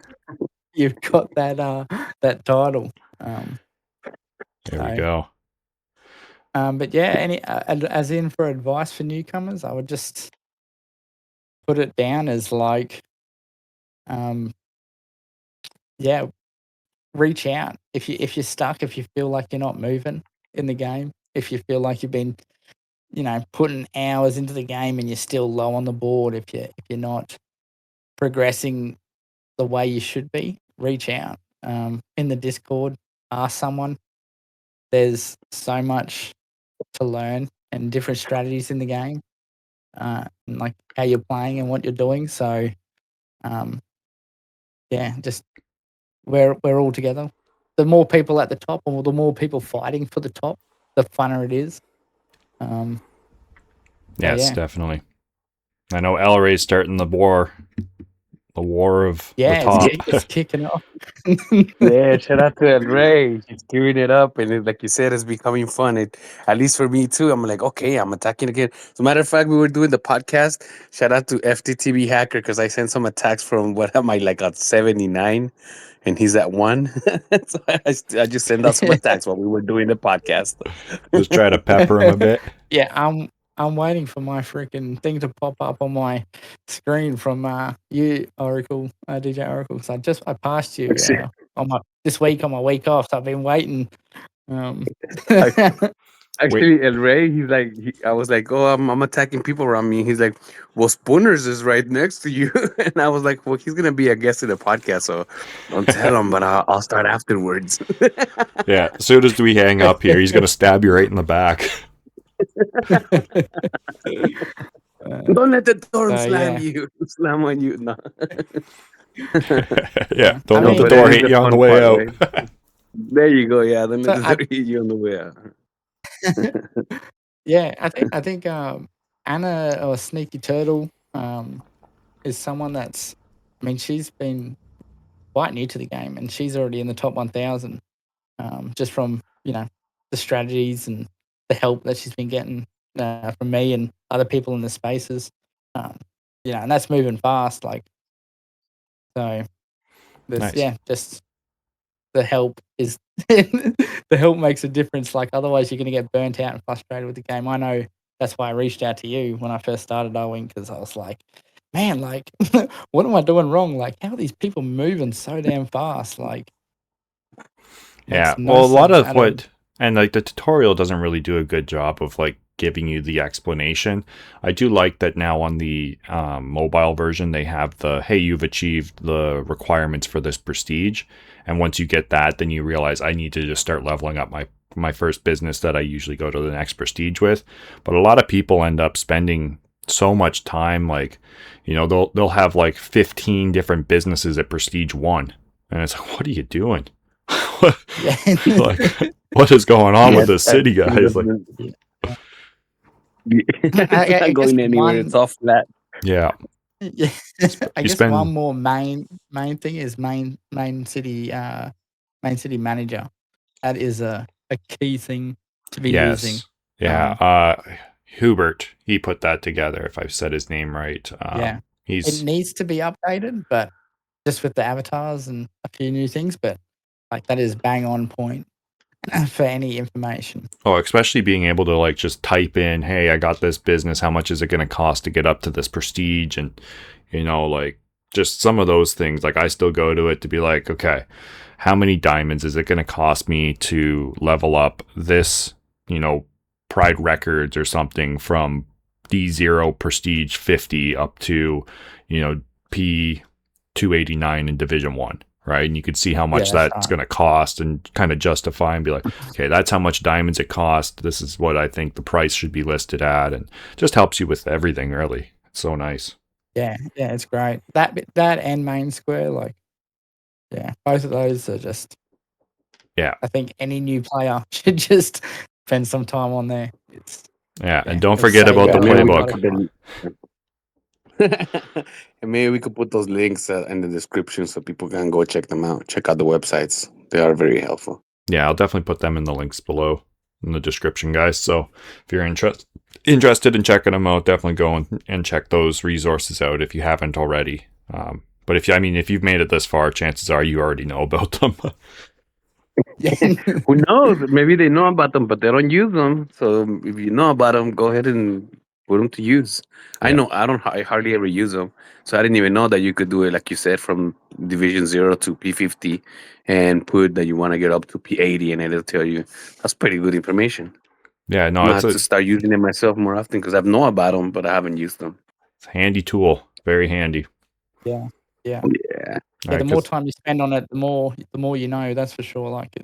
you've got that title. There we go. But yeah, as in for advice for newcomers, I would just put it down as like, reach out if you're stuck, if you feel like you're not moving in the game, if you feel like you've been, putting hours into the game and you're still low on the board, if you're not progressing the way you should be, reach out. In the Discord, ask someone. There's so much to learn and different strategies in the game, and like how you're playing and what you're doing. So, just we're all together. The more people at the top, or the more people fighting for the top, the funner it is. Yes, definitely. I know El Ray's starting the war of the top. It's kicking off. Yeah, shout out to El Rey. He's giving it up, and like you said, it's becoming fun. At least for me too. I'm like, okay, I'm attacking again. As a matter of fact, we were doing the podcast. Shout out to FTTV Hacker because I sent some attacks from what am I like at 79, and he's at 1. So I just sent out some attacks while we were doing the podcast. Just try to pepper him a bit. Yeah, I'm waiting for my freaking thing to pop up on my screen from you, Oracle, DJ Oracle. So I passed you this week on my week off. So I've been waiting. Actually, El Rey, he's like, I was like, oh, I'm attacking people around me. He's like, well, Spoonerz is right next to you, and I was like, well, he's gonna be a guest in the podcast, so don't tell him, but I'll start afterwards. Yeah, as soon as we hang up here, he's gonna stab you right in the back. Don't let the door slam on you. No. Yeah, don't let the door hit you on the way out. Right? There you go. Yeah, don't let the door hit you on the way out. Yeah, I think Anna or Sneaky Turtle is someone that's, I mean, she's been quite new to the game and she's already in the top 1,000 just from, the strategies and the help that she's been getting from me and other people in the spaces. And that's moving fast. Like, so Nice. just the help is the help makes a difference. Like, otherwise you're going to get burnt out and frustrated with the game. I know that's why I reached out to you when I first started RWINK, because I was like, man, like, what am I doing wrong? Like, how are these people moving so damn fast? Like, yeah, well, a lot of and like the tutorial doesn't really do a good job of like giving you the explanation. I do like that now on the mobile version, they have the, hey, you've achieved the requirements for this prestige. And once you get that, then you realize I need to just start leveling up my first business that I usually go to the next prestige with. But a lot of people end up spending so much time, like, they'll have like 15 different businesses at prestige 1. And it's like, what are you doing? Like, what is going on with this city, guys? Like, it's not going anywhere. It's all flat. Yeah. Yeah, I guess one more main thing is Mane City Manager. That is a key thing to be using. Yeah, Hubert, he put that together, if I've said his name right. Yeah. It He's needs to be updated, but just with the avatars and a few new things, but like that is bang on point for any information. especially being able to like just type in, hey, I got this business, how much is it going to cost to get up to this prestige? And like just some of those things, like I still go to it to be like, okay, how many diamonds is it going to cost me to level up this, Pride Records or something from D0 Prestige 50 up to, P289 in Division 1, right? And you could see how much that's that's right. going to cost and kind of justify and be like, okay, that's how much diamonds it costs. This is what I think the price should be listed at, and just helps you with everything, really. It's so nice. Yeah, it's great. That and Main Square, like, yeah, both of those are just. Yeah. I think any new player should just spend some time on there. Yeah, and Yeah, don't it'll forget save about the you a lot playbook. of time. And maybe we could put those links in the description so people can go check them out. Check out the websites; they are very helpful. Yeah, I'll definitely put them in the links below in the description, guys. So if you're interested in checking them out, definitely go and check those resources out if you haven't already. But if you've made it this far, chances are you already know about them. Who knows? Maybe they know about them, but they don't use them. So if you know about them, go ahead and put them to use. I Yeah. know I hardly ever use them, so I didn't even know that you could do it like you said from Division 0 to P50, and put that you want to get up to P80, and it'll tell you. That's pretty good information. Yeah, no, I'm gonna it's have a to start using them myself more often because I've known about them, but I haven't used them. handy tool. Very handy. Yeah. Yeah. Yeah, the more time you spend on it, the more you know. That's for sure. Like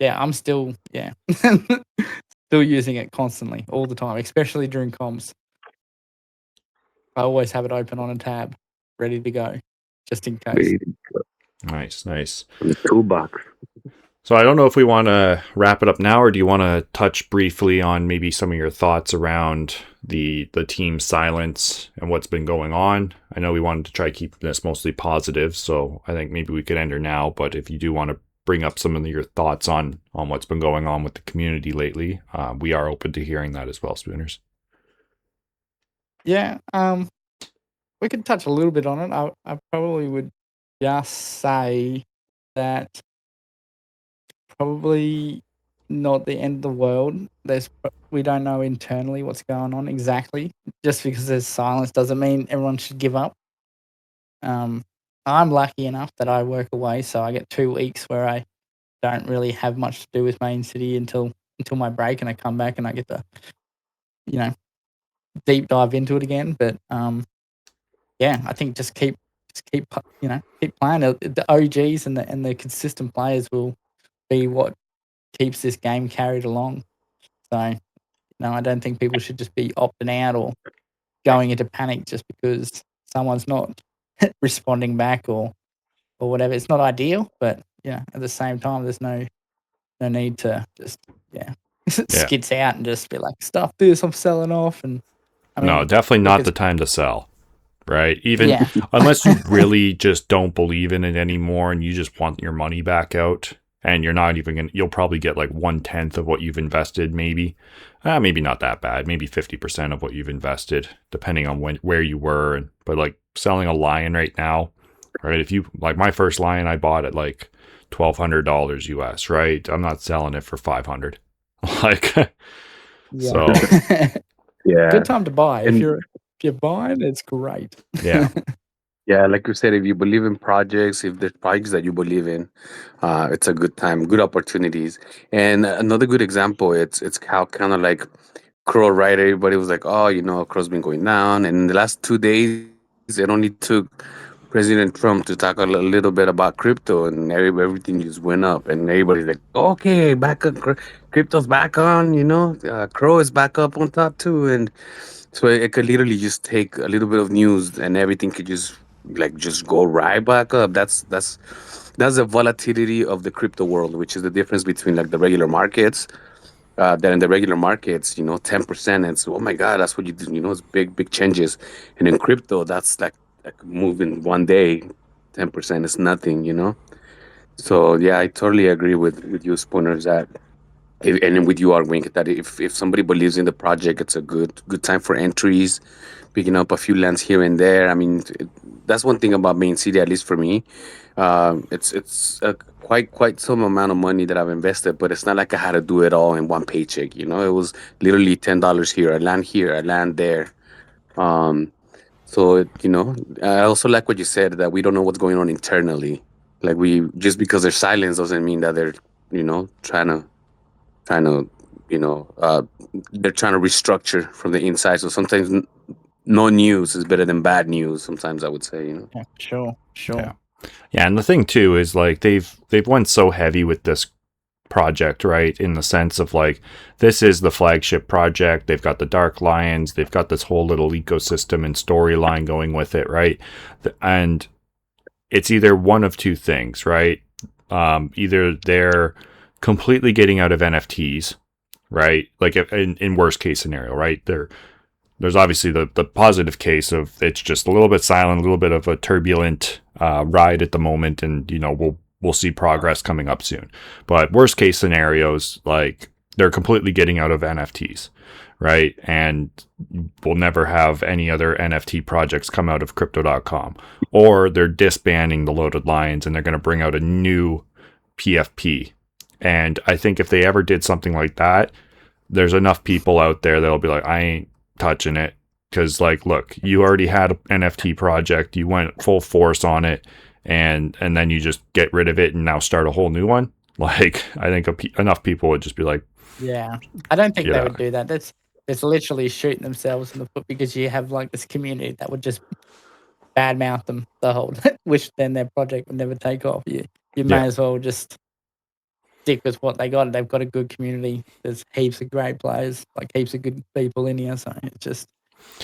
I'm still still using it constantly, all the time, especially during comms. I always have it open on a tab, ready to go, just in case. Nice. The toolbox. So I don't know if we want to wrap it up now, or do you want to touch briefly on maybe some of your thoughts around the team silence and what's been going on? I know we wanted to try keep this mostly positive, so I think maybe we could end her now. But if you do want to bring up some of your thoughts on what's been going on with the community lately, we are open to hearing that as well, Spoonerz. Yeah, we could touch a little bit on it. I probably would just say that probably not the end of the world. We don't know internally what's going on exactly. Just because there's silence doesn't mean everyone should give up. I'm lucky enough that I work away, so I get 2 weeks where I don't really have much to do with Mane City until my break, and I come back and I get to, deep dive into it again. But I think just keep playing. The OGs and the consistent players will be what keeps this game carried along. So, I don't think people should just be opting out or going into panic just because someone's not responding back or whatever. It's not ideal, but at the same time, there's no need to just skits out and just be like, stuff this, I'm selling off. And no, definitely not the time to sell, right? Even unless you really just don't believe in it anymore and you just want your money back out, and you're not even you'll probably get like 1/10 of what you've invested, maybe not that bad, maybe 50% of what you've invested, depending on where you were. But like selling a lion right now, right? If you like my first lion, I bought at like $1,200 US, right? I'm not selling it for 500. Like, so yeah, good time to buy. If you're buying, it's great. Yeah. Yeah, like you said, if you believe in projects, if there's projects that you believe in, it's a good time, good opportunities. And another good example, it's how kind of like Crow, right? Everybody was like, oh, Crow's been going down. And in the last 2 days, it only took President Trump to talk a little bit about crypto, and everything just went up. And everybody's like, okay, back up, crypto's back on, Crow is back up on top too. And so it could literally just take a little bit of news, and everything could just go right back up. That's the volatility of the crypto world, which is the difference between like the regular markets. That in the regular markets, 10%. It's, oh my god, that's what you do. It's big changes, and in crypto, that's like moving one day, 10% is nothing. So yeah, I totally agree with you, Spoonerz, that And then with you, RWINK, that if somebody believes in the project, it's a good time for entries, picking up a few lands here and there. I mean, that's one thing about Main City, at least for me. It's quite some amount of money that I've invested, but it's not like I had to do it all in one paycheck. It was literally $10 here, a land there. Um, I also like what you said, that we don't know what's going on internally. Like, we just because there's silence doesn't mean that they're trying to you know uh, they're trying to restructure from the inside. So sometimes no news is better than bad news. Sometimes I would say. Yeah, sure, Yeah. sure. Yeah, and the thing too is like they've went so heavy with this project, right? In the sense of like this is the flagship project. They've got the Dark Lions, they've got this whole little ecosystem and storyline going with it, right? And it's either one of two things, right? Either they're completely getting out of NFTs, right? Like in worst case scenario, right? There's obviously the positive case of it's just a little bit silent, a little bit of a turbulent ride at the moment, and we'll see progress coming up soon. But worst case scenarios, like they're completely getting out of NFTs, right? And we'll never have any other NFT projects come out of crypto.com. Or they're disbanding the Loaded Lions and they're going to bring out a new PFP. And I think if they ever did something like that, there's enough people out there that'll be like, I ain't touching it. Because, like, look, you already had an NFT project, you went full force on it, and then you just get rid of it and now start a whole new one. Like, I think enough people would just be like, Yeah, I don't think You they know. would do that. It's literally shooting themselves in the foot, because you have like this community that would just badmouth them the whole, which then their project would never take off. You may Yeah. as well just stick with what they got. They've got a good community. There's heaps of great players, like heaps of good people in here. So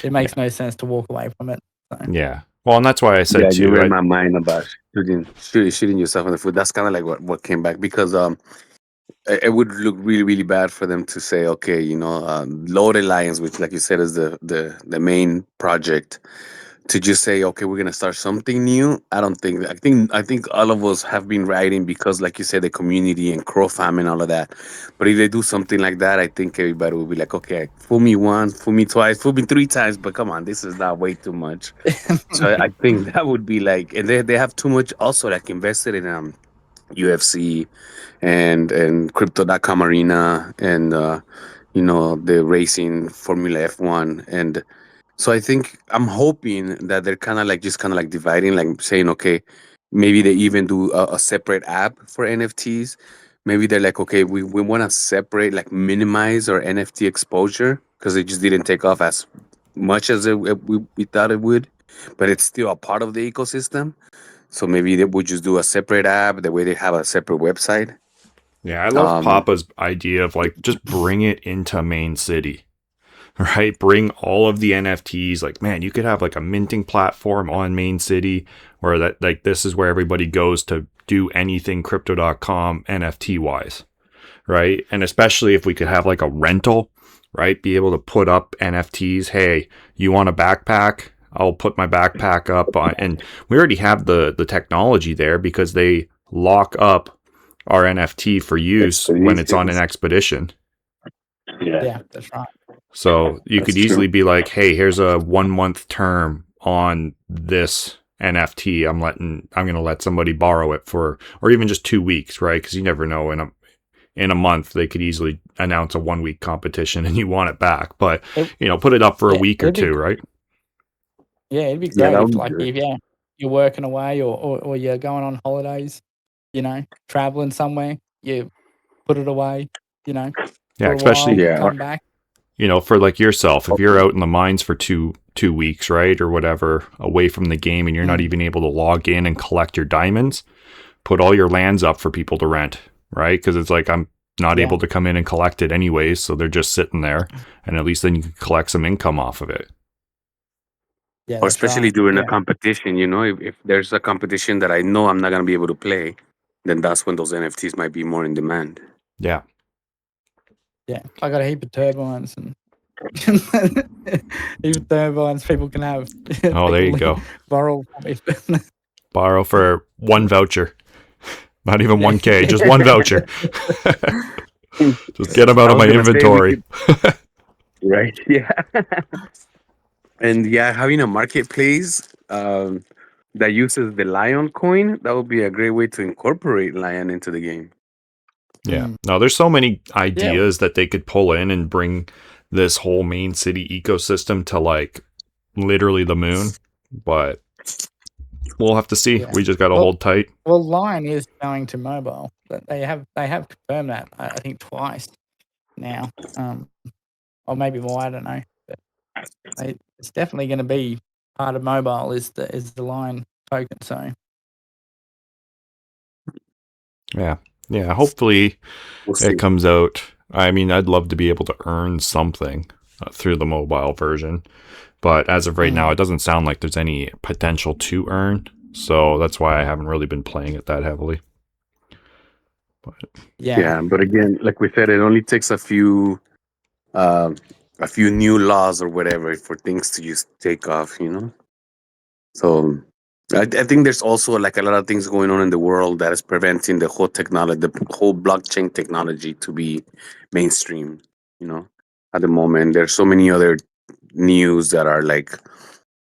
it makes no sense to walk away from it. So. yeah. Well, and that's why I said Yeah, you too. read my mind about shooting yourself in the foot. That's kind of like what came back, because it would look really, really bad for them to say, okay, Loaded Lions, which, like you said, is the main project, to just say, okay, we're gonna start something new. I don't think. I think all of us have been writing because, like you said, the community and Crow Fam and all of that. But if they do something like that, I think everybody will be like, okay, fool me once, fool me twice, fool me three times. But come on, this is not way too much. So I think that would be like, and they have too much also, like, invested in UFC and crypto.com arena, and the racing Formula F1. And so I think, I'm hoping that they're kind of like dividing, like saying, okay, maybe they even do a separate app for NFTs. Maybe they're like, okay, we want to separate, like, minimize our NFT exposure, because it just didn't take off as much as we thought it would, but it's still a part of the ecosystem. So maybe they would just do a separate app, the way they have a separate website. Yeah, I love Um, Papa's idea of like just bring it into Main City, right? Bring all of the NFTs. Like, man, you could have like a minting platform on Main City where that like this is where everybody goes to do anything crypto.com NFT wise, right? And especially if we could have like a rental, right? Be able to put up NFTs. Hey, you want a backpack? I'll put my backpack up on, and we already have the technology there because they lock up our NFT for use when it's on an expedition. Yeah, that's right. So you could That's easily true. be like, hey, here's a 1 month term on this NFT. I'm going to let somebody borrow it for, or even just 2 weeks, right? Because you never know, in a month they could easily announce a 1 week competition and you want it back. But It- put it up for a yeah, week or it'd be two, right? Yeah, it'd be Yeah, great that if, would like, be good. you're working away, or you're going on holidays, traveling somewhere, you put it away, Yeah, for a while, especially Yeah. come back. for like yourself, if you're out in the mines for two weeks, right, or whatever, away from the game, and you're not Mm. even able to log in and collect your diamonds, put all your lands up for people to rent, right? Because it's like I'm not Yeah. able to come in and collect it anyways, so they're just sitting there, and at least then you can collect some income off of it. Yeah, Or that's especially right. during a Yeah, competition, if there's a competition that I know I'm not gonna be able to play, then that's when those NFTs might be more in demand. Yeah, yeah. I got a heap of turbines and heap of turbines people can have. Oh, They there can you go. borrow from me. Borrow for one voucher, not even Yeah. 1K, just one voucher. Just get them out I of was my gonna say we inventory. could, right? Yeah. And yeah, having a marketplace that uses the Lion coin, that would be a great way to incorporate Lion into the game. Yeah. No, there's so many Yeah. ideas that they could pull in and bring this whole Mane City ecosystem to like literally the moon. But we'll have to see. Yeah. We just got to Well- hold tight. Well, Lion is going to mobile, but they have confirmed that I think twice now, or maybe more. I don't know, but it's definitely going to be part of mobile. Is the Lion token? So Yeah. Yeah. Hopefully We'll see. it comes out. I mean, I'd love to be able to earn something through the mobile version. But as of right now, it doesn't sound like there's any potential to earn. So that's why I haven't really been playing it that heavily. But Yeah, but again, like we said, it only takes a few new laws or whatever for things to just take off, you know. So I think there's also like a lot of things going on in the world that is preventing the whole technology, the whole blockchain technology, to be mainstream. You know, at the moment, there's so many other news that are like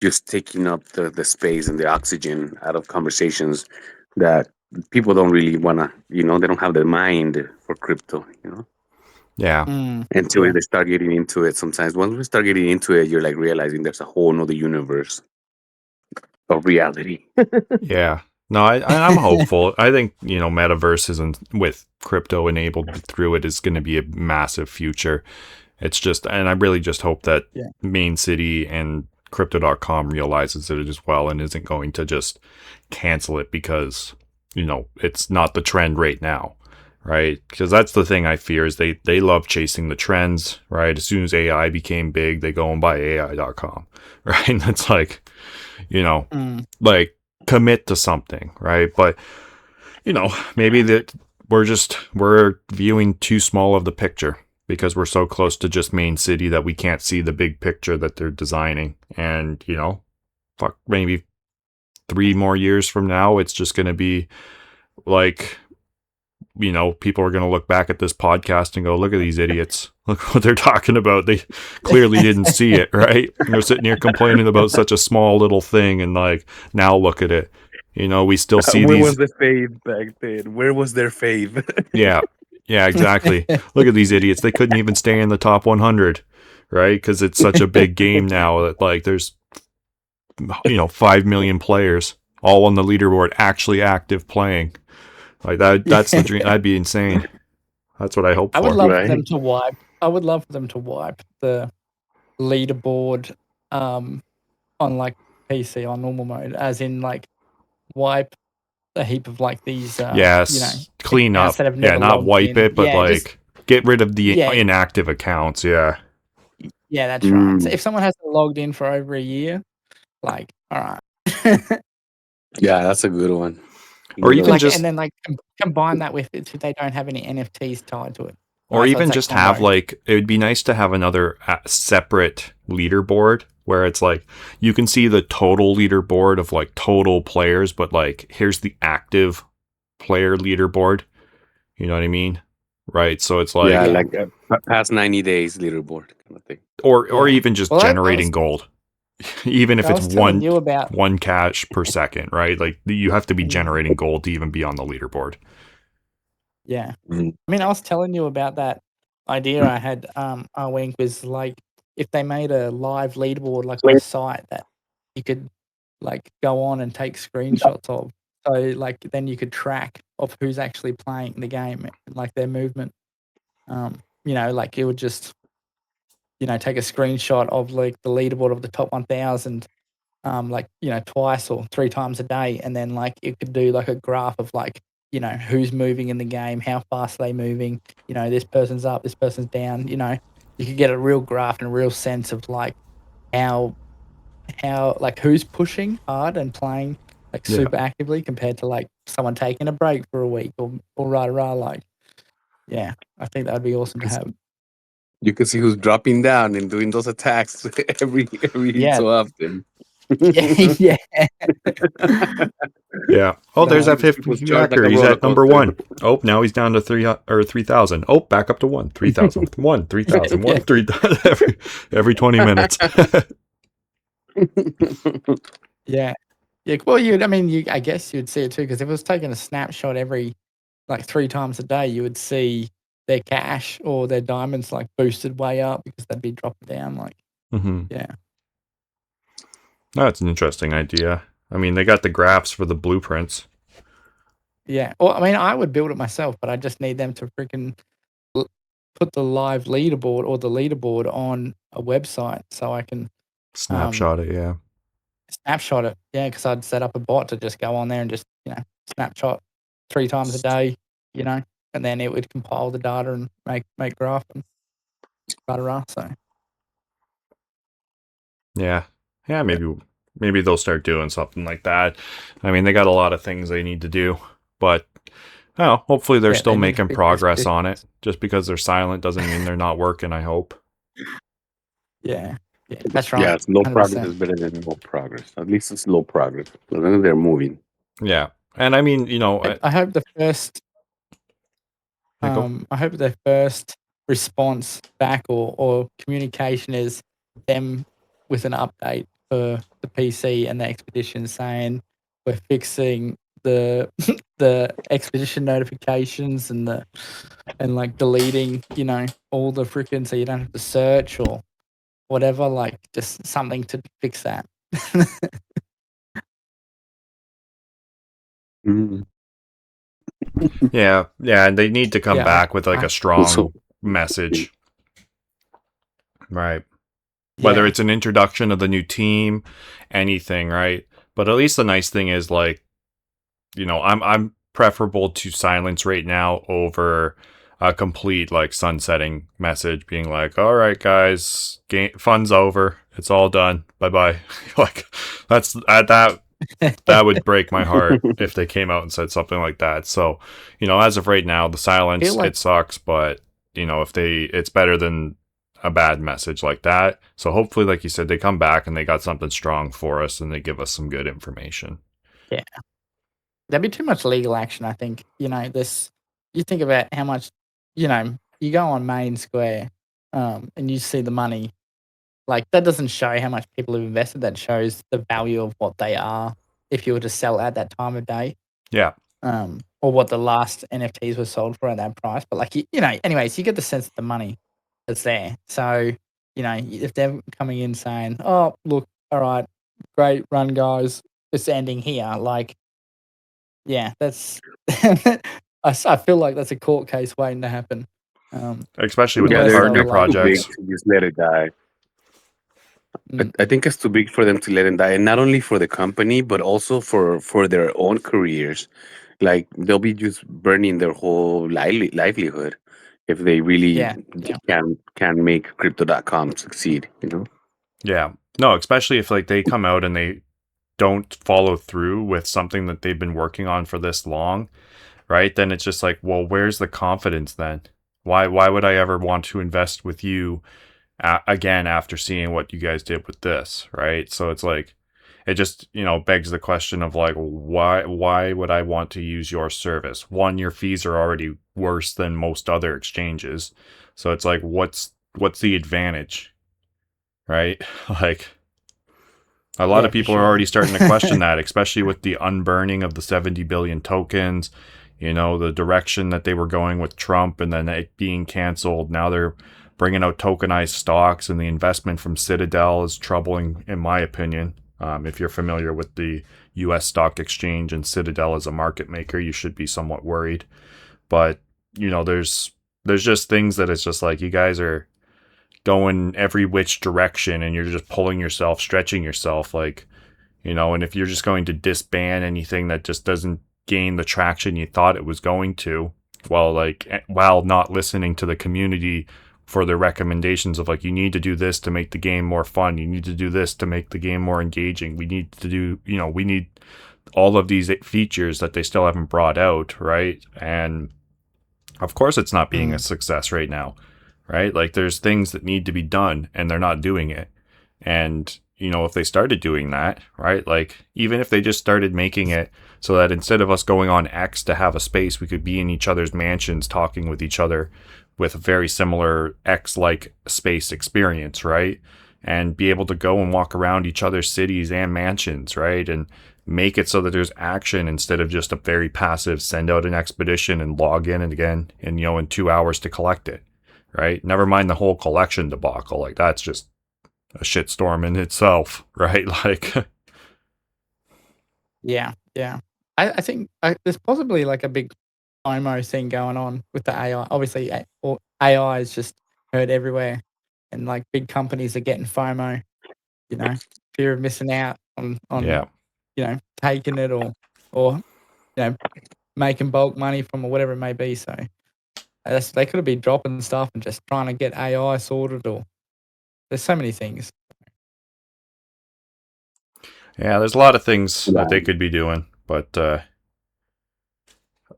just taking up the space and the oxygen out of conversations that people don't really want to, you know, they don't have the mind for crypto, you know, yeah. until they start getting into it. Sometimes once we start getting into it, you're like realizing there's a whole nother universe of reality. Yeah. No, I'm hopeful. I think, you know, metaverses and with crypto enabled through it is going to be a massive future. It's just, and I really just hope that Mane City and crypto.com realizes it as well and isn't going to just cancel it because, you know, it's not the trend right now, right? Because that's the thing I fear is they love chasing the trends, right? As soon as AI became big, they go and buy AI.com, right? And it's like, you know, like commit to something, right? But, you know, maybe that we're viewing too small of the picture because we're so close to just Mane City that we can't see the big picture that they're designing. And, you know, fuck, maybe 3 more years from now, it's just going to be like, you know, people are going to look back at this podcast and go, look at these idiots. Look what they're talking about. They clearly didn't see it, right? They're sitting here complaining about such a small little thing. And like, now look at it. You know, we still see Where these. was the faith back then? Where was their faith? Yeah. Yeah, exactly. Look at these idiots. They couldn't even stay in the top 100, right? Because it's such a big game now that like there's, you know, 5 million players all on the leaderboard actually active playing. Like that's the dream. That'd be insane. That's what I hope for. I would love for Right. them to wipe. I would love for them to wipe the leaderboard on like PC on normal mode, as in like wipe a heap of like these Yes, you know, clean accounts up. that have Yeah, never not logged wipe in. it, but Yeah, like just- get rid of the Yeah. inactive accounts. Yeah. yeah, that's right. So if someone hasn't logged in for over a year, like, all right. Yeah, that's a good one. Or even like, just and then like combine that with if they don't have any NFTs tied to it. or Right, so even it's just combo. have like it would be nice to have another separate leaderboard where it's like you can see the total leaderboard of like total players, but like here's the active player leaderboard. You know what I mean? Right. So it's like yeah, like past 90 days leaderboard kind of thing. or Yeah. even just Well, I generating was- gold. Even if I it's was telling you about one cash per second, right? Like you have to be generating gold to even be on the leaderboard. yeah. Mhm. I mean, I was telling you about that idea I had. RWINK was like if they made a live leaderboard like on a site that you could like go on and take screenshots of. So like then you could track of who's actually playing the game, like their movement. You know, like it would just, you know, take a screenshot of like the leaderboard of the top 1,000, like, you know, twice or 3 times a day, and then like it could do like a graph of like, you know, who's moving in the game, how fast are they moving, you know, this person's up, this person's down, you know, you could get a real graph and a real sense of like how like who's pushing hard and playing like super actively compared to like someone taking a break for a week or rah like, yeah, I think that would be awesome to have. You can see who's dropping down and doing those attacks every Yeah. so often. yeah. Yeah. Oh, there's No. that 50 People's charge like yacker. a He's roller at number coaster. 1. Oh, now he's down to 3,000. Oh, back up to 1. 3,000. 1, 3,000. 1, 3,000. Every 20 minutes. Yeah. Yeah. Well, I mean, I guess you'd see it too, because if it was taking a snapshot every like 3 times a day, you would see their cash or their diamonds like boosted way up because they'd be dropping down. Like, yeah. That's an interesting idea. I mean, they got the graphs for the blueprints. Yeah. Well, I mean, I would build it myself, but I just need them to freaking put the live leaderboard or the leaderboard on a website so I can Snapshot it, yeah. snapshot it. Yeah, because I'd set up a bot to just go on there and just, snapshot 3 times a day, and then it would compile the data and make graph and so. Yeah. Yeah, maybe they'll start doing something like that. I mean, they got a lot of things they need to do, but hopefully they're still they need to making fix progress on it. expeditions. Just because they're silent doesn't mean they're not working, I hope. Yeah. Yeah, that's right. Yeah, slow progress 100%. is better than no progress. At least it's slow progress. As long as they're moving. Yeah. And I mean, I hope the first go. I hope their first response back or communication is them with an update for the PC and the expedition saying we're fixing the the expedition notifications and like deleting, all the freaking so you don't have to search or whatever, like just something to fix that. Mm. Yeah, and they need to come Yeah, back with like a strong So- message. Right. Whether yeah. it's an introduction of the new team, anything, right? But at least the nice thing is like, I'm preferable to silence right now over a complete like sunsetting message being like, all right, guys, fun's over. It's all done. Bye-bye. Like that would break my heart if they came out and said something like that. So, as of right now, the silence, it sucks, but it's better than a bad message like that. So hopefully, like you said, they come back and they got something strong for us and they give us some good information. Yeah. There'd be too much legal action, I think. You think about how much, you go on Main Square, and you see the money. Like, that doesn't show how much people have invested. That shows the value of what they are if you were to sell at that time of day. Yeah. Or what the last NFTs were sold for at that price. But, like, anyways, you get the sense of the money that's there. So, if they're coming in saying, oh, look, all right, great run, guys, it's ending here. Like, yeah, that's. I feel like that's a court case waiting to happen. Especially with Yeah, the they're partner too projects. big to just let it die. Mm. I think it's too big for them to let it die, and not only for the company, but also for their own careers. Like they'll be just burning their whole livelihood if they really Yeah. can make crypto.com succeed. Yeah. No, especially if like they come out and they don't follow through with something that they've been working on for this long, right? Then it's just like, well, where's the confidence then? Why would I ever want to invest with you again after seeing what you guys did with this, right? So it's like, it just, begs the question of like, why would I want to use your service? One, your fees are already worse than most other exchanges. So it's like, what's the advantage? Right? Like, a lot of people are already starting to question that, especially with the unburning of the 70 billion tokens, the direction that they were going with Trump and then it being canceled. Now they're bringing out tokenized stocks, and the investment from Citadel is troubling, in my opinion. If you're familiar with the U.S. stock exchange and Citadel as a market maker, you should be somewhat worried. But, there's just things that it's just like, you guys are going every which direction and you're just pulling yourself, stretching yourself, like, and if you're just going to disband anything that just doesn't gain the traction you thought it was going to, while not listening to the community for their recommendations of like, you need to do this to make the game more fun, you need to do this to make the game more engaging, we need to do, we need all of these features that they still haven't brought out, right? And of course it's not being a success right now, right? Like, there's things that need to be done and they're not doing it. And if they started doing that, right? Like, even if they just started making it so that instead of us going on X to have a space, we could be in each other's mansions talking with each other with a very similar X-like space experience, right? And be able to go and walk around each other's cities and mansions, right? And make it so that there's action instead of just a very passive send out an expedition and log in and again and, in 2 hours to collect it, right? Never mind the whole collection debacle. Like, that's just a shitstorm in itself, right? Like, Yeah. I think there's possibly like a big FOMO thing going on with the AI. Obviously, AI is just heard everywhere, and like big companies are getting FOMO. Fear of missing out on yeah. taking it or making bulk money from or whatever it may be. So they could have been dropping stuff and just trying to get AI sorted. Or there's so many things. Yeah, there's a lot of things that they Yeah. could be doing, but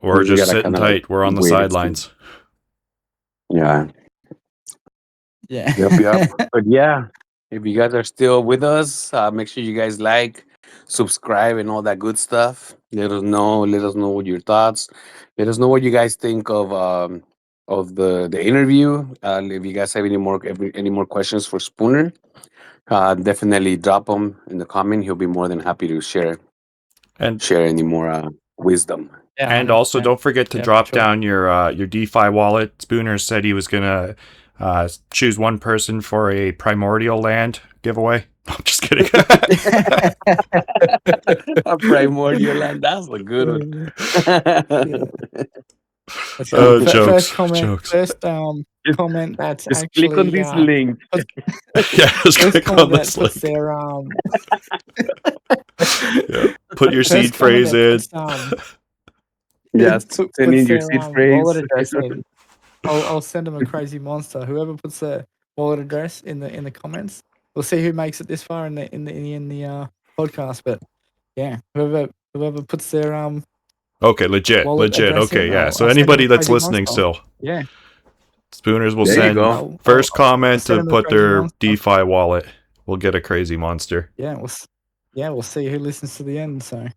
we're We just gotta sitting kind of tight. We're on the wait and see. sidelines. Yeah. Yeah. Yep. But yeah, if you guys are still with us, make sure you guys like, subscribe, and all that good stuff. Let us know. Let us know what your thoughts. Let us know what you guys think of the interview. If you guys have any more questions for Spooner, definitely drop them in the comment. He'll be more than happy to share And any more wisdom. Yeah, and also 100%. don't forget to Yeah, drop for sure. down your DeFi wallet. Spooner said he was gonna choose one person for a primordial land giveaway. I'm just kidding. A primordial land. That's a good one. That's Oh, first jokes, comment. jokes. First comment that's Just actually click on this link. Yeah, just first click on comment that this puts link. their Put your seed first comment phrase that in. puts, Yes, puts send in your their seed phrase. wallet address in. I'll send them a crazy monster. Whoever puts their wallet address in the comments, we'll see who makes it this far in the podcast. But yeah, whoever puts their Okay, legit. wallet address Okay, in, yeah. So I'll send them anybody a that's crazy listening monster. still, Yeah, Spooners will There you send go. first I'll comment send to them a put crazy their monster. DeFi wallet. We'll get a crazy monster. Yeah, we'll see who listens to the end. So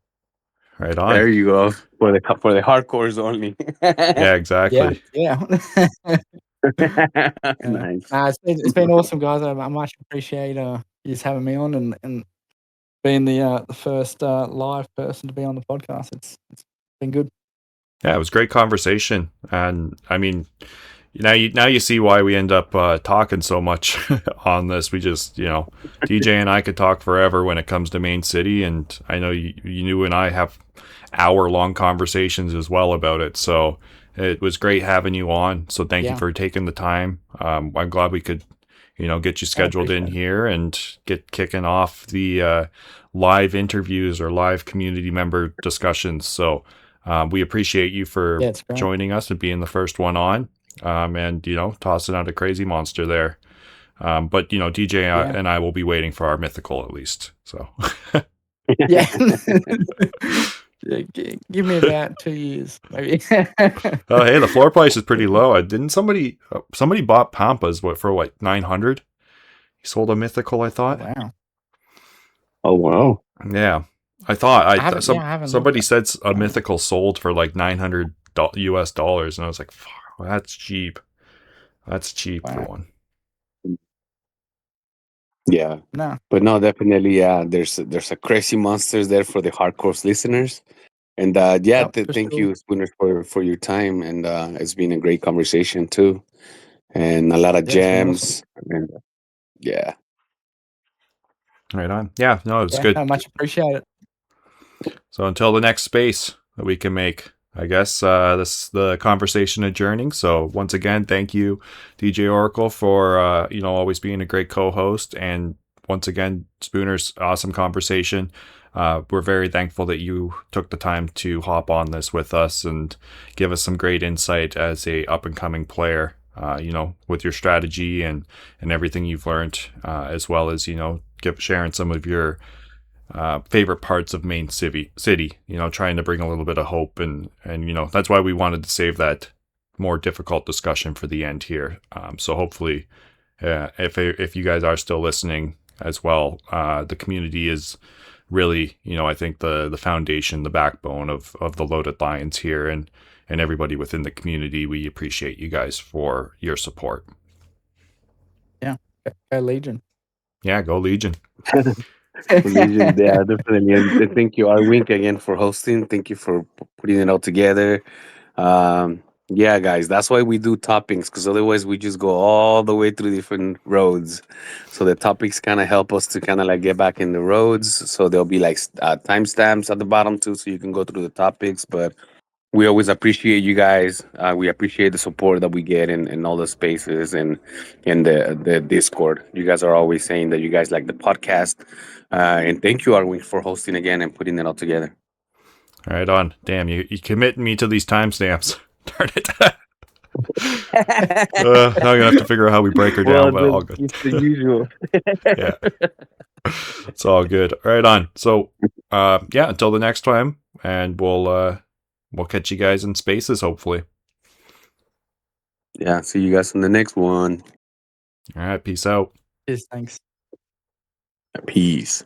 Right on. There you go. For the hardcores only. Yeah, exactly. yeah. Nice. Nah, it's been awesome, guys. I much appreciate you just having me on and being the first live person to be on the podcast. It's been good. Yeah, it was a great conversation, and I mean, now you see why we end up talking so much on this. We just, DJ and I could talk forever when it comes to Mane City, and I know you and I have hour-long conversations as well about it. So it was great having you on. So thank you Yeah. for taking the time. I'm glad we could, get you scheduled in appreciate it. here and get kicking off the live interviews or live community member discussions. So we appreciate you for Yeah, it's great. joining us and being the first one on. And tossing out a crazy monster there. But DJ and I will be waiting for our mythical at least. So Yeah. Yeah, give me about 2 years, maybe. oh, hey, the floor price is pretty low. Didn't somebody bought Pampas for like 900? He sold a mythical, I thought. Wow. Oh wow. Yeah, I thought I haven't somebody looked said a mythical sold for like $900 US, and I was like, well, that's cheap. That's cheap for Wow. one. Yeah. No. But no, definitely, yeah. There's a crazy monsters there for the hardcore listeners. And Yep, for thank sure. you, Spooner, for your time. And it's been a great conversation too. And a lot of Yeah, it's been awesome. gems. And yeah. Right on. Yeah, no, it's good. I much appreciate it. So until the next space that we can make, I guess this is the conversation adjourning. So once again, thank you, DJ Oracle, for always being a great co-host, and once again, Spooner's awesome conversation. We're very thankful that you took the time to hop on this with us and give us some great insight as a up and coming player. With your strategy and everything you've learned, as well as sharing some of your favorite parts of Mane City, trying to bring a little bit of hope, and that's why we wanted to save that more difficult discussion for the end here. So hopefully, if you guys are still listening, as well. The community is really, I think the foundation, the backbone of the Loaded Lions here, and everybody within the community. We appreciate you guys for your support. Yeah, go Legion. Yeah, go Legion. Legion, yeah, definitely. And thank you, RWINK, again for hosting. Thank you for putting it all together. Yeah, guys, that's why we do topics, because otherwise we just go all the way through different roads. So the topics kind of help us to kind of like get back in the roads. So there'll be like timestamps at the bottom too, so you can go through the topics. But we always appreciate you guys. We appreciate the support that we get in all the spaces and in the Discord. You guys are always saying that you guys like the podcast. And thank you, Arwin, for hosting again and putting it all together. Right on. Damn, you committing me to these timestamps. Darn it. Now I'm gonna have to figure out how we break her down, but all good. It's the usual. Yeah, it's all good. Right on. So, yeah, until the next time, and we'll catch you guys in spaces, hopefully. Yeah, see you guys in the next one. All right, peace out. Cheers, thanks. Peace.